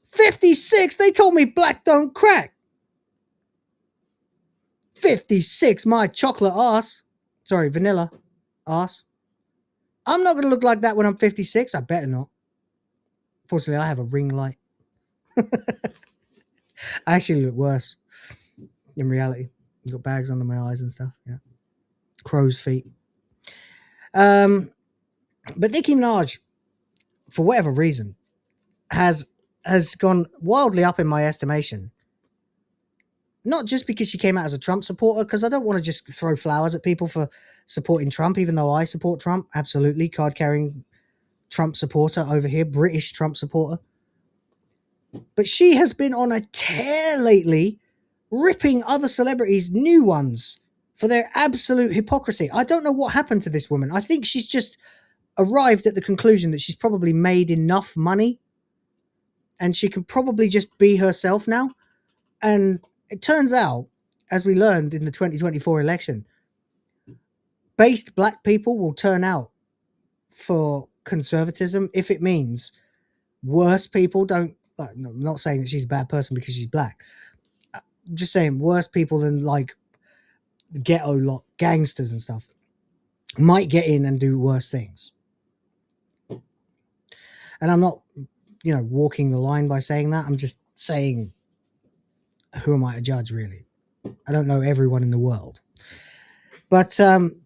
56? They told me black don't crack. 56, my chocolate ass. Sorry, vanilla ass. I'm not going to look like that when I'm 56. I better not. Fortunately, I have a ring light. I actually look worse in reality. I've got bags under my eyes and stuff. Yeah, crow's feet. But Nicki Minaj, for whatever reason, has gone wildly up in my estimation. not just because she came out as a Trump supporter, because I don't want to just throw flowers at people for supporting Trump, even though I support Trump. Absolutely. Card-carrying Trump supporter over here, British Trump supporter. But she has been on a tear lately, ripping other celebrities, new ones, for their absolute hypocrisy. I don't know what happened to this woman. I think she's just arrived at the conclusion that she's probably made enough money and she can probably just be herself now. And it turns out, as we learned in the 2024 election, based black people will turn out for conservatism if it means worse people don't. No, I'm not saying that she's a bad person because she's black. I'm just saying worse people than like ghetto lot gangsters and stuff might get in and do worse things. And I'm not, walking the line by saying that. I'm just saying, who am I to judge, really? I don't know everyone in the world. But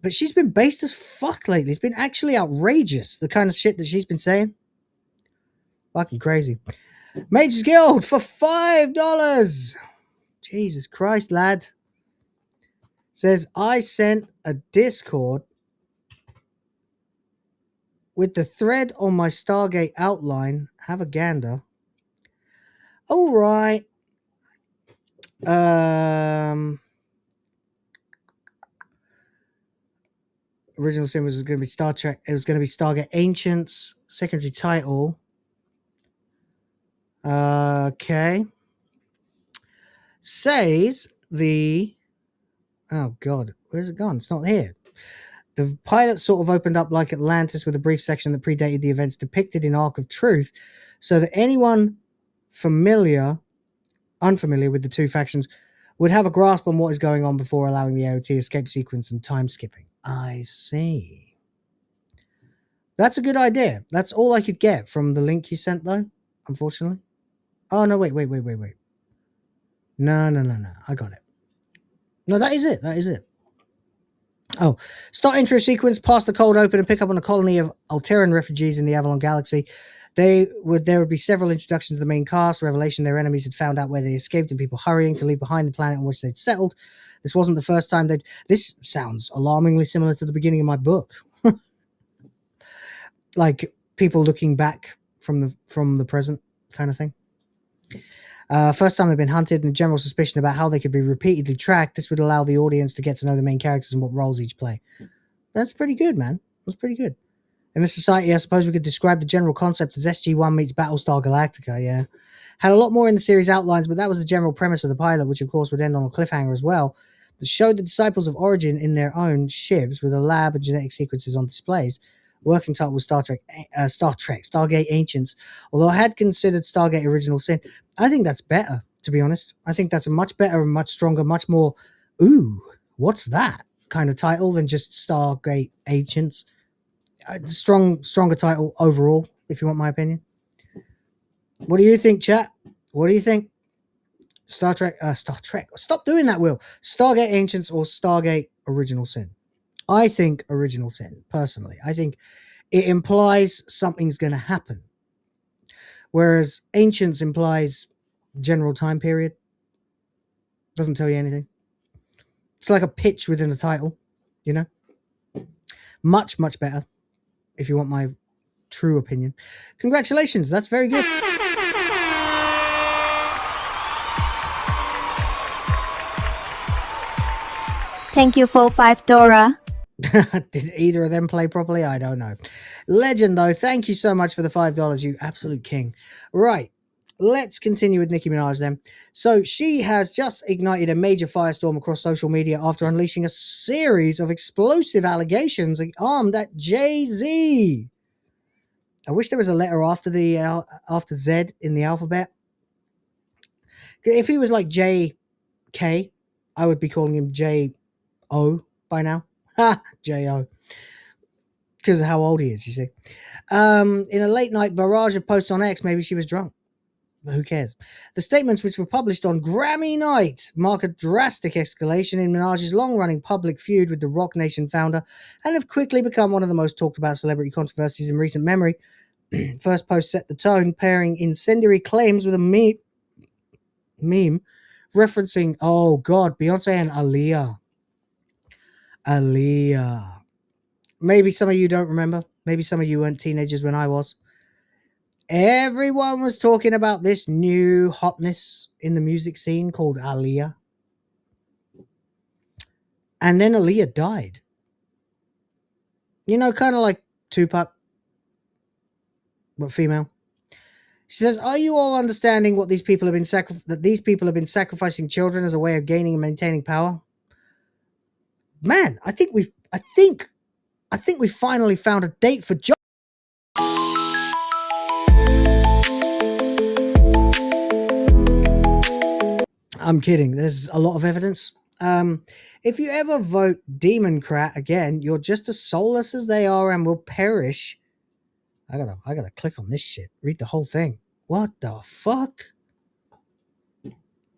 she's been based as fuck lately. It's been actually outrageous, the kind of shit that she's been saying. Fucking crazy. MagesGuild for $5. Jesus Christ, lad. Says, I sent a Discord with the thread on my Stargate outline. Have a gander. All right. Original sin was going to be Star Trek. It was going to be Stargate Ancients. Secondary title. Okay. Says the... Oh, God. Where's it gone? It's not here. The pilot sort of opened up like Atlantis with a brief section that predated the events depicted in Ark of Truth, so that anyone unfamiliar with the two factions would have a grasp on what is going on before allowing the AOT escape sequence and time skipping. I see. That's a good idea. That's all I could get from the link you sent, though, unfortunately. Oh, no, wait. No. I got it. No, that is it. Oh, start intro sequence, pass the cold open and pick up on a colony of Alteran refugees in the Avalon Galaxy. There would be several introductions to the main cast, revelation their enemies had found out where they escaped and people hurrying to leave behind the planet on which they'd settled. This wasn't the first time this sounds alarmingly similar to the beginning of my book. Like people looking back from the present kind of thing. First time they've been hunted and a general suspicion about how they could be repeatedly tracked. This would allow the audience to get to know the main characters and what roles each play. That's pretty good, man. That's pretty good. In this society, I suppose we could describe the general concept as SG-1 meets Battlestar Galactica, yeah. Had a lot more in the series outlines, but that was the general premise of the pilot, which of course would end on a cliffhanger as well, that showed the disciples of Origin in their own ships with a lab and genetic sequences on displays. Working title was Stargate Ancients. Although I had considered Stargate Original Sin, I think that's better, to be honest. I think that's a much better and much stronger, much more, ooh, what's that kind of title than just Stargate Ancients. Stronger title overall, if you want my opinion. What do you think, chat? What do you think? Star Trek. Stop doing that, Will. Stargate Ancients or Stargate Original Sin? I think Original Sin, personally. I think it implies something's going to happen. Whereas Ancients implies general time period. Doesn't tell you anything. It's like a pitch within a title, you know? Much, much better, if you want my true opinion. Congratulations, that's very good. Thank you for $5. Did either of them play properly? I don't know. Legend, though. Thank you so much for the $5, you absolute king. Right. Let's continue with Nicki Minaj then. So she has just ignited a major firestorm across social media after unleashing a series of explosive allegations armed at Jay-Z. I wish there was a letter after Z in the alphabet. If he was like J-K, I would be calling him J-O by now. Ha! J-O. Because of how old he is, you see. In a late night barrage of posts on X, maybe she was drunk. But who cares? The statements, which were published on Grammy night, mark a drastic escalation in Minaj's long-running public feud with the Roc Nation founder and have quickly become one of the most talked-about celebrity controversies in recent memory. First post set the tone, pairing incendiary claims with a meme referencing, oh God, Beyonce and Aaliyah. Aaliyah. Maybe some of you don't remember. Maybe some of you weren't teenagers when I was. Everyone was talking about this new hotness in the music scene called Aaliyah. And then Aaliyah died. You know, kind of like Tupac, but female. She says, "Are you all understanding what these people have been that these people have been sacrificing children as a way of gaining and maintaining power?" Man, I think we finally found a date for John. I'm kidding. There's a lot of evidence. If you ever vote Democrat again, you're just as soulless as they are and will perish. I gotta click on this shit. Read the whole thing. What the fuck?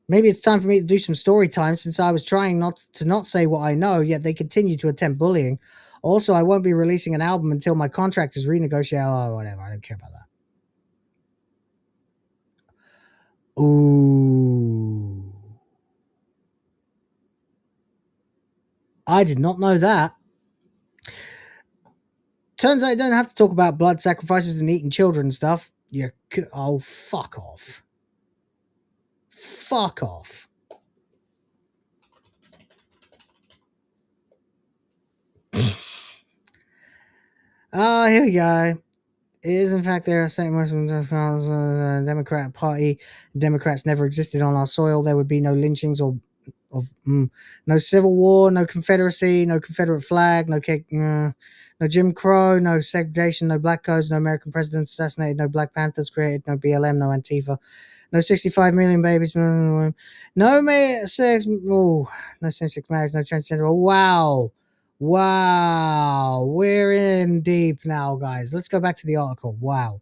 Maybe it's time for me to do some story time since I was trying not to say what I know, yet they continue to attempt bullying. Also, I won't be releasing an album until my contract is renegotiated. Oh, whatever. I don't care about that. Ooh. I did not know that. Turns out you don't have to talk about blood sacrifices and eating children and stuff. Oh, fuck off. Fuck off. Here we go. It is, in fact, there are certain Muslim Democrat Party. Democrats never existed on our soil. There would be no lynchings or no civil war, no Confederacy, no Confederate flag, no Jim Crow, no segregation, no black codes, no American presidents assassinated, no Black Panthers created, no BLM, no Antifa, no 65 million babies, no same-sex marriage, no transgender. Wow, we're in deep now, guys. Let's go back to the article. Wow.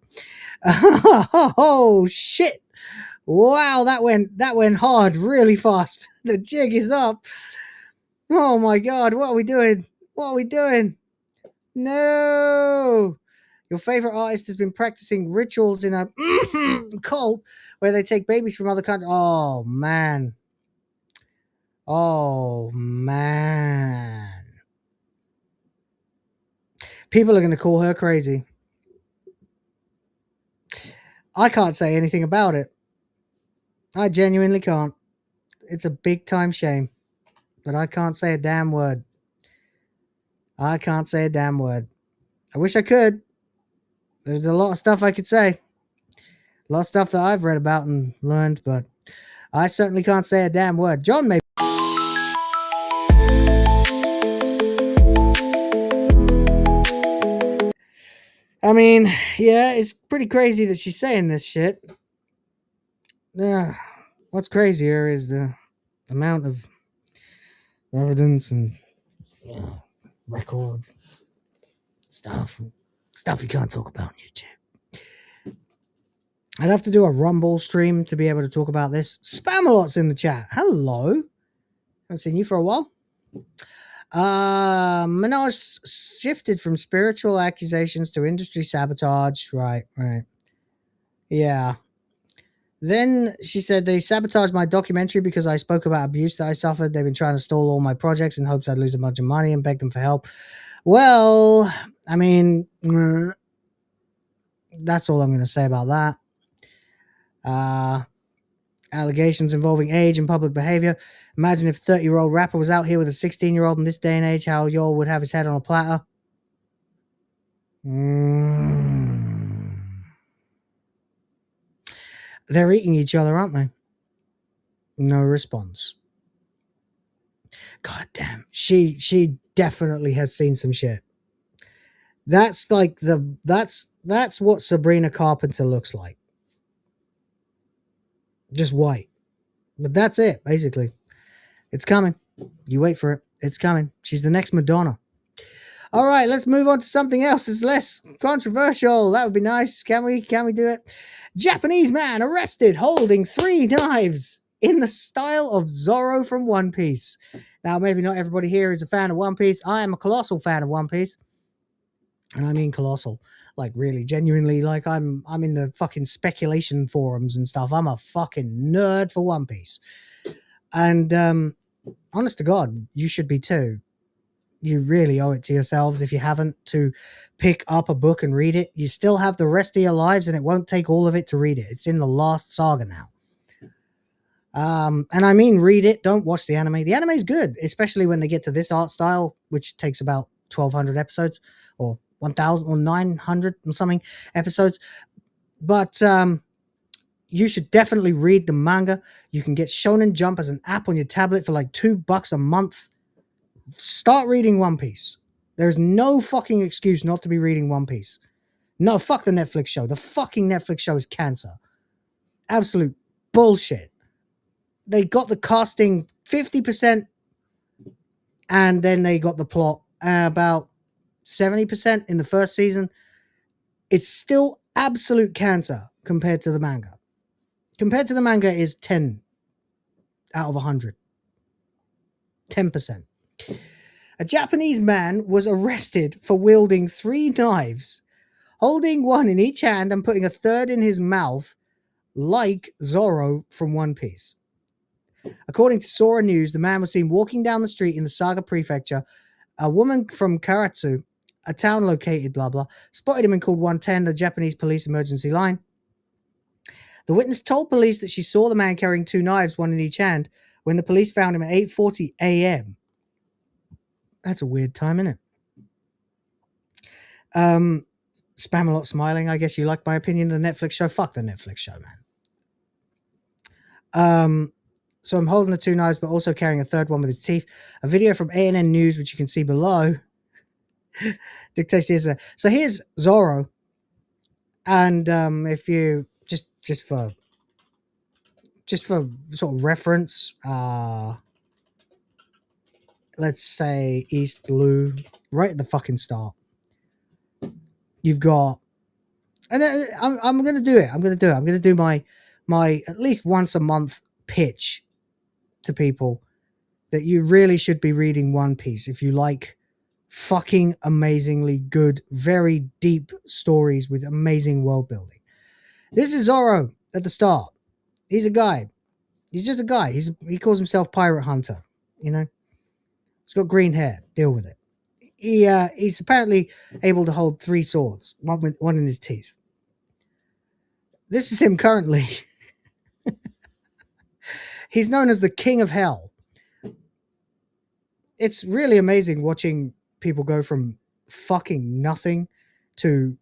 Oh shit. Wow, that went hard really fast. The jig is up. Oh my God, what are we doing? What are we doing? No. Your favorite artist has been practicing rituals in a cult where they take babies from other countries. Oh man. Oh man. People are going to call her crazy. I can't say anything about it. I genuinely can't. It's a big time shame. But I can't say a damn word. I can't say a damn word. I wish I could. There's a lot of stuff I could say. A lot of stuff that I've read about and learned, but I certainly can't say a damn word. John may. I mean, yeah, it's pretty crazy that she's saying this shit. What's crazier is the amount of evidence and records, stuff you can't talk about on YouTube. I'd have to do a Rumble stream to be able to talk about this. Spamalot's in the chat. Hello. Haven't seen you for a while. Minaj shifted from spiritual accusations to industry sabotage. Right. Yeah. Then she said they sabotaged my documentary because I spoke about abuse that I suffered. They've been trying to stall all my projects in hopes I'd lose a bunch of money and beg them for help. Well, I mean, that's all I'm going to say about that. Allegations involving age and public behavior. Imagine if a 30-year-old rapper was out here with a 16-year-old in this day and age, how y'all would have his head on a platter. They're eating each other, aren't they? No response. God damn. She definitely has seen some shit. That's like that's what Sabrina Carpenter looks like. Just white. But that's it, basically. It's coming. You wait for it. It's coming. She's the next Madonna. All right, let's move on to something else. It's less controversial. That would be nice. Can we do it? Japanese man arrested holding 3 knives in the style of Zoro from One Piece. Now, maybe not everybody here is a fan of One Piece. I am a colossal fan of One Piece. And I mean colossal. Like, really, genuinely, like, I'm in the fucking speculation forums and stuff. I'm a fucking nerd for One Piece. And honest to God, you should be too. You really owe it to yourselves if you haven't to pick up a book and read it. You still have the rest of your lives, and it won't take all of it to read it. It's in the last saga now. And I mean read it, don't watch the anime. The anime is good, especially when they get to this art style, which takes about 1,200 episodes or 1,000 or 900 and something episodes. But you should definitely read the manga. You can get Shonen Jump as an app on your tablet for like $2 a month. Start reading One Piece. There's no fucking excuse not to be reading One Piece. No, fuck the Netflix show. The fucking Netflix show is cancer. Absolute bullshit. They got the casting 50%, and then they got the plot about 70% in the first season. It's still absolute cancer compared to the manga. Compared to the manga is 10 out of 100. 10%. A Japanese man was arrested for wielding 3 knives, holding one in each hand and putting a third in his mouth, like Zoro from One Piece. According to Sora News, the man was seen walking down the street in the Saga Prefecture. A woman from Karatsu, a town located blah blah, spotted him and called 110, the Japanese police emergency line. The witness told police that she saw the man carrying 2 knives, one in each hand, when the police found him at 8:40 a.m. That's a weird time, isn't it? Spamalot smiling. I guess you like my opinion of the Netflix show. Fuck the Netflix show, man. So I'm holding the 2 knives, but also carrying a third one with his teeth. A video from ANN News, which you can see below, dictates this. So here's Zoro, and if you just for sort of reference, let's say East Blue, right at the fucking start. You've got, and I'm gonna do it. I'm gonna do my at least once a month pitch to people that you really should be reading One Piece if you like fucking amazingly good, very deep stories with amazing world building. This is Zoro at the start. He's a guy. He's just a guy. He calls himself Pirate Hunter. You know, he's got green hair. Deal with it. He's apparently able to hold 3 swords, one in his teeth. This is him currently. He's known as the King of Hell. It's really amazing watching people go from fucking nothing to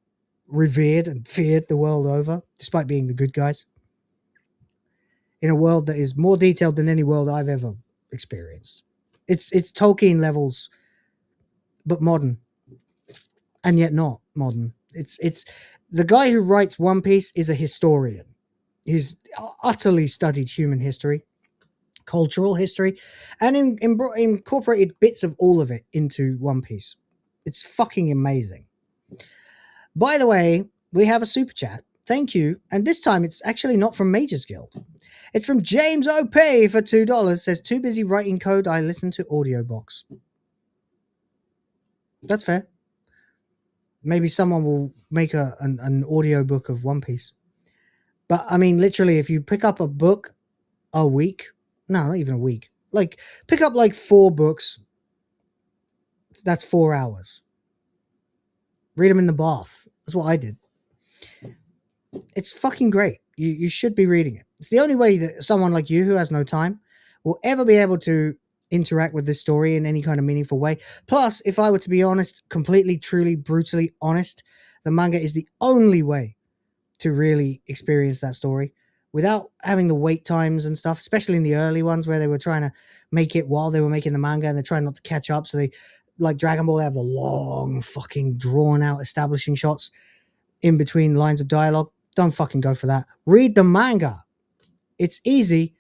revered and feared the world over, despite being the good guys. In a world that is more detailed than any world I've ever experienced. It's Tolkien levels, but modern, and yet not modern. It's the guy who writes One Piece is a historian. He's utterly studied human history, cultural history, and incorporated bits of all of it into One Piece. It's fucking amazing. By the way, we have a super chat. Thank you. And this time it's actually not from MagesGuild. It's from James OP for $2. Says, too busy writing code, I listen to Audiobox. That's fair. Maybe someone will make an audiobook of One Piece. But I mean, literally, if you pick up a book a week, no, not even a week, like pick up like 4 books, that's 4 hours. Read them in the bath. That's what I did. It's fucking great. You should be reading it. It's the only way that someone like you who has no time will ever be able to interact with this story in any kind of meaningful way. Plus, if I were to be honest, completely, truly, brutally honest, the manga is the only way to really experience that story without having the wait times and stuff, especially in the early ones where they were trying to make it while they were making the manga and they're trying not to catch up. So they, like Dragon Ball, they have the long fucking drawn out establishing shots in between lines of dialogue. Don't fucking go for that. Read the manga. It's easy.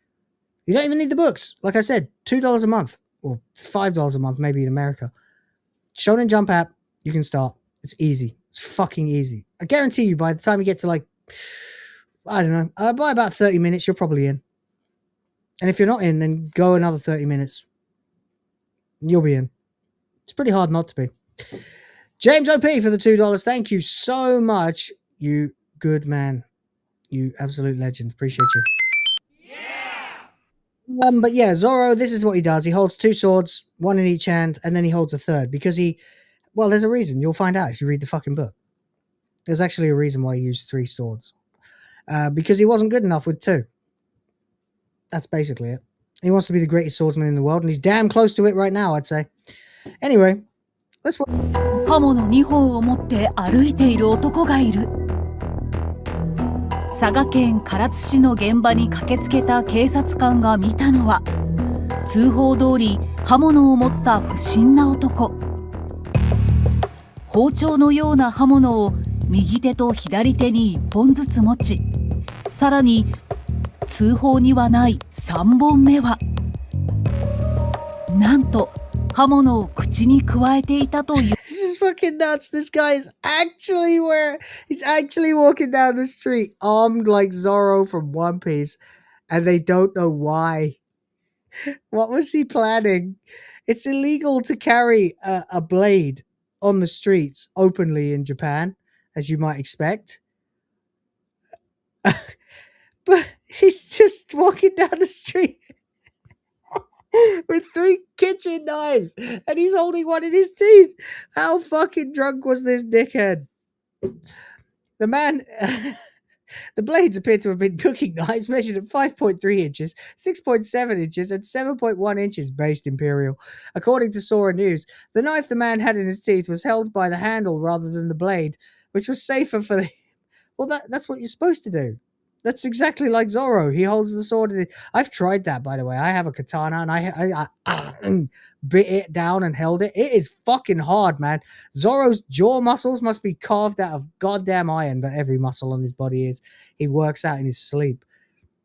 You don't even need the books. Like I said, $2 a month or $5 a month, maybe in America. Shonen Jump app, you can start. It's easy. It's fucking easy. I guarantee you by the time you get to like, I don't know, by about 30 minutes, you're probably in. And if you're not in, then go another 30 minutes. You'll be in. It's pretty hard not to be. James OP for the $2. Thank you so much. You good man. You absolute legend. Appreciate you. But yeah, Zoro, this is what he does. He holds 2 swords, 1 in each hand, and then he holds a third because well, there's a reason. You'll find out if you read the fucking book. There's actually a reason why he used 3 swords. Because he wasn't good enough with 2. That's basically it. He wants to be the greatest swordsman in the world, and he's damn close to it right now, I'd say. Anyway, let's watch. 刃物2本を持って歩いている男がいる。佐賀県唐津市の現場に駆けつけた警察官が見たのは、通報通り刃物を持った不審な男。包丁のような刃物を右手と左手に1本ずつ持ち、さらに通報にはない3本目は、なんと刃物を口にくわえていたという。This is fucking nuts. This guy is actually he's actually walking down the street armed like Zoro from One Piece, and they don't know why. What was he planning? It's illegal to carry a blade on the streets openly in Japan, as you might expect. But he's just walking down the street with 3 kitchen knives, and he's holding one in his teeth. How fucking drunk was this dickhead? The man... The blades appear to have been cooking knives measured at 5.3 inches, 6.7 inches, and 7.1 inches based imperial. According to Sora News, the knife the man had in his teeth was held by the handle rather than the blade, which was safer for the... Well, that's what you're supposed to do. That's exactly like Zoro. He holds the sword in it. I've tried that, by the way. I have a katana, and I bit it down and held it. It is fucking hard, man. Zoro's jaw muscles must be carved out of goddamn iron, but every muscle on his body is. He works out in his sleep.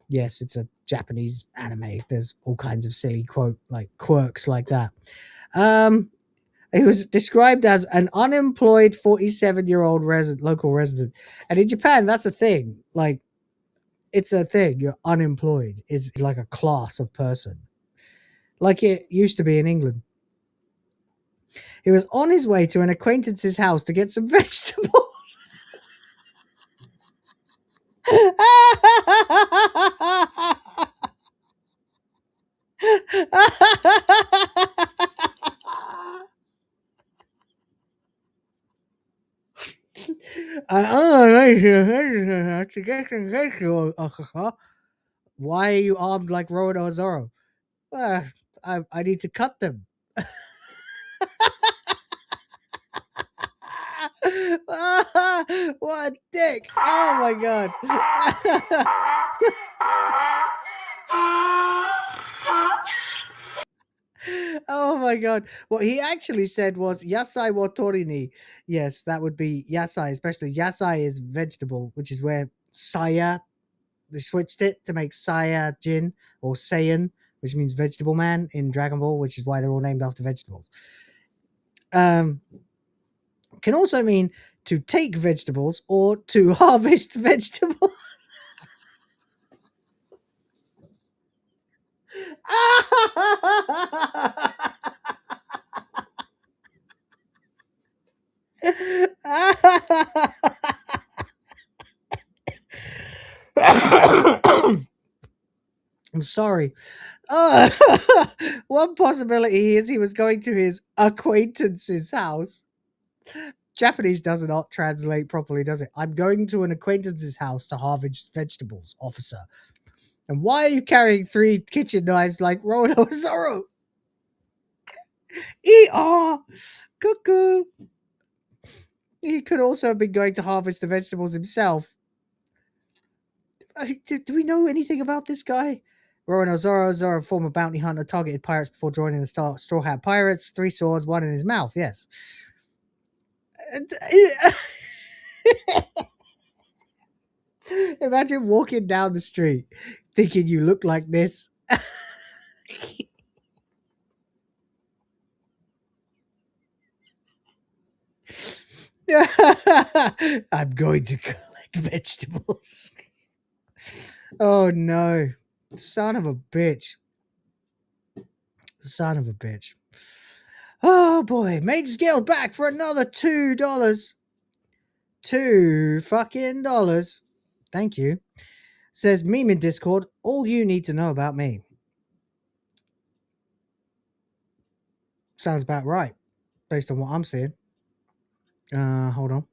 Yes, it's a Japanese anime. There's all kinds of silly quirks like that. He was described as an unemployed 47-year-old local resident. And in Japan, that's a thing. Like, it's a thing. You're unemployed. It's like a class of person. Like it used to be in England. He was on his way to an acquaintance's house to get some vegetables. Why are you armed like Rowan Zoro? I need to cut them. What a dick. Oh my god. Oh my god. What he actually said was yasai wa tori ni. Yes, that would be yasai, especially yasai is vegetable, which is where saya, they switched it to make Saya Jin or Saiyan, which means vegetable man in Dragon Ball, which is why they're all named after vegetables. Can also mean to take vegetables or to harvest vegetables. I'm sorry. One possibility is he was going to his acquaintance's house. Japanese does not translate properly, does it? I'm going to an acquaintance's house to harvest vegetables, officer. And why are you carrying 3 kitchen knives like Rono Zoro? Ee-aw! Cuckoo! He could also have been going to harvest the vegetables himself. Do we know anything about this guy? Rowan Zoro, a former bounty hunter, targeted pirates before joining the Straw Hat Pirates. 3 swords, 1 in his mouth, yes. Imagine walking down the street thinking you look like this. I'm going to collect vegetables. Oh no. Son of a bitch. Son of a bitch. Oh boy. MagesGuild back for another $2. $2 fucking dollars. Thank you. Says meme in Discord, all you need to know about me. Sounds about right, based on what I'm seeing. Hold on.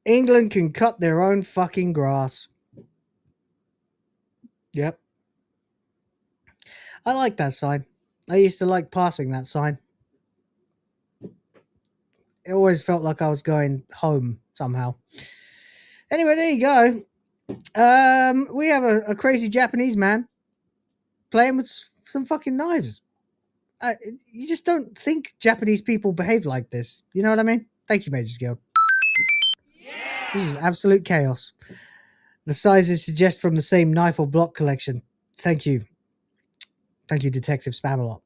England can cut their own fucking grass. Yep. I like that sign. I used to like passing that sign. It always felt like I was going home somehow. Anyway, there you go. We have a crazy Japanese man playing with some fucking knives. You just don't think Japanese people behave like this. You know what I mean? Thank you, MagesGuild. This is absolute chaos. The sizes suggest from the same knife or block collection. Thank you. Thank you, Detective Spamalot.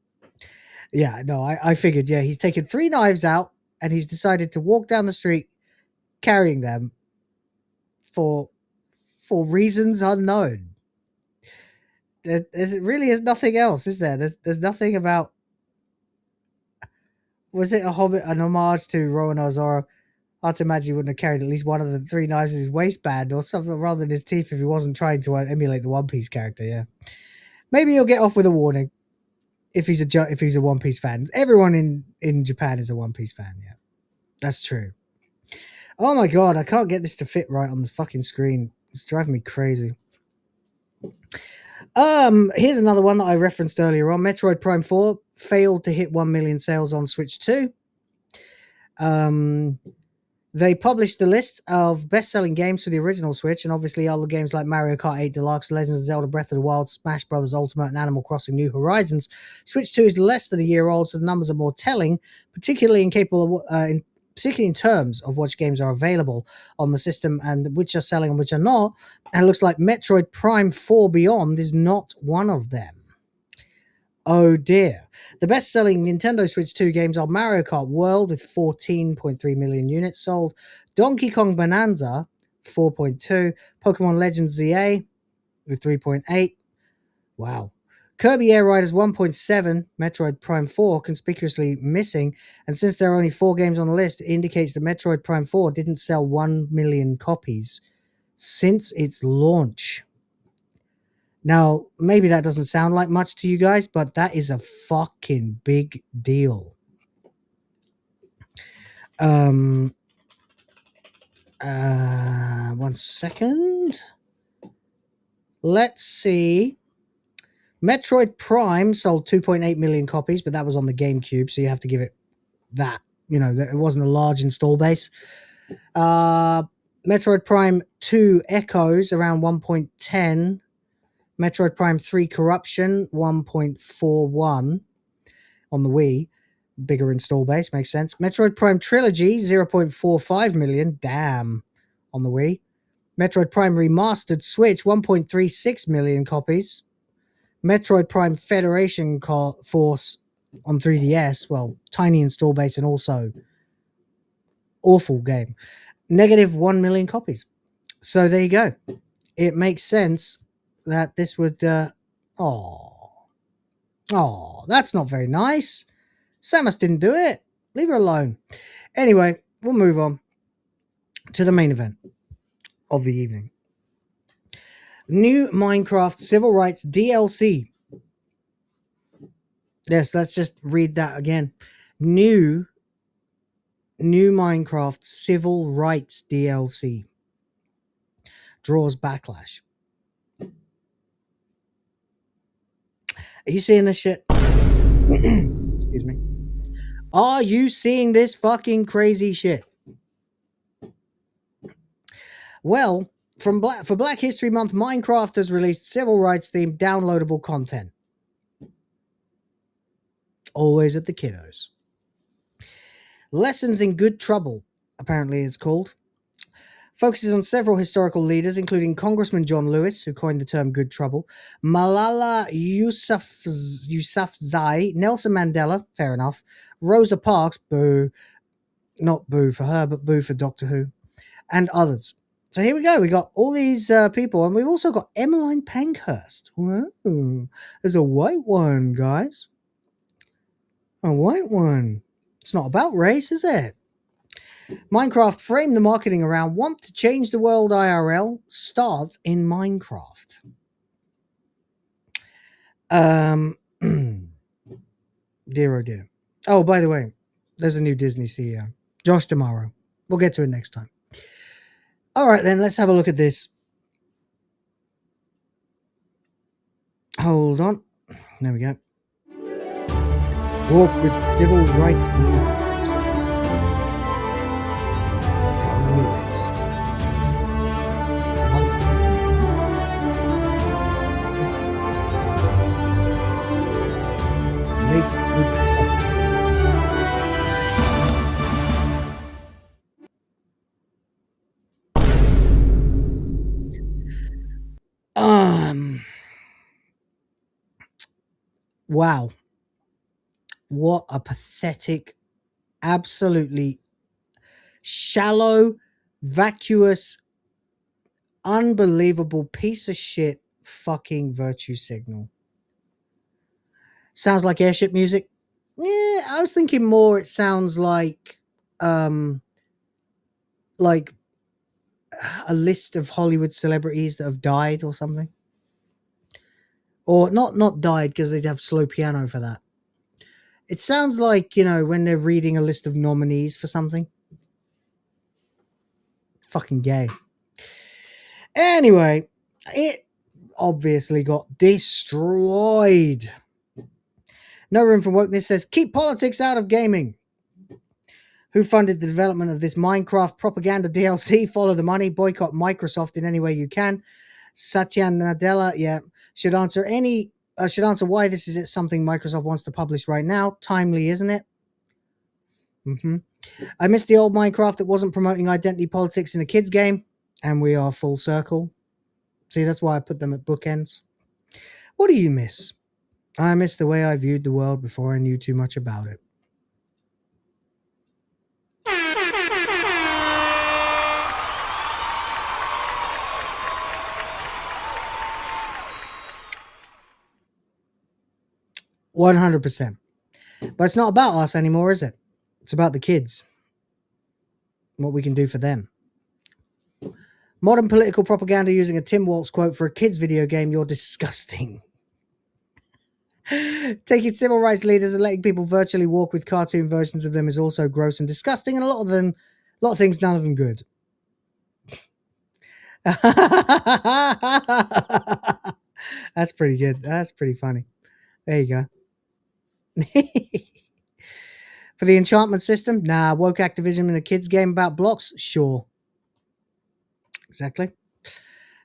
Yeah, no, I figured, yeah, he's taken 3 knives out and he's decided to walk down the street carrying them for reasons unknown. There really is nothing else, is there? There's nothing about... Was it an homage to Rowan Ozora? I'd imagine he wouldn't have carried at least one of the 3 knives in his waistband or something rather than his teeth if he wasn't trying to emulate the One Piece character, yeah. Maybe he'll get off with a warning if he's a One Piece fan. Everyone in Japan is a One Piece fan, yeah. That's true. Oh my god, I can't get this to fit right on the fucking screen. It's driving me crazy. Here's another one that I referenced earlier on. Metroid Prime 4 failed to hit 1 million sales on Switch 2. They published the list of best-selling games for the original Switch, and obviously other games like Mario Kart 8 Deluxe, Legend of Zelda Breath of the Wild, Smash Bros. Ultimate, and Animal Crossing New Horizons. Switch 2 is less than a year old, so the numbers are more telling, particularly in terms of which games are available on the system and which are selling and which are not. And it looks like Metroid Prime 4 Beyond is not one of them. Oh dear. The best-selling Nintendo Switch 2 games are Mario Kart World with 14.3 million units sold, Donkey Kong Bonanza 4.2, Pokemon Legends ZA with 3.8. Wow. Kirby Air Riders 1.7, Metroid Prime 4 conspicuously missing, and since there are only 4 games on the list, it indicates that Metroid Prime 4 didn't sell 1 million copies since its launch. Now, maybe that doesn't sound like much to you guys, but that is a fucking big deal. 1 second. Let's see. Metroid Prime sold 2.8 million copies, but that was on the GameCube, so you have to give it that. You know, it wasn't a large install base. Metroid Prime 2 Echoes around 1.10. Metroid Prime 3 Corruption 1.41 on the Wii. Bigger install base, makes sense. Metroid Prime Trilogy 0.45 million, damn, on the Wii. Metroid Prime Remastered Switch 1.36 million copies. Metroid Prime Federation Force on 3DS, well, tiny install base and also awful game. Negative 1 million copies. So there you go. It makes sense that this would, that's not very nice. Samus didn't do it. Leave her alone. Anyway, we'll move on to the main event of the evening. New Minecraft Civil Rights DLC. Yes, let's just read that again. New Minecraft Civil Rights DLC draws backlash. Are you seeing this shit? Excuse me. Are you seeing this fucking crazy shit? Well, for Black History Month, Minecraft has released civil rights themed downloadable content. Always at the kiddos. Lessons in Good Trouble, apparently it's called. Focuses on several historical leaders, including Congressman John Lewis, who coined the term Good Trouble, Malala Yousafzai, Nelson Mandela, fair enough, Rosa Parks, boo, not boo for her, but boo for Doctor Who, and others. So here we go. We got all these people, and we've also got Emmeline Pankhurst. Whoa, there's a white one, guys. A white one. It's not about race, is it? Minecraft framed the marketing around want to change the world IRL starts in Minecraft. Dear oh dear. Oh, by the way, there's a new Disney CEO, Josh D'Amaro. We'll get to it next time. All right, then, let's have a look at this. Hold on. There we go. Walk with civil rights movement. John Lewis. Make good talk. Wow. What a pathetic, absolutely shallow, vacuous, unbelievable piece of shit fucking virtue signal. Sounds like airship music. Yeah, I was thinking more it sounds like a list of Hollywood celebrities that have died or something. Or not died, because they'd have slow piano for that. It sounds like, when they're reading a list of nominees for something. Fucking gay. Anyway, it obviously got destroyed. No Room for Wokeness says, keep politics out of gaming. Who funded the development of this Minecraft propaganda DLC? Follow the money. Boycott Microsoft in any way you can. Satya Nadella, should answer why this is something Microsoft wants to publish right now. Timely, isn't it? I missed the old Minecraft that wasn't promoting identity politics in a kids game, and we are full circle. See, that's why I put them at bookends. What do you miss? I miss the way I viewed the world before I knew too much about it. $100%. But it's not about us anymore, is it? It's about the kids. What we can do for them. Modern political propaganda using a Tim Waltz quote for a kid's video game. You're disgusting. Taking civil rights leaders and letting people virtually walk with cartoon versions of them is also gross and disgusting, and a lot of things, none of them good. That's pretty good. That's pretty funny. There you go. For the enchantment system? Nah. Woke activism in a kid's game about blocks? Sure. Exactly.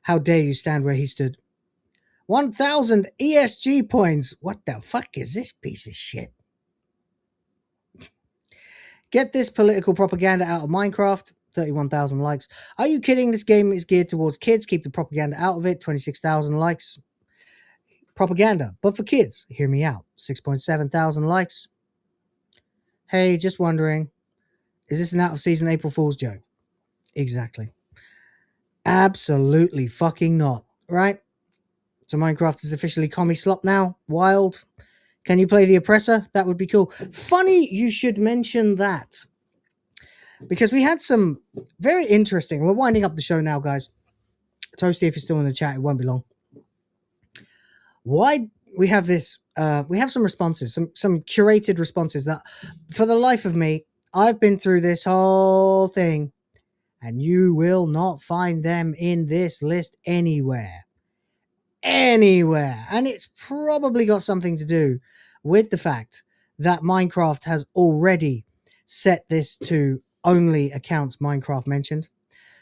How dare you stand where he stood? 1,000 ESG points. What the fuck is this piece of shit? Get this political propaganda out of Minecraft. 31,000 likes. Are you kidding? This game is geared towards kids. Keep the propaganda out of it. 26,000 likes. Propaganda, but for kids. Hear me out. 6.7 thousand likes. Hey, just wondering. Is this an out-of-season April Fool's joke? Exactly. Absolutely fucking not. Right? So Minecraft is officially commie slop now. Wild. Can you play the Oppressor? That would be cool. Funny you should mention that. Because we had some very interesting... We're winding up the show now, guys. Toasty, if you're still in the chat, it won't be long. Why we have this... we have some responses, some curated responses that, for the life of me, I've been through this whole thing, and you will not find them in this list anywhere. Anywhere. And it's probably got something to do with the fact that Minecraft has already set this to only accounts Minecraft mentioned.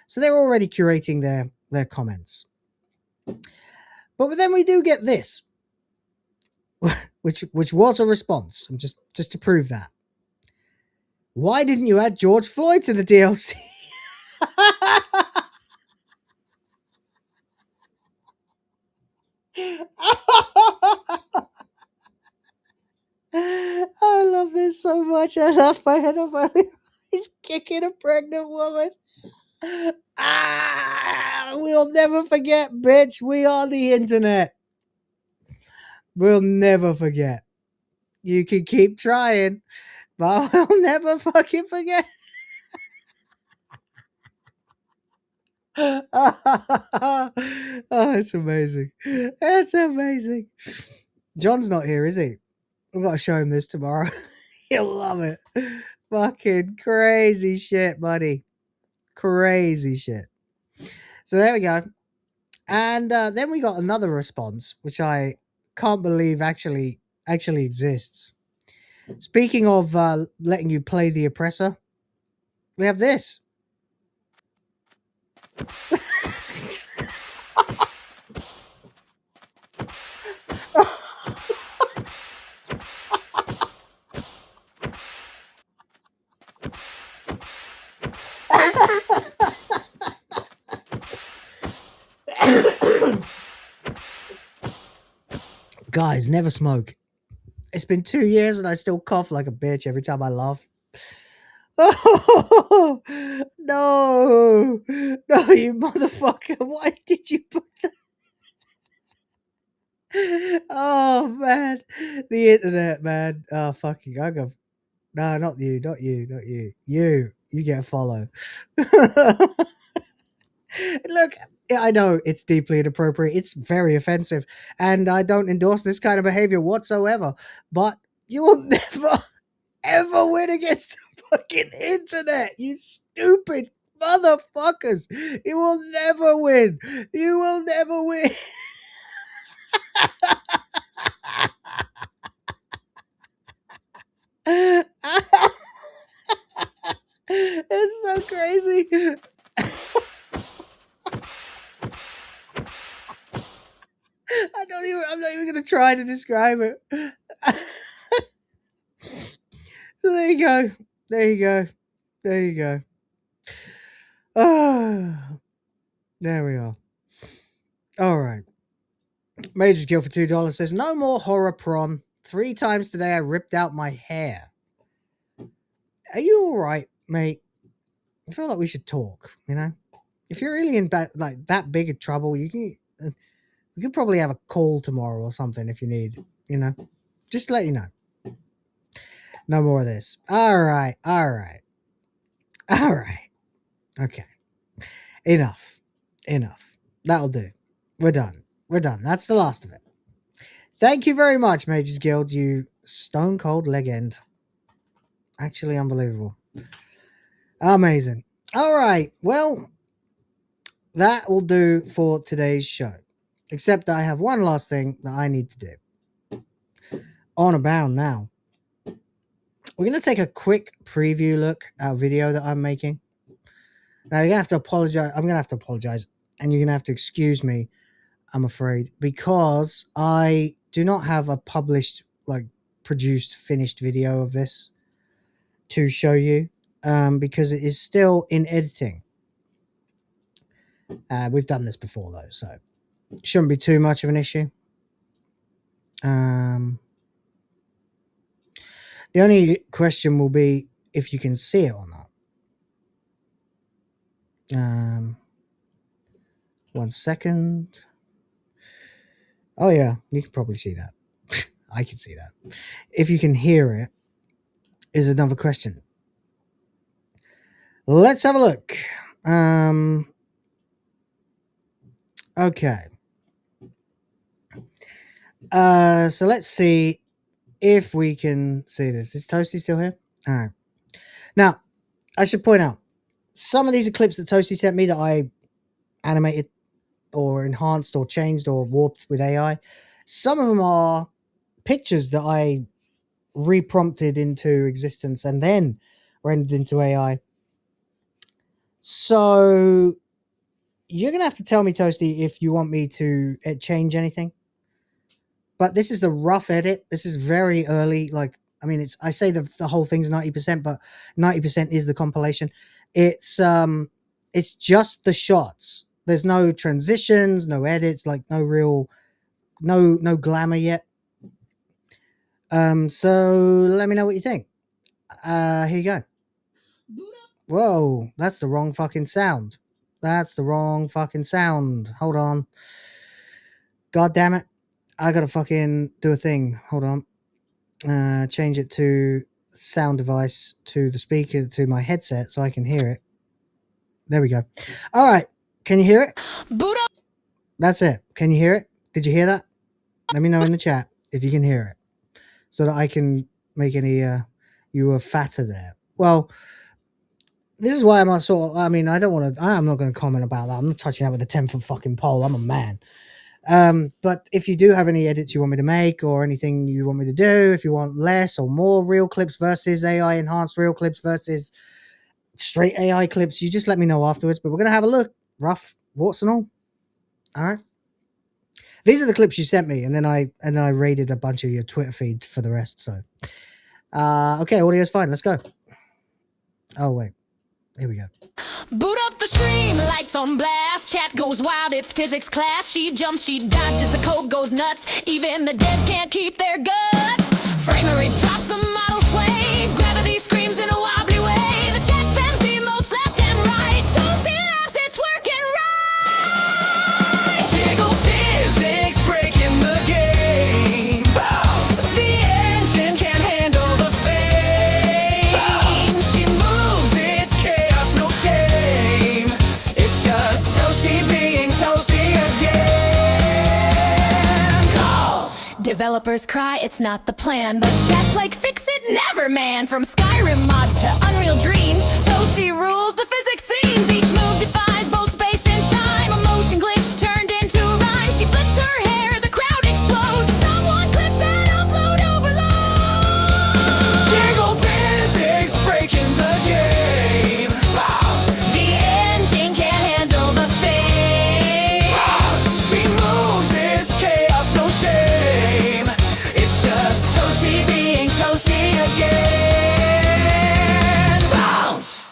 So they're already curating their comments. But then we do get this, which was a response, and just to prove that. Why didn't you add George Floyd to the DLC? I love this so much. I laughed my head off. He's kicking a pregnant woman. We'll never forget, bitch. We are the internet. We'll never forget. You can keep trying, but we'll never fucking forget. Oh, it's amazing. It's amazing. John's not here, is he? I've got to show him this tomorrow. He'll love it. Fucking crazy shit, buddy. Crazy shit. So there we go. And then we got another response, which I can't believe actually exists. Speaking of letting you play the oppressor, we have this. Guys, never smoke. It's been 2 years and I still cough like a bitch every time I laugh. Oh, no, you motherfucker. Why did you put that? Oh, man. The internet, man. Oh, fucking. I go. No, not you. You get a follow. Look, I know it's deeply inappropriate. It's very offensive. And I don't endorse this kind of behavior whatsoever. But you will never, ever win against the fucking internet. You stupid motherfuckers. You will never win. You will never win. It's so crazy. I'm not even gonna try to describe it. So there you go. Oh, there we are. All right. MagesGuild for $2 says, no more horror prom. 3 times today I ripped out my hair. Are you all right, mate? I feel like we should talk, you know? If you're really in like that big of trouble, we could probably have a call tomorrow or something if you need, you know? Just to let you know. No more of this. All right. Okay. Enough. That'll do. We're done. That's the last of it. Thank you very much, MagesGuild, you stone cold legend. Actually unbelievable. Amazing. All right. Well, that will do for today's show. Except that I have one last thing that I need to do. On Abound now. We're going to take a quick preview look at a video that I'm making. Now, you're going to have to apologize. I'm going to have to apologize. And you're going to have to excuse me, I'm afraid. Because I do not have a published, like, produced, finished video of this to show you. Because it is still in editing. We've done this before, though. So, it shouldn't be too much of an issue. The only question will be if you can see it or not. 1 second. Oh, yeah, you can probably see that. I can see that. If you can hear it is another question. Let's have a look. Okay. So let's see if we can see this. Is Toasty still here? All right. Now, I should point out, some of these are clips that Toasty sent me that I animated or enhanced or changed or warped with AI. Some of them are pictures that I reprompted into existence and then rendered into AI. So you're going to have to tell me, Toasty, if you want me to change anything. But this is the rough edit. This is very early. Like, I mean, I say the whole thing's 90%, but 90% is the compilation. It's just the shots. There's no transitions, no edits, like no glamour yet. So let me know what you think. Here you go. Whoa, that's the wrong fucking sound. Hold on. God damn it. I gotta fucking do a thing. Hold on. Change it to sound device, to the speaker, to my headset so I can hear it. There we go. All right. Can you hear it? Buddha. That's it. Can you hear it? Did you hear that? Let me know in the chat if you can hear it. so that I can make any you were fatter there. Well, this is why I'm not sort of, I mean, I'm not going to comment about that. I'm not touching that with a 10-foot fucking pole. I'm a man. But if you do have any edits you want me to make or anything you want me to do, if you want less or more real clips versus AI enhanced real clips versus straight AI clips, you just let me know afterwards. But we're going to have a look, rough, warts and all. All right. These are the clips you sent me, and then I raided a bunch of your Twitter feeds for the rest. So, okay, audio's fine. Let's go. Oh wait, here we go. Boot up the stream, lights on blast. Chat goes wild, it's physics class. She jumps, she dodges, the code goes nuts. Even the dead can't keep their guts. Framery drops, the model sway. Gravity screams in a wobbly way. The chat spams emotes left and right. Toasty laughs, it's working right. Jiggle physics, breaking the game. Bounce, the engine can't handle the fame. Bounce, she moves, it's chaos, no shame. It's just Toasty being Toasty again. Calls. Developers cry, it's not the plan. But chat's like, fix it never, man. From Skyrim mods to Unreal Dreams, Toasty rules the physics scenes. Each move defies both space and time. A motion glitch turned into rhyme. She flips her hair, the crowd explodes. Someone clip that upload overload. Jiggle physics, breaking the game. The engine can't handle the fame. She moves, it's chaos, no shame. It's just Toasty being Toasty again. Bounce.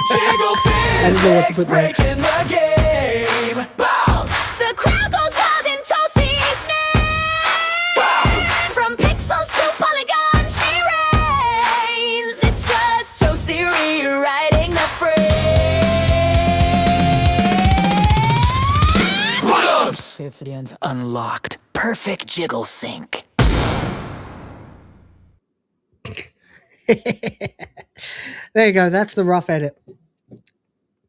Jiggle physics, breaking the game. Bounce. The crowd goes wild in Toasty's name. Bounce. From pixels to polygon, she reigns. It's just Toasty rewriting the frame. Bounce. Amphibians unlocked. Perfect jiggle sync. There you go. That's the rough edit.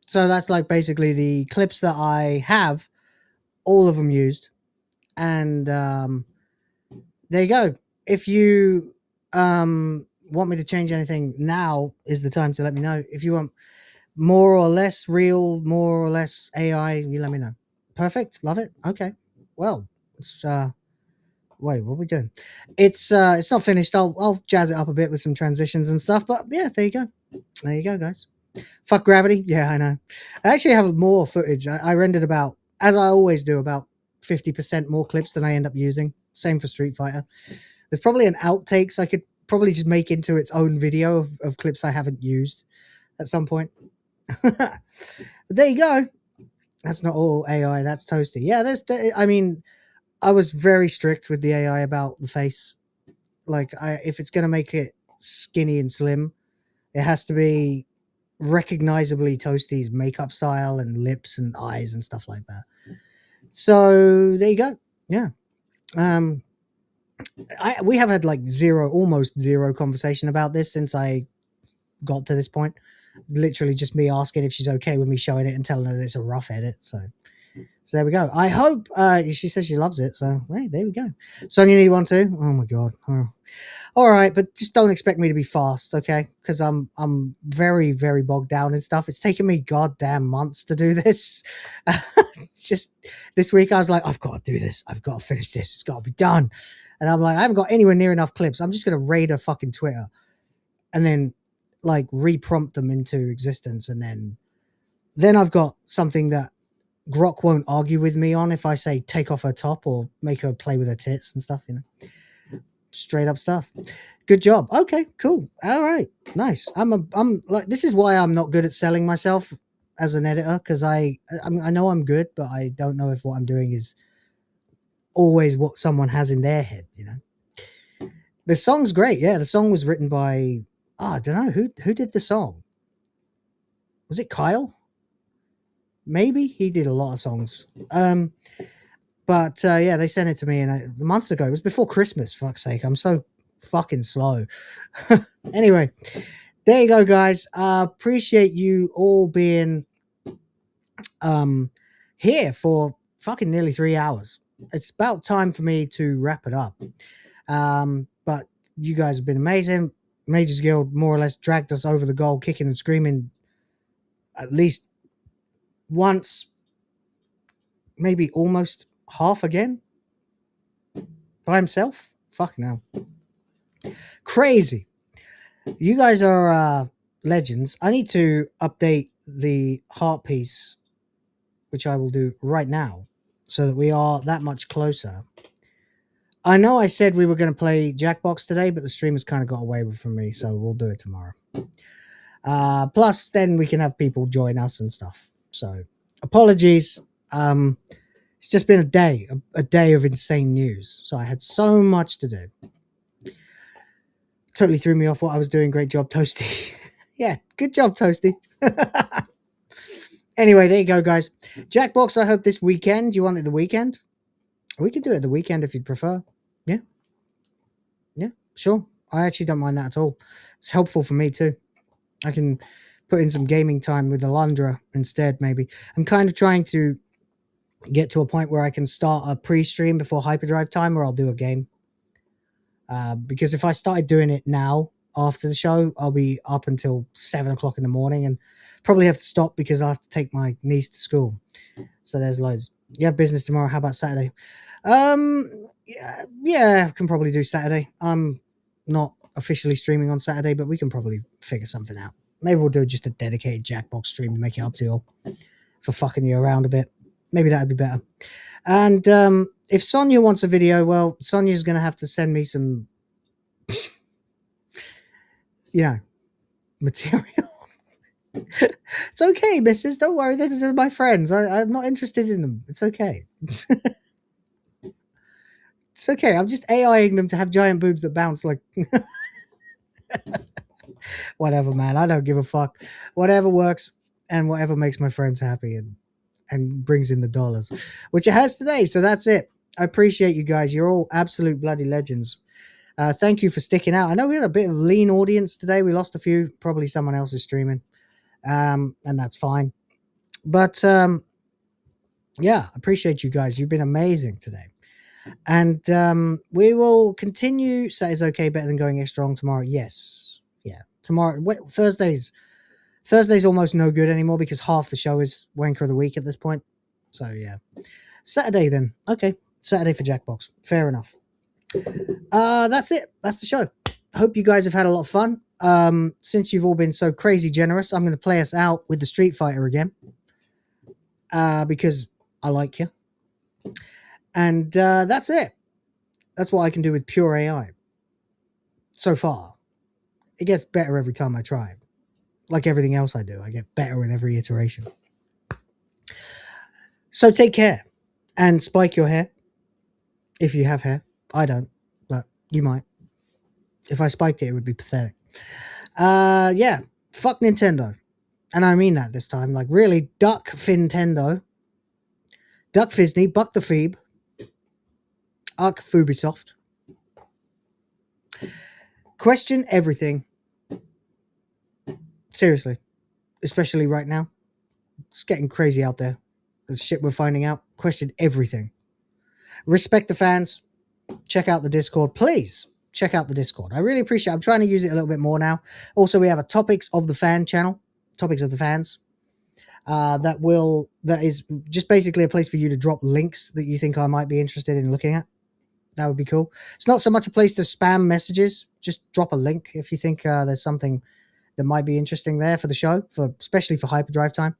So that's like basically the clips that I have, all of them used. And there you go. If you want me to change anything, now is the time to let me know. If you want more or less real, more or less AI, you let me know. Perfect. Love it. Okay. Well, it's wait, what are we doing? It's not finished. I'll jazz it up a bit with some transitions and stuff. But yeah, there you go. There you go, guys. Fuck gravity. Yeah, I know. I actually have more footage. I rendered about, as I always do, about 50% more clips than I end up using. Same for Street Fighter. There's probably an outtakes I could probably just make into its own video of clips I haven't used at some point. But there you go. That's not all AI. That's Toasty. Yeah, I mean, I was very strict with the AI about the face. Like, if it's going to make it skinny and slim, it has to be recognizably Toasty's makeup style and lips and eyes and stuff like that. So there you go. Yeah. We have had like almost zero conversation about this since I got to this point. Literally just me asking if she's okay with me showing it and telling her that it's a rough edit. So there we go. I hope she says she loves it. So hey, there we go. Sonia, you want to? Oh my god. Oh. All right, but just don't expect me to be fast, okay? Because I'm very, very bogged down and stuff. It's taken me goddamn months to do this. Just this week, I was like, I've got to do this. I've got to finish this. It's got to be done. And I'm like, I haven't got anywhere near enough clips. I'm just gonna raid her fucking Twitter, and then like re-prompt them into existence, and then I've got something that Grok won't argue with me on if I say take off her top or make her play with her tits and stuff, you know. Straight up stuff. Good job. Okay, cool. All right, nice. I'm like, this is why I'm not good at selling myself as an editor, because I know I'm good, but I don't know if what I'm doing is always what someone has in their head, you know. The song's great. Yeah, the song was written by I don't know who did the song. Was it Kyle? Maybe he did a lot of songs. But yeah, they sent it to me months ago. It was before Christmas, fuck's sake. I'm so fucking slow. Anyway, there you go, guys. Appreciate you all being here for fucking nearly 3 hours. It's about time for me to wrap it up. But you guys have been amazing. Mages Guild more or less dragged us over the goal, kicking and screaming at least once, maybe almost half again by himself. Fuck no. Crazy. You guys are legends. I need to update the heart piece, which I will do right now, so that we are that much closer. I know I said we were going to play Jackbox today, but the streamers kind of got away from me, so we'll do it tomorrow. Plus, then we can have people join us and stuff. So, apologies. It's just been a day of insane news. So I had so much to do. Totally threw me off what I was doing. Great job, Toasty. Yeah, good job, Toasty. Anyway, there you go, guys. Jackbox, I hope this weekend. Do you want it the weekend? We could do it the weekend if you'd prefer. Yeah. Yeah, sure. I actually don't mind that at all. It's helpful for me too. I can put in some gaming time with Alondra instead, maybe. I'm kind of trying to get to a point where I can start a pre-stream before HyperDrive Time, where I'll do a game. Because if I started doing it now after the show, I'll be up until 7 o'clock in the morning and probably have to stop because I have to take my niece to school. So there's loads. You have business tomorrow. How about Saturday? Yeah, I can probably do Saturday. I'm not officially streaming on Saturday, but we can probably figure something out. Maybe we'll do just a dedicated Jackbox stream to make it up to you all for fucking you around a bit. Maybe that'd be better. And if Sonia wants a video, well, Sonia's going to have to send me some, material. It's okay, missus. Don't worry. They're my friends. I'm not interested in them. It's okay. It's okay. I'm just AIing them to have giant boobs that bounce like... Whatever, man. I don't give a fuck. Whatever works and whatever makes my friends happy and brings in the dollars, which it has today. So that's it. I appreciate you guys. You're all absolute bloody legends. Thank you for sticking out. I know we had a bit of a lean audience today. We lost a few. Probably someone else is streaming. And that's fine. But yeah, appreciate you guys. You've been amazing today. And we will continue. Say is okay, better than going extra long tomorrow. Yes. Yeah. Tomorrow, Thursday's almost no good anymore because half the show is Wanker of the Week at this point. So yeah. Saturday then. Okay. Saturday for Jackbox. Fair enough. That's it. That's the show. Hope you guys have had a lot of fun. Since you've all been so crazy generous, I'm going to play us out with the Street Fighter again. Because I like you. And that's it. That's what I can do with pure AI. So far. It gets better every time I try it. Like everything else I do. I get better with every iteration. So take care. And spike your hair. If you have hair. I don't. But you might. If I spiked it, it would be pathetic. Yeah. Fuck Nintendo. And I mean that this time. Like, really, duck Fintendo. Duck Fisney. Buck the Phoebe. Uck Fubisoft. Question everything. Seriously. Especially right now. It's getting crazy out there. The shit we're finding out. Question everything. Respect the fans. Check out the Discord. Please check out the Discord. I really appreciate it. I'm trying to use it a little bit more now. Also, we have a Topics of the Fan channel. Topics of the Fans. That is just basically a place for you to drop links that you think I might be interested in looking at. That would be cool. It's not so much a place to spam messages. Just drop a link if you think there's something that might be interesting there for the show, especially for HyperDrive Time.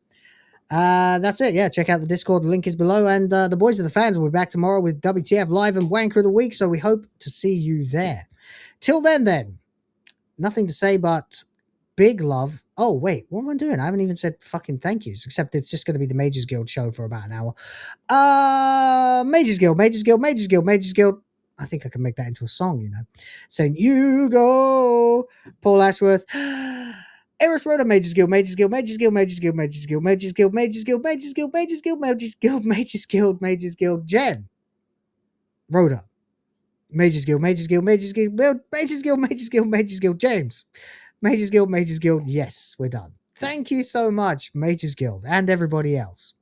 That's it. Yeah, check out the Discord. The link is below. And the boys of the fans will be back tomorrow with WTF Live and Wanker of the Week. So we hope to see you there. Till then, nothing to say but big love. Oh, wait, what am I doing? I haven't even said fucking thank yous, except it's just going to be the Mages Guild show for about an hour. Mages Guild. I think I can make that into a song, saying, you go, Paul Ashworth, Eris Rhoda, Mages Guild, Jen, Rhoda, MagesGuild, James, MagesGuild, yes, we're done. Thank you so much, MagesGuild, and everybody else,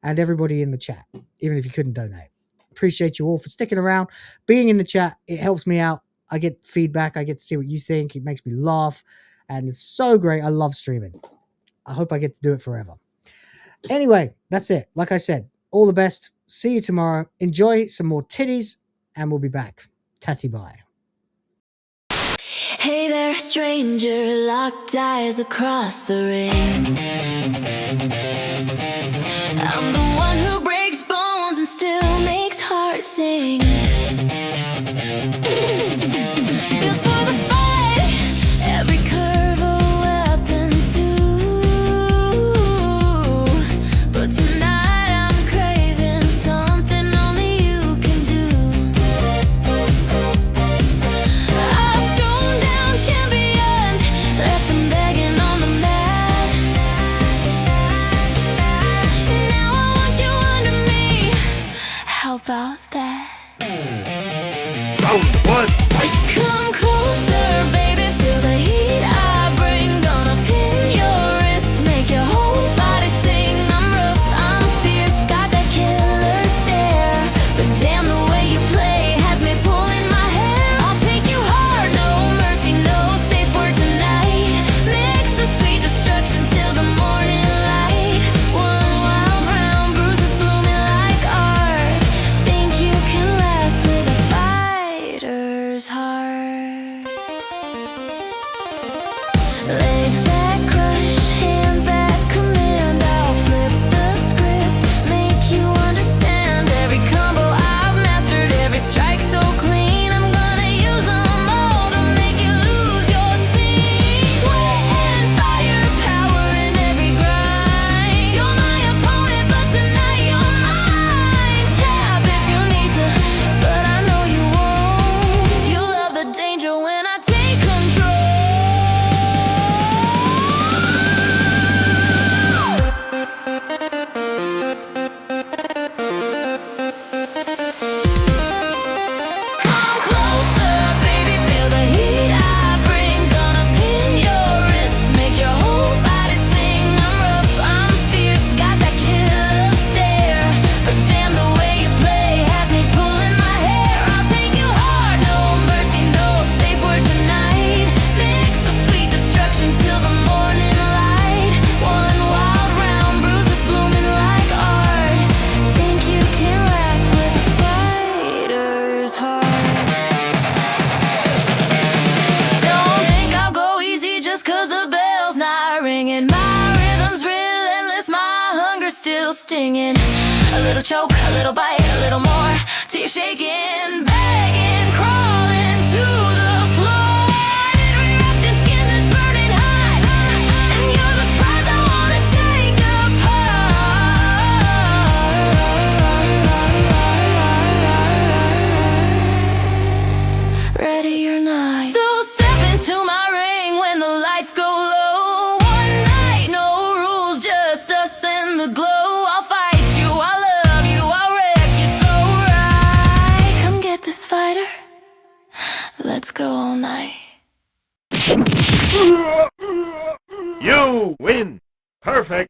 and everybody in the chat, even if you couldn't donate. Appreciate you all for sticking around, being in the chat. It helps me out. I get feedback. I get to see what you think. It makes me laugh, and it's so great. I love streaming. I hope I get to do it forever. Anyway, that's it. Like I said, all the best. See you tomorrow. Enjoy some more titties, and we'll be back. Tatty bye. Hey there, stranger, locked eyes across the ring. I'm the one who breaks bones and still makes hearts sing. Built for the fight, every curve a weapon too. But tonight I'm craving something only you can do. I've thrown down champions, left them begging on the mat. Now I want you under me. How about that? Round one, fight! Come closer, baby, feel the heat I bring. Gonna pin your wrists, make your whole body sing. I'm rough, I'm fierce, got that killer stare. But damn, the way you play has me pulling my hair. I'll take you hard, no mercy, no safe word tonight. Mix the sweet destruction till the morning light. One wild round, bruises blooming like art. Think you can last with a fighter's heart. Legs that crush, hands that command. I'll flip the script, make you understand. Every combo I've mastered, every strike so clean. I'm gonna use them all to make you lose your scene. Sweat and fire, power in every grind. You're my opponent, but tonight you're mine. Tap if you need to, but I know you won't. You love the danger when I take control. Come closer, baby, feel the heat I bring. Gonna pin your wrists, make your whole body sing. I'm rough, I'm fierce, got that killer stare. But damn, the way you play has me pulling my hair. I'll take you hard, no mercy, no safe word tonight. Mix the sweet destruction till the morning light. One wild round, bruises blooming like art. Think you can last with a fighter's heart. Don't think I'll go easy just 'cause the bell's not ringing. My rhythm's relentless, my hunger's still stinging. A little choke, a little bite, a little more, till you're shaking, begging, crawling to the floor. Every wrapped in skin that's burning hot, and you're the prize I wanna take apart. Ready or not. So step into my ring when the lights go low. One night, no rules, just us and the glow. I'll fight you, I'll love you, I'll wreck you so right. Come get this fighter, let's go all night. You win! Perfect!